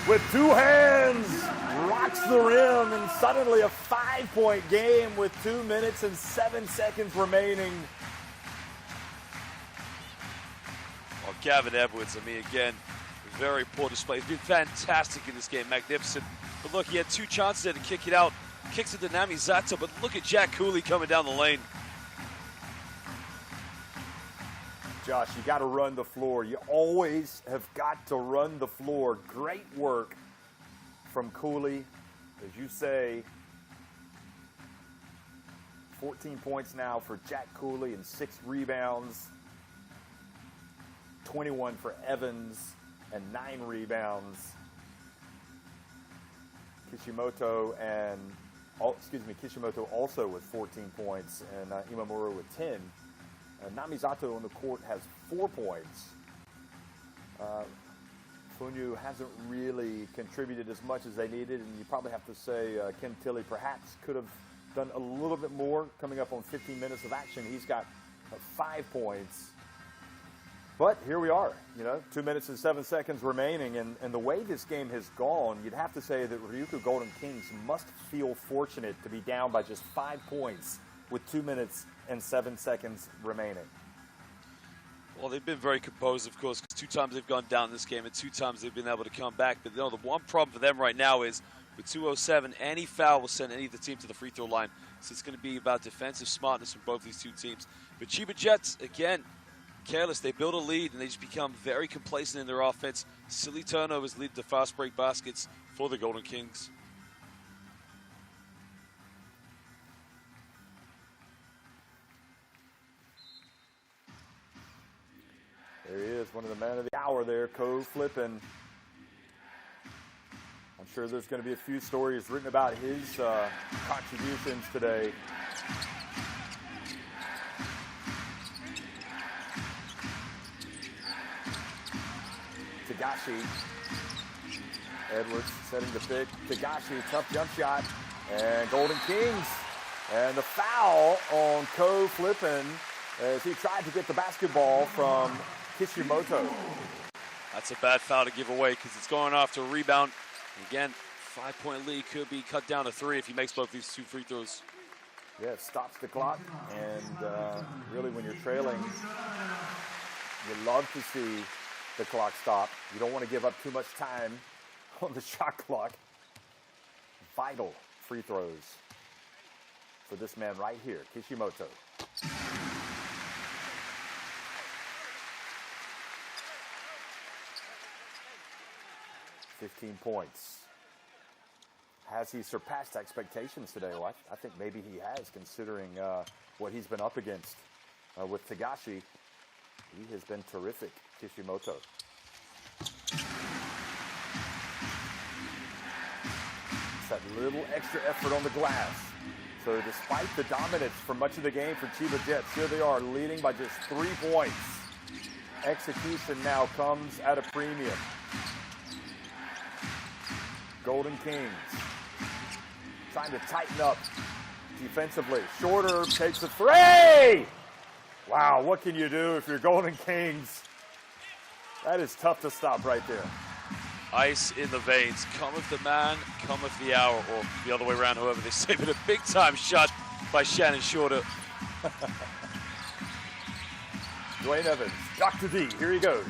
with two hands, rocks the rim. And suddenly a 5-point game with 2 minutes and 7 seconds remaining. Well, Gavin Edwards, I mean, again, very poor display. He's been fantastic in this game, magnificent. But look, he had 2 chances there to kick it out. Kicks it to Namizato, but look at Jack Cooley coming down the lane. Josh, you got to run the floor. You always have got to run the floor. Great work from Cooley. As you say, 14 points now for Jack Cooley and 6 rebounds. 21 for Evans and 9 rebounds. Kishimoto also with 14 points and Imamura with 10. Namizato on the court has 4 points. Funyu hasn't really contributed as much as they needed, and you probably have to say Kim Tilley perhaps could have done a little bit more, coming up on 15 minutes of action. He's got 5 points. But here we are, 2 minutes and 7 seconds remaining, and the way this game has gone, you'd have to say that Ryukyu Golden Kings must feel fortunate to be down by just 5 points with 2 minutes and 7 seconds remaining. Well, they've been very composed, of course, because 2 times they've gone down this game and 2 times they've been able to come back. But the one problem for them right now is with 2:07, any foul will send any of the team to the free throw line. So it's going to be about defensive smartness from both these 2 teams. But Chiba Jets, again, careless. They build a lead and they just become very complacent in their offense. Silly turnovers lead to fast break baskets for the Golden Kings. There he is, one of the men of the hour there, Ko flipping. I'm sure there's going to be a few stories written about his contributions today. Tagashi. Edwards setting the pick. Tagashi, tough jump shot. And Golden Kings. And the foul on Ko flipping as he tried to get the basketball from Kishimoto. That's a bad foul to give away because it's going off to a rebound. And again, 5-point lead could be cut down to 3 if he makes both these 2 free throws. Yeah, it stops the clock. And really when you're trailing, you love to see the clock stop. You don't want to give up too much time on the shot clock. Vital free throws for this man right here, Kishimoto. $15 points. Has he surpassed expectations today? Well, I think maybe he has, considering what he's been up against with Tagashi. He has been terrific, Kishimoto. It's that little extra effort on the glass. So despite the dominance for much of the game for Chiba Jets, here they are leading by just 3 points. Execution now comes at a premium. Golden Kings trying to tighten up defensively. Shorter takes a 3! Wow, what can you do if you're Golden Kings? That is tough to stop right there. Ice in the veins. Cometh the man, cometh the hour, or the other way around, however they say. But a big-time shot by Shannon Shorter. Dwayne Evans, Dr. D, here he goes.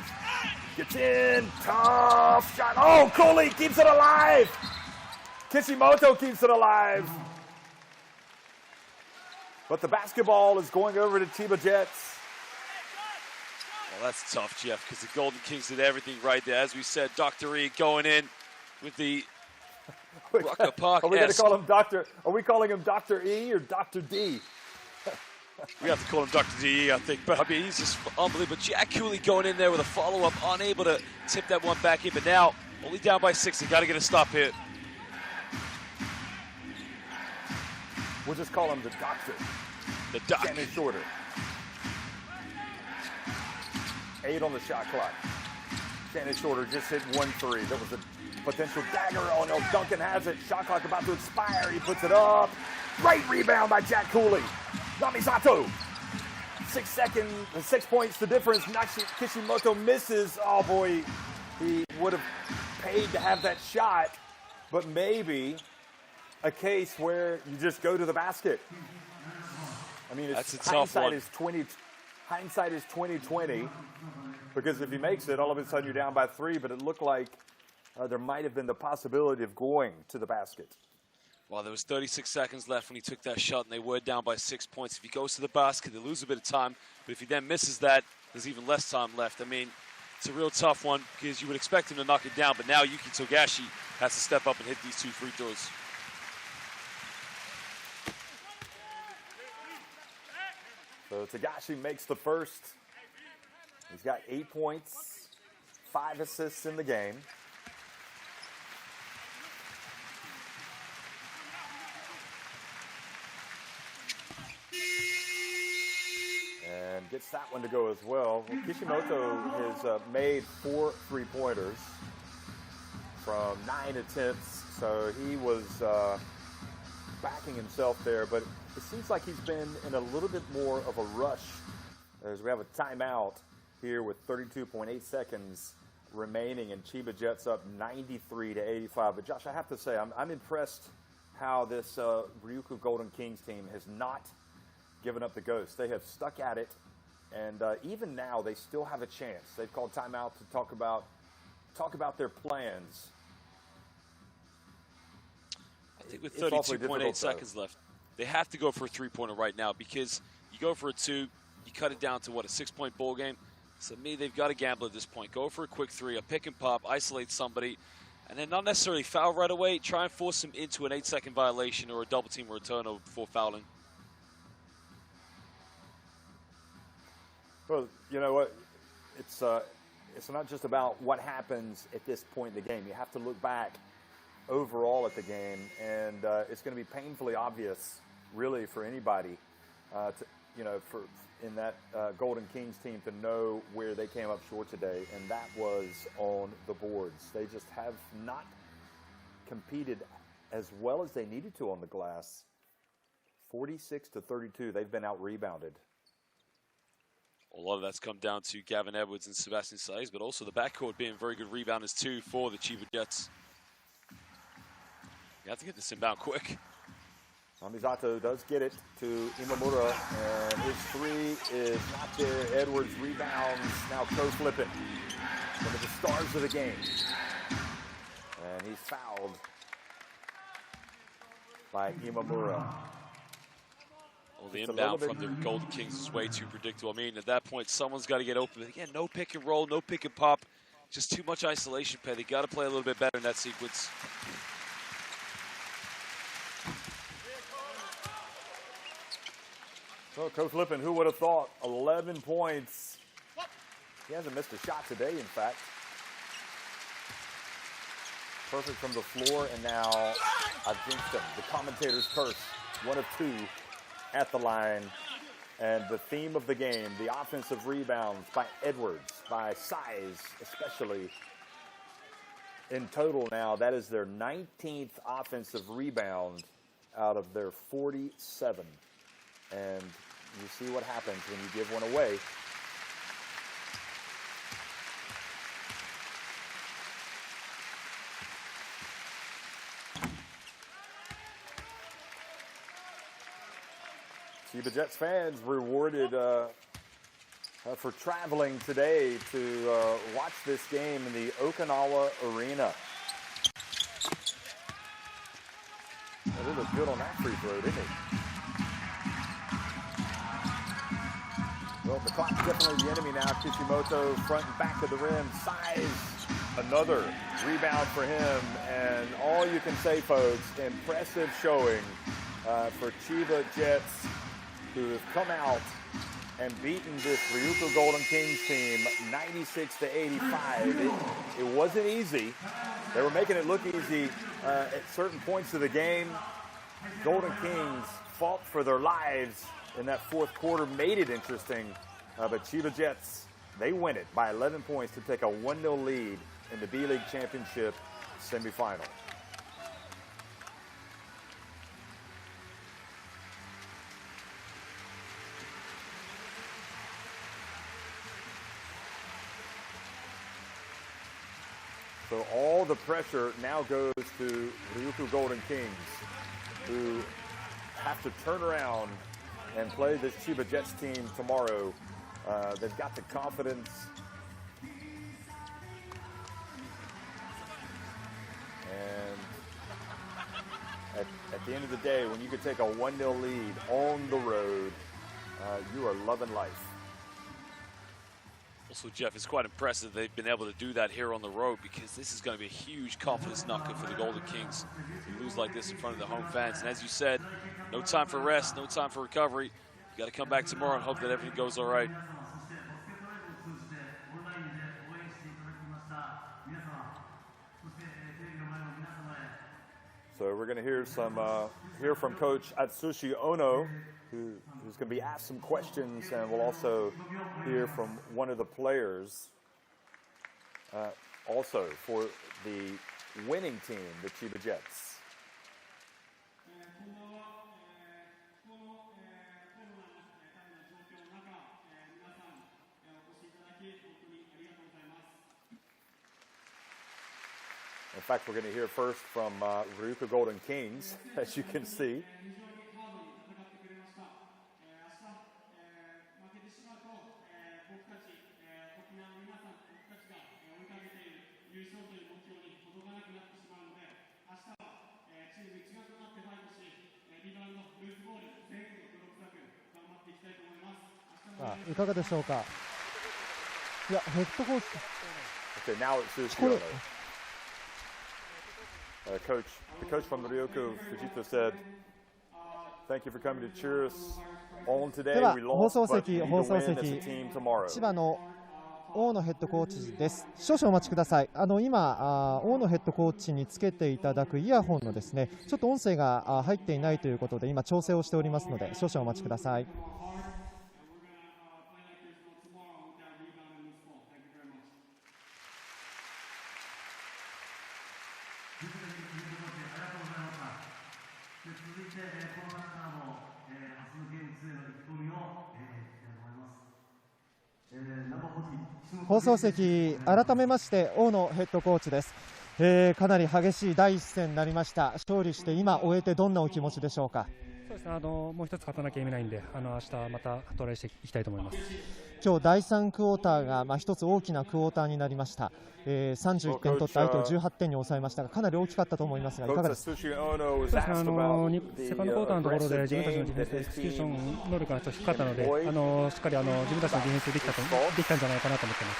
Gets in, tough shot. Oh, Cooley keeps it alive. Kishimoto keeps it alive. But the basketball is going over to Chiba Jets. Well, that's tough, Jeff, because the Golden Kings did everything right there. As we said, Dr. E going in with the Rucker Park. Are we going to call him Dr. Are we calling him Dr. E or Dr. D? We have to call him Dr. D, I think. But I mean, he's just unbelievable. Jack Cooley going in there with a follow-up, unable to tip that one back in. But now, only down by 6. They got to get a stop here. We'll just call him the Doctor. The Doc. Standing shorter. 8 on the shot clock. Shannon Shorter just hit 1-3. That was a potential dagger. Oh no, Duncan has it. Shot clock about to expire. He puts it up. Great rebound by Jack Cooley. Namisato. 6 seconds, 6 points the difference. Kishimoto misses. Oh boy, he would have paid to have that shot, but maybe a case where you just go to the basket. I mean, that's a tough one. Hindsight is 20/20, because if he makes it, all of a sudden you're down by 3. But it looked like there might have been the possibility of going to the basket. Well, there was 36 seconds left when he took that shot, and they were down by 6 points. If he goes to the basket, they lose a bit of time. But if he then misses that, there's even less time left. I mean, it's a real tough one because you would expect him to knock it down. But now Yuki Togashi has to step up and hit these 2 free throws. So Togashi makes the first. He's got 8 points, 5 assists in the game. And gets that one to go as well. Kishimoto has made 4 3-pointers from 9 attempts, so he was backing himself there, but it seems like he's been in a little bit more of a rush as we have a timeout here with 32.8 seconds remaining, and Chiba Jets up 93-85. But Josh, I have to say, I'm impressed how this Ryukyu Golden Kings team has not given up the ghost. They have stuck at it, and even now they still have a chance. They've called timeout to talk about their plans. I think with 32.8 seconds left, they have to go for a 3-pointer right now, because you go for a 2, you cut it down to, what, a 6-point ball game? So to me, they've got to gamble at this point. Go for a quick 3, a pick and pop, isolate somebody, and then not necessarily foul right away. Try and force them into an 8-second violation or a double team or a turnover before fouling. Well, you know what? It's not just about what happens at this point in the game. You have to look back overall at the game, and it's going to be painfully obvious, really, for anybody, in that Golden Kings team to know where they came up short today, and that was on the boards. They just have not competed as well as they needed to on the glass. 46-32, they've been out-rebounded. A lot of that's come down to Gavin Edwards and Sebastian Saiz, but also the backcourt being very good rebounders too for the Chiba Jets. You have to get this inbound quick. Namisato does get it to Imamura, and his 3 is not there. Edwards rebounds, now co-flipping. One of the stars of the game. And he's fouled by Imamura. Well, the inbound from the Golden Kings is way too predictable. I mean, at that point, someone's got to get open. But again, no pick and roll, no pick and pop. Just too much isolation play. They got to play a little bit better in that sequence. So, Coach Lippin, who would have thought? 11 points. He hasn't missed a shot today, in fact. Perfect from the floor, and now I've jinxed him. The commentator's curse. 1 of 2 at the line. And the theme of the game, the offensive rebounds by Edwards, by Saiz especially. In total now, that is their 19th offensive rebound out of their 47. And you see what happens when you give one away. Chiba Jets fans rewarded for traveling today to watch this game in the Okinawa Arena. Well, he looked good on that free throw, didn't he? Well, the clock's definitely the enemy now. Kishimoto front and back of the rim. Size, another rebound for him. And all you can say, folks, impressive showing for Chiba Jets, who have come out and beaten this Ryukyu Golden Kings team 96-85. It wasn't easy. They were making it look easy at certain points of the game. Golden Kings fought for their lives in that fourth quarter, made it interesting. But Chiba Jets, they win it by 11 points to take a 1-0 lead in the B-League Championship semifinal. So all the pressure now goes to Ryukyu Golden Kings, who have to turn around and play this Chiba Jets team tomorrow. They've got the confidence. And at the end of the day, when you could take a 1-0 lead on the road, you are loving life. Also, Jeff, it's quite impressive they've been able to do that here on the road, because this is going to be a huge confidence knocker for the Golden Kings to lose like this in front of the home fans. And as you said, no time for rest, no time for recovery. You got to come back tomorrow and hope that everything goes all right. So we're going to hear from Coach Atsushi Ono, who's going to be asked some questions, and we'll also hear from one of the players, also for the winning team, the Chiba Jets. In fact, we're going to hear first from Ryukyu Golden Kings, as you can see. Okay, now it's Sushi Ono. The coach from Ryukyu, Fujita, said, "Thank you for coming to cheer us on today. We lost, but we need to win as a team tomorrow." 千葉の大野ヘッドコーチです。少々お待ちください。今、大野ヘッドコーチにつけていただくイヤホンのですね、ちょっと音声が入っていないということで、今調整をしておりますので、少々お待ちください。放送席、改めまして大野ヘッドコーチです。かなり激しい第一戦になりました。勝利して今終えてどんなお気持ちでしょうか。そうですね、もう一つ勝たなきゃいけないんで、明日またトライしていきたいと思います。今日第3クォーターが一つ大きなクォーターになりました。31点取って相手を18点に抑えましたが、かなり大きかったと思いますがいかがですか。そうですね、セカンドクォーターのところで自分たちのディフェンスエクスキューション能力がちょっと低かったので、しっかり自分たちのディフェンスできたんじゃないかなと思っていま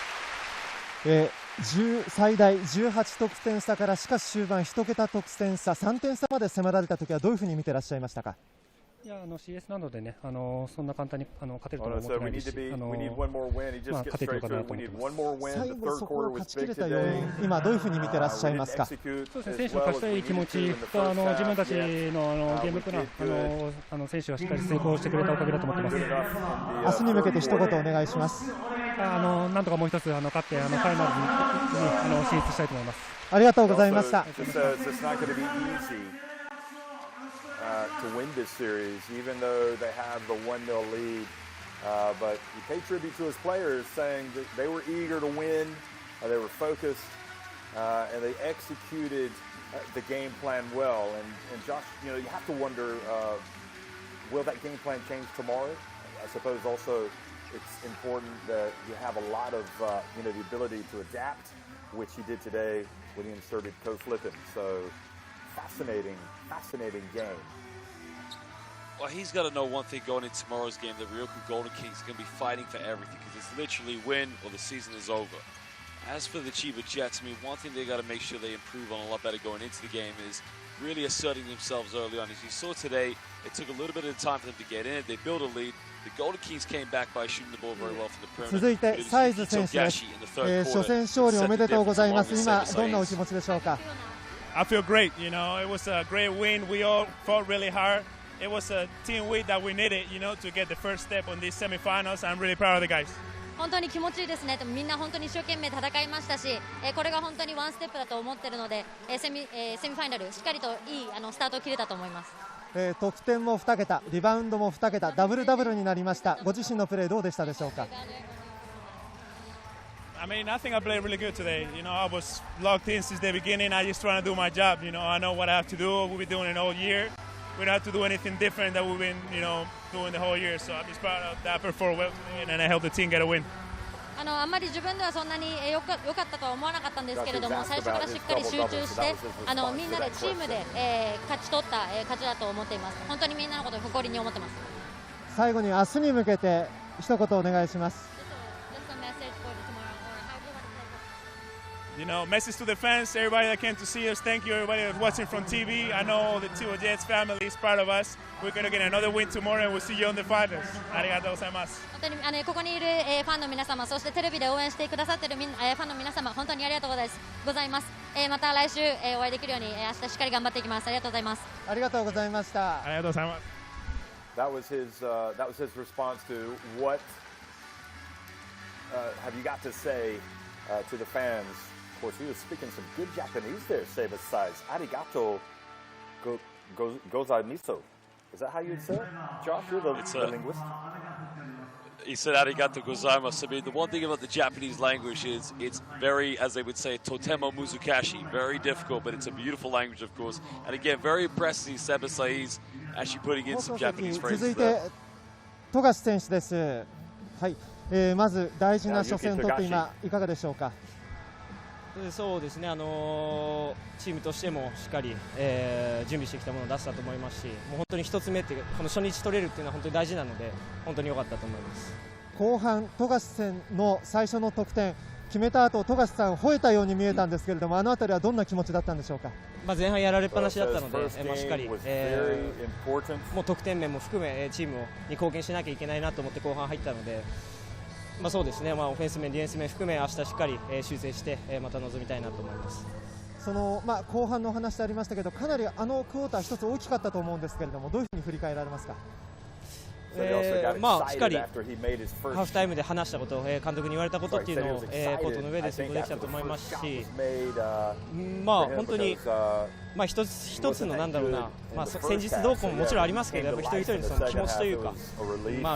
す。最大18得点差からしかし終盤1桁得点差3点差まで迫られたときはどういうふうに見てらっしゃいましたか。いやCS なのでね、そんな簡単に勝てるとは思ってないですし、勝ててるかなと思ってます。最後そこを勝ち切れた要因、今どういうふうに見てらっしゃいますか。そうですね、選手の勝ちたい気持ちと自分たちのゲームプラン、選手がしっかり成功してくれたおかげだと思ってます。明日に向けて一言お願いします。なんとかもう一つ勝ってファイナルに進出したいと思います。ありがとうございました。To win this series, even though they have the 1-0 lead. But he paid tribute to his players, saying that they were eager to win, they were focused, and they executed the game plan well. And Josh, you have to wonder, will that game plan change tomorrow? I suppose also it's important that you have a lot of the ability to adapt, which he did today when he inserted co-flipping. So fascinating game. Well, he's got to know one thing going into tomorrow's game, that Ryukyu Golden Kings are going to be fighting for everything, because it's literally win or the season is over. As for the Chiba Jets, I mean, one thing they got to make sure they improve on a lot better going into the game is really asserting themselves early on. As you saw today, it took a little bit of time for them to get in it. They built a lead. The Golden Kings came back by shooting the ball very well from the perimeter. 続いてサイズ選手です。初戦勝利おめでとうございます。今どんなお気持ちでしょうか。I feel great. You know, it was a great win. We all fought really hard. It was a team win that we needed, you know, to get the first step on these semifinals. I'm really proud of the guys. 本当に気持ちいいですね。みんな本当に一生懸命戦いましたし、これが本当にワンステップだと思っているので、セミファイナルしっかりといいスタートを切れたと思います。得点も2桁、リバウンドも2桁、ダブルダブルになりました。ご自身のプレーどうでしたでしょうか。I mean, I think I played really good today. You know, I was locked in since the beginning. I just trying to do my job. You know, I know what I have to do. We've been doing it all year. We don't have to do anything different that we've been, you know, doing the whole year. So I'm just proud of that. I performed well today, and I helped the team get a win. あんまり自分ではそんなに良かったとは思わなかったんですけれども、最初からしっかり集中してみんなでチームで、勝ち取った勝ちだと思っています。本当にみんなのことを誇りに思ってます。最後に明日に向けて一言お願いします。You know, message to the fans, everybody that came to see us. Thank you, everybody that's watching from TV. I know the Chiba Jets family is part of us. We're going to get another win tomorrow, and we'll see you on the finals. ありがとうございます。本当にここにいるファンの皆様、そしてテレビで応援してくださっているファンの皆様、本当にありがとうございます。また来週お会いできるように明日しっかり頑張っていきます。ありがとうございます。ありがとうございました。ありがとうございます。That was his response to what have you got to say to the fans. Of course, he was speaking some good Japanese there, Seiba's size. Arigato gozaimasu. Is that how you'd say it? Josh, you're the linguist. He said arigato gozaimasu. I mean, the one thing about the Japanese language is it's very, as they would say, totemo muzukashi, very difficult, but it's a beautiful language, of course. And again, very impressive, Seiba Saiz actually putting in some Japanese phrases 続いて富樫選手です。はい、まず大事な初戦を取って今いかがでしょうか。そうですね、チームとしてもしっかり、準備してきたものを出したと思いますし、もう本当に1つ目ってこの初日取れるっていうのは本当に大事なので、本当に良かったと思います。後半、富樫戦の最初の得点決めた後、富樫さん吠えたように見えたんですけれども、あのあたりはどんな気持ちだったんでしょうか。前半やられっぱなしだったので、しっかり、もう得点面も含めチームに貢献しなきゃいけないなと思って後半入ったので。そうですね、オフェンス面、ディフェンス面含め明日しっかり修正してまた臨みたいなと思います。その後半のお話でありましたけど、かなりクォーター一つ大きかったと思うんですけれども、どういうふうに振り返られますか。しっかりハーフタイムで話したこと、監督に言われたことっていうのをコートの上で想像できたと思いますし、本当に一つのなんだろうな、戦術動向ももちろんありますけど、やっぱ一人一人のその気持ちというか、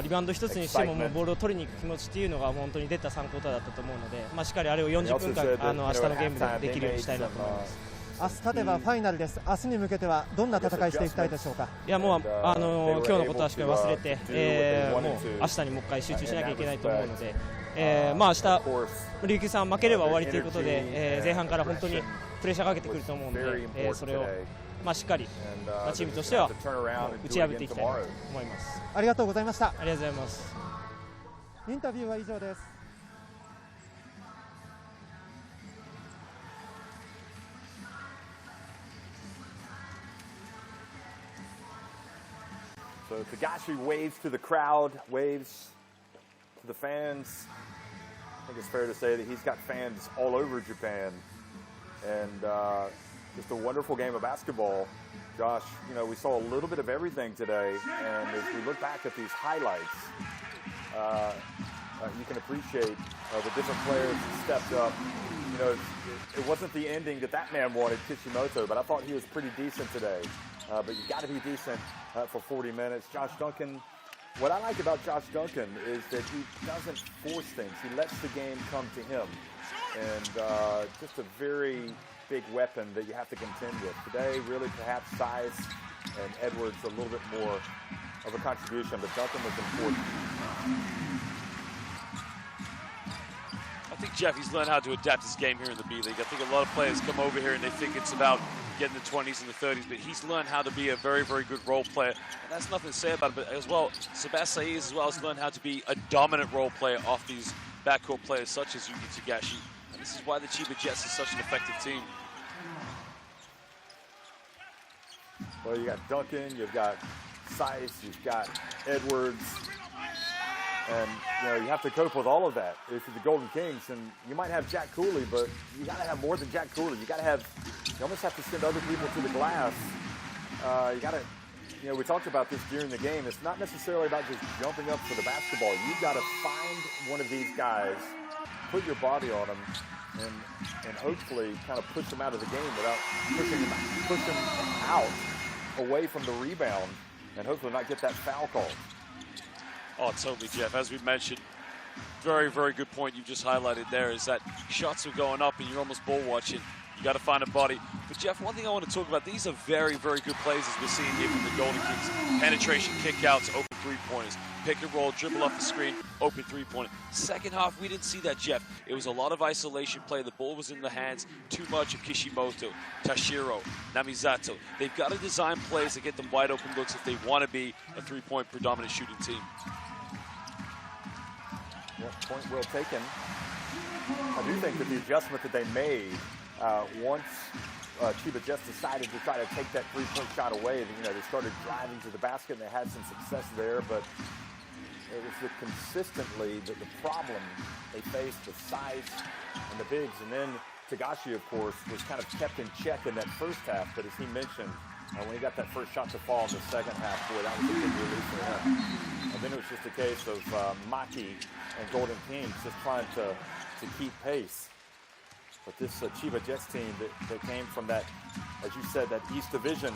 リバウンド一つにしてもボールを取りに行く気持ちっていうのが本当に出た3クォーターだったと思うので、しっかりあれを40分間明日のゲームでできるようにしたいなと思います。明日勝てばファイナルです。明日に向けてはどんな戦いしていきたいでしょうか。いやもう今日のことはしっかり忘れて、もう明日にもう一回集中しなきゃいけないと思うので、明日琉球さん負ければ終わりということで、前半から本当にプレッシャーかけてくると思うので、それをしっかりチームとしては打ち破っていきたいと思います。ありがとうございました。ありがとうございます。インタビューは以上です。So Tagashi waves to the crowd, waves to the fans. I think it's fair to say that he's got fans all over Japan. And just a wonderful game of basketball. Josh, you know, we saw a little bit of everything today. And as we look back at these highlights, you can appreciate the different players that stepped up. You know, it wasn't the ending that man wanted, Kishimoto, but I thought he was pretty decent today. But you got to be decent for 40 minutes. Josh Duncan, what I like about Josh Duncan is that he doesn't force things. He lets the game come to him. And just a very big weapon that you have to contend with. Today, really perhaps size and Edwards a little bit more of a contribution, but Duncan was important. I think Jeff, he's learned how to adapt his game here in the B-League. I think a lot of players come over here and they think it's about getting the 20s and the 30s, but he's learned how to be a very, very good role player. And that's nothing to say about it, but as well, Sebastian as well has learned how to be a dominant role player off these backcourt players such as Yuki Tagashi. And this is why the Chiba Jets is such an effective team. Well, you got Duncan, you've got Seiss, you've got Edwards, and you have to cope with all of that if you're the Golden Kings. And you might have Jack Cooley, but you got to have more than Jack Cooley. You almost have to send other people to the glass. You got to, we talked about this during the game. It's not necessarily about just jumping up for the basketball. You've got to find one of these guys, put your body on them, and hopefully kind of push them out of the game without push them out away from the rebound, and hopefully not get that foul called. Oh, totally, Jeff. As we mentioned, very, very good point you just highlighted there is that shots are going up and you're almost ball watching. You got to find a body. But, Jeff, one thing I want to talk about, these are very, very good plays as we're seeing here from the Golden Kings. Penetration, kickouts, open three-pointers. Pick and roll, dribble off the screen, open three-pointer. Second half, we didn't see that, Jeff. It was a lot of isolation play. The ball was in the hands too much of Kishimoto, Tashiro, Namizato. They've got to design plays to get them wide open looks if they want to be a three-point predominant shooting team. Yep, point well taken. I do think that the adjustment that they made once Chiba Jets decided to try to take that three-point shot away, they started driving to the basket and they had some success there, but it was consistently the problem they faced with Seiss and the bigs. And then Tagashi, of course, was kind of kept in check in that first half, but as he mentioned, when he got that first shot to fall in the second half, boy, that was a big release for him. And then it was just a case of Maki and Golden Kings just trying to keep pace. But this Chiba Jets team that came from that, as you said, that East Division,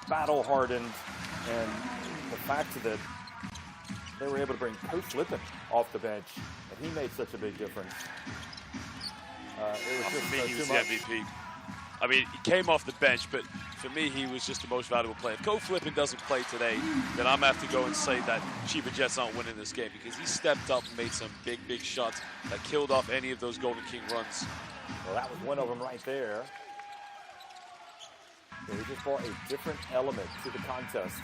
battle-hardened, and the fact that they were able to bring Coach Lippin off the bench, and he made such a big difference. It was just he was too the much. MVP. I mean, he came off the bench, but for me, he was just the most valuable player. If Coach Lippin doesn't play today, then I'm going to have to go and say that Chiba Jets aren't winning this game because he stepped up and made some big, big shots that killed off any of those Golden King runs. Well, that was one of them right there. So he just brought a different element to the contest.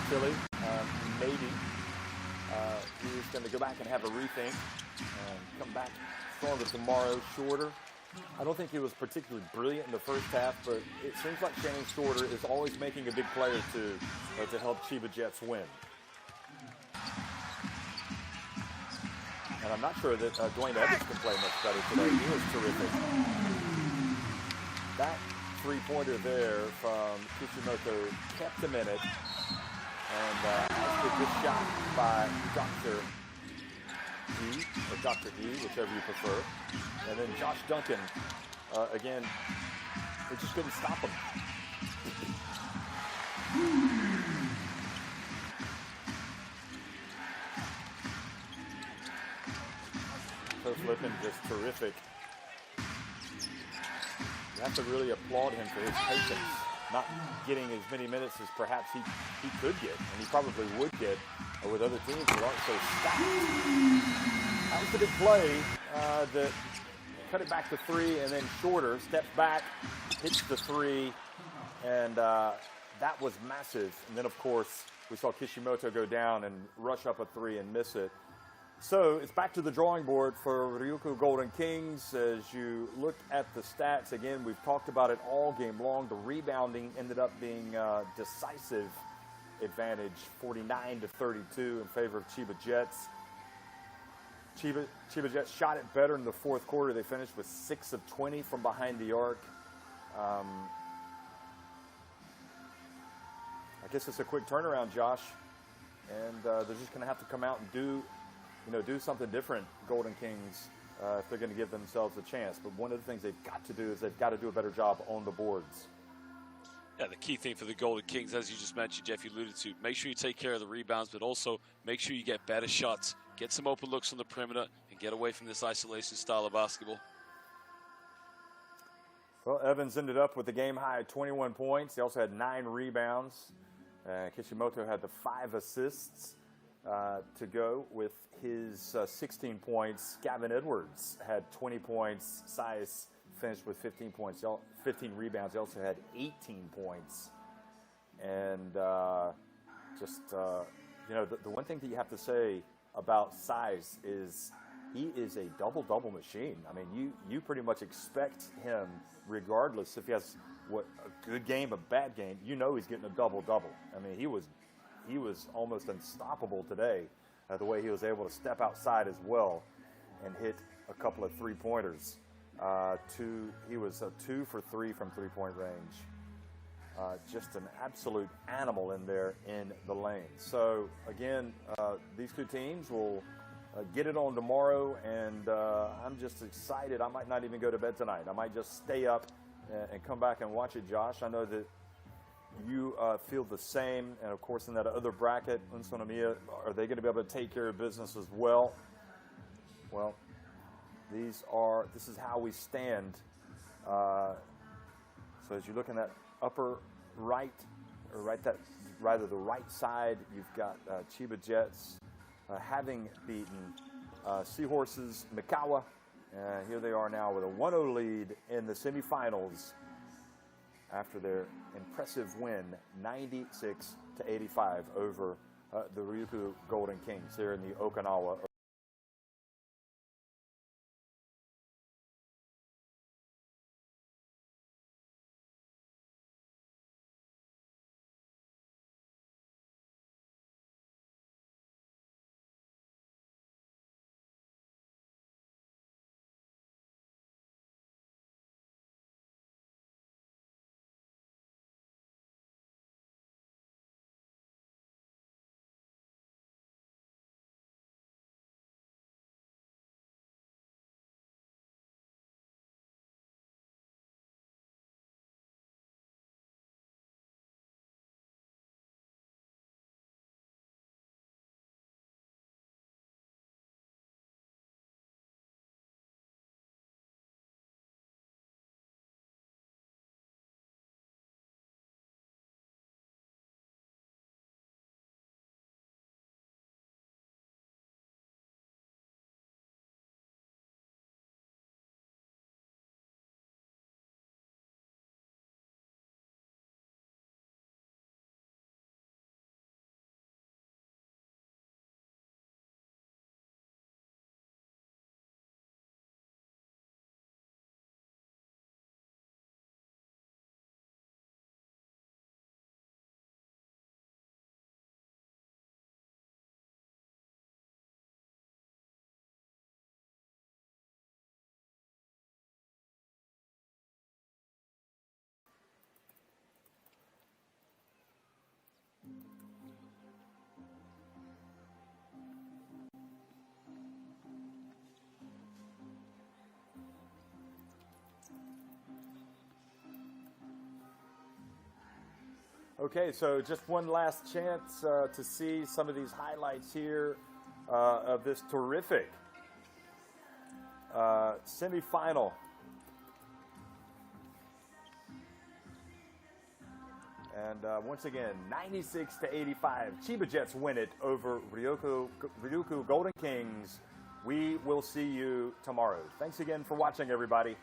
Philly, maybe he's going to go back and have a rethink and come back stronger tomorrow, shorter. I don't think he was particularly brilliant in the first half, but it seems like Shannon Shorter is always making a big play or two to help Chiba Jets win. And I'm not sure that Dwayne Evans can play much better today. He was terrific. That three-pointer there from Kishimoto kept him in it. And actually a good shot by Dr. E, or Dr. E, whichever you prefer. And then Josh Duncan, again, they just couldn't stop him. Coach Lippin just terrific. You have to really applaud him for his patience, not getting as many minutes as perhaps he could get, and he probably would get with other teams that aren't so stacked. That was a big play that cut it back to three, and then Shorter steps back, hits the three, and that was massive. And then, of course, we saw Kishimoto go down and rush up a three and miss it. So it's back to the drawing board for Ryukyu Golden Kings. As you look at the stats, again, we've talked about it all game long. The rebounding ended up being decisive advantage, 49-32 in favor of Chiba Jets. Chiba Jets shot it better in the fourth quarter. They finished with 6 of 20 from behind the arc. I guess it's a quick turnaround, Josh, and they're just going to have to come out and do something different, Golden Kings, if they're going to give themselves a chance. But one of the things they've got to do is they've got to do a better job on the boards. Yeah, the key thing for the Golden Kings, as you just mentioned, Jeff, you alluded to, make sure you take care of the rebounds, but also make sure you get better shots, get some open looks on the perimeter, and get away from this isolation style of basketball. Well, Evans ended up with the game high 21 points. He also had 9 rebounds. Kishimoto had the 5 assists to go with his 16 points. Gavin Edwards had 20 points. Sais finished with 15 points, 15 rebounds. He also had 18 points. And you know, the one thing that you have to say about Sais is he is a double-double machine. I mean, you pretty much expect him, regardless if he has a good game, a bad game, you know he's getting a double-double. I mean, he was almost unstoppable today, the way he was able to step outside as well and hit a couple of three-pointers. He was 2 for 3 from three-point range. Just an absolute animal in there in the lane. So again, these two teams will get it on tomorrow, and I'm just excited. I might not even go to bed tonight. I might just stay up and come back and watch it, Josh. I know that you feel the same, and of course in that other bracket, Unsonomiya, are they going to be able to take care of business as well? Well, this is how we stand. So as you look in that upper right, or rather the right side, you've got Chiba Jets having beaten Seahorses Mikawa. Here they are now with a 1-0 lead in the semifinals after their impressive win, 96-85 over the Ryukyu Golden Kings here in the Okinawa. Okay, so just one last chance to see some of these highlights here of this terrific semifinal. And once again, 96-85, Chiba Jets win it over Ryukyu Golden Kings. We will see you tomorrow. Thanks again for watching, everybody.